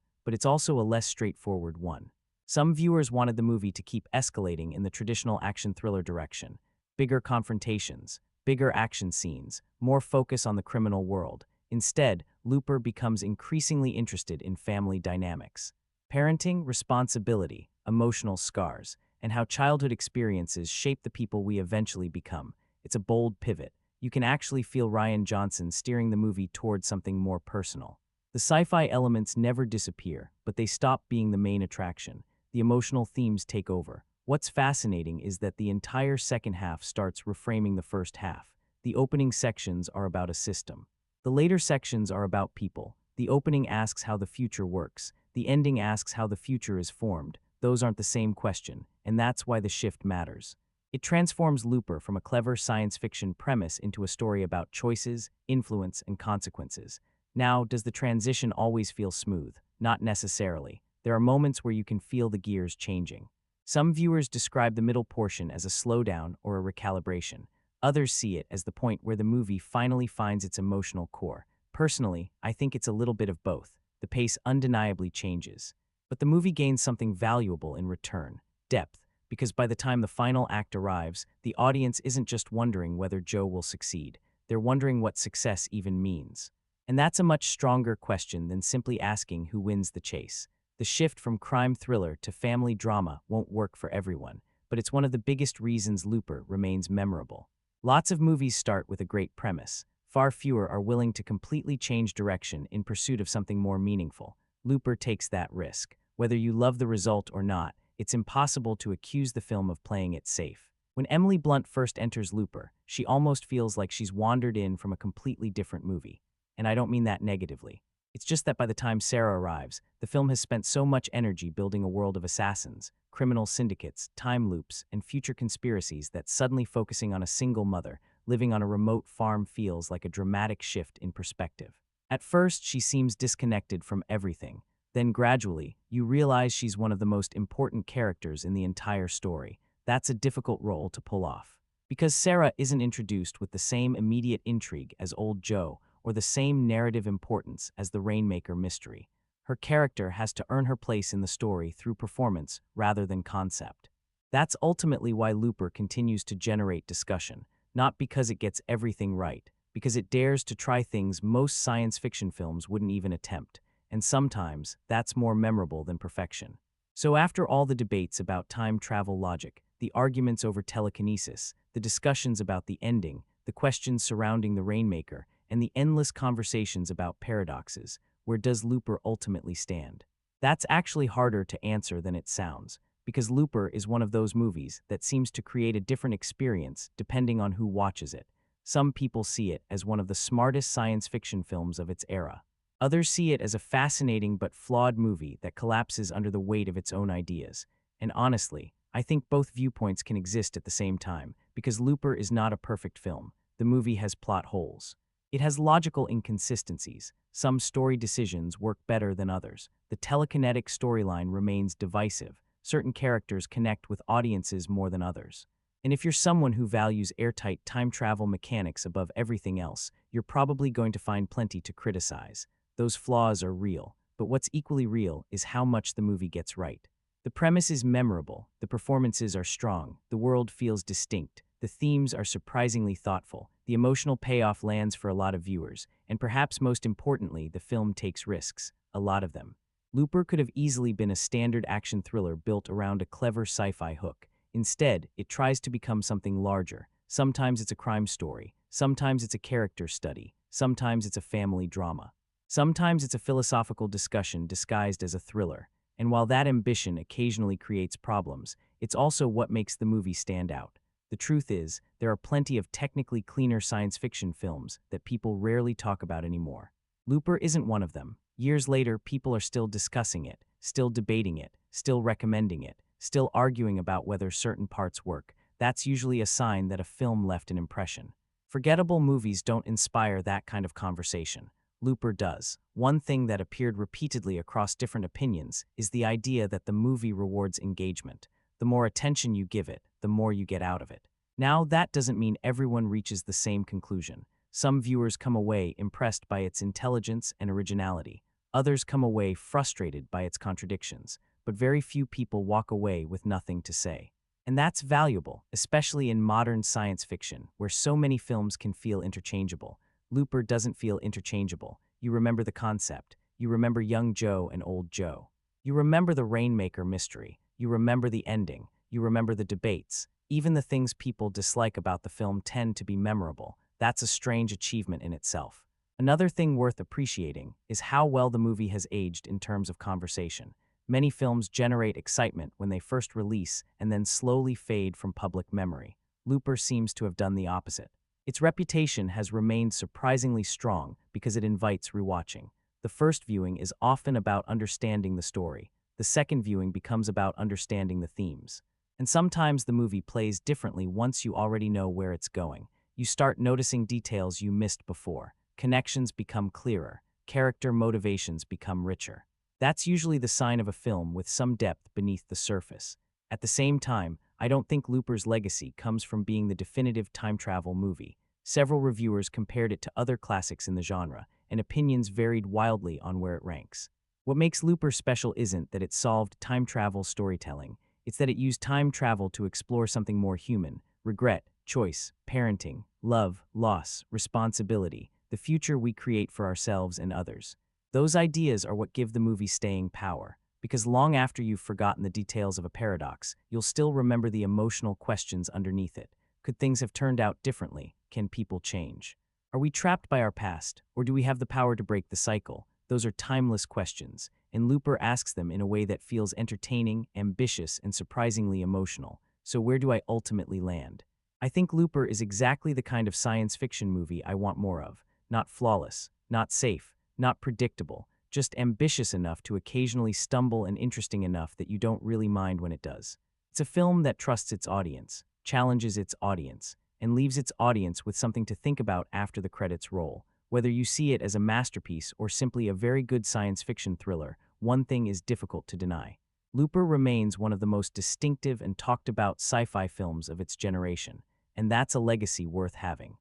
but it's also a less straightforward one. Some viewers wanted the movie to keep escalating in the traditional action thriller direction. Bigger confrontations, bigger action scenes, more focus on the criminal world. Instead, Looper becomes increasingly interested in family dynamics. Parenting, responsibility, emotional scars, and how childhood experiences shape the people we eventually become. It's a bold pivot. You can actually feel Rian Johnson steering the movie toward something more personal. The sci-fi elements never disappear, but they stop being the main attraction. The emotional themes take over. What's fascinating is that the entire second half starts reframing the first half. The opening sections are about a system. The later sections are about people. The opening asks how the future works. The ending asks how the future is formed. Those aren't the same question, and that's why the shift matters. It transforms Looper from a clever science fiction premise into a story about choices, influence, and consequences. Now, does the transition always feel smooth? Not necessarily. There are moments where you can feel the gears changing. Some viewers describe the middle portion as a slowdown or a recalibration. Others see it as the point where the movie finally finds its emotional core. Personally, I think it's a little bit of both. The pace undeniably changes. But the movie gains something valuable in return: depth, because by the time the final act arrives, the audience isn't just wondering whether Joe will succeed. They're wondering what success even means. And that's a much stronger question than simply asking who wins the chase. The shift from crime thriller to family drama won't work for everyone, but it's one of the biggest reasons Looper remains memorable. Lots of movies start with a great premise. Far fewer are willing to completely change direction in pursuit of something more meaningful. Looper takes that risk. Whether you love the result or not, it's impossible to accuse the film of playing it safe. When Emily Blunt first enters Looper, she almost feels like she's wandered in from a completely different movie. And I don't mean that negatively. It's just that by the time Sarah arrives, the film has spent so much energy building a world of assassins, criminal syndicates, time loops, and future conspiracies that suddenly focusing on a single mother living on a remote farm feels like a dramatic shift in perspective. At first, she seems disconnected from everything. Then gradually, you realize she's one of the most important characters in the entire story. That's a difficult role to pull off. Because Sarah isn't introduced with the same immediate intrigue as old Joe, or the same narrative importance as the Rainmaker mystery. Her character has to earn her place in the story through performance rather than concept. That's ultimately why Looper continues to generate discussion, not because it gets everything right, because it dares to try things most science fiction films wouldn't even attempt, and sometimes that's more memorable than perfection. So after all the debates about time travel logic, the arguments over telekinesis, the discussions about the ending, the questions surrounding the Rainmaker, and the endless conversations about paradoxes, where does Looper ultimately stand? That's actually harder to answer than it sounds, because Looper is one of those movies that seems to create a different experience depending on who watches it. Some people see it as one of the smartest science fiction films of its era. Others see it as a fascinating but flawed movie that collapses under the weight of its own ideas. And honestly, I think both viewpoints can exist at the same time, because Looper is not a perfect film. The movie has plot holes. It has logical inconsistencies. Some story decisions work better than others. The telekinetic storyline remains divisive. Certain characters connect with audiences more than others. And if you're someone who values airtight time travel mechanics above everything else, you're probably going to find plenty to criticize. Those flaws are real, but what's equally real is how much the movie gets right. The premise is memorable, the performances are strong, the world feels distinct, the themes are surprisingly thoughtful, the emotional payoff lands for a lot of viewers, and perhaps most importantly, the film takes risks, a lot of them. Looper could have easily been a standard action thriller built around a clever sci-fi hook. Instead, it tries to become something larger. Sometimes it's a crime story, sometimes it's a character study, sometimes it's a family drama. Sometimes it's a philosophical discussion disguised as a thriller. And while that ambition occasionally creates problems, it's also what makes the movie stand out. The truth is, there are plenty of technically cleaner science fiction films that people rarely talk about anymore. Looper isn't one of them, Years later, people are still discussing it, still debating it, still recommending it, still arguing about whether certain parts work. That's usually a sign that a film left an impression. Forgettable movies don't inspire that kind of conversation. Looper does. One thing that appeared repeatedly across different opinions is the idea that the movie rewards engagement. The more attention you give it, the more you get out of it. Now, that doesn't mean everyone reaches the same conclusion. Some viewers come away impressed by its intelligence and originality. Others come away frustrated by its contradictions, but very few people walk away with nothing to say. And that's valuable, especially in modern science fiction, where so many films can feel interchangeable. Looper doesn't feel interchangeable. You remember the concept. You remember young Joe and old Joe. You remember the Rainmaker mystery. You remember the ending. You remember the debates. Even the things people dislike about the film tend to be memorable. That's a strange achievement in itself. Another thing worth appreciating is how well the movie has aged in terms of conversation. Many films generate excitement when they first release and then slowly fade from public memory. Looper seems to have done the opposite. Its reputation has remained surprisingly strong because it invites rewatching. The first viewing is often about understanding the story. The second viewing becomes about understanding the themes. And sometimes the movie plays differently once you already know where it's going. You start noticing details you missed before. Connections become clearer. Character motivations become richer. That's usually the sign of a film with some depth beneath the surface. At the same time, I don't think Looper's legacy comes from being the definitive time travel movie. Several reviewers compared it to other classics in the genre, and opinions varied wildly on where it ranks. What makes Looper special isn't that it solved time travel storytelling, it's that it used time travel to explore something more human: regret, choice, parenting, love, loss, responsibility, the future we create for ourselves and others. Those ideas are what give the movie staying power, because long after you've forgotten the details of a paradox, you'll still remember the emotional questions underneath it. Could things have turned out differently? Can people change? Are we trapped by our past, or do we have the power to break the cycle? Those are timeless questions, and Looper asks them in a way that feels entertaining, ambitious, and surprisingly emotional. So where do I ultimately land? I think Looper is exactly the kind of science fiction movie I want more of. Not flawless, not safe, not predictable, just ambitious enough to occasionally stumble and interesting enough that you don't really mind when it does. It's a film that trusts its audience, challenges its audience, and leaves its audience with something to think about after the credits roll. Whether you see it as a masterpiece or simply a very good science fiction thriller, one thing is difficult to deny. Looper remains one of the most distinctive and talked about sci-fi films of its generation, and that's a legacy worth having.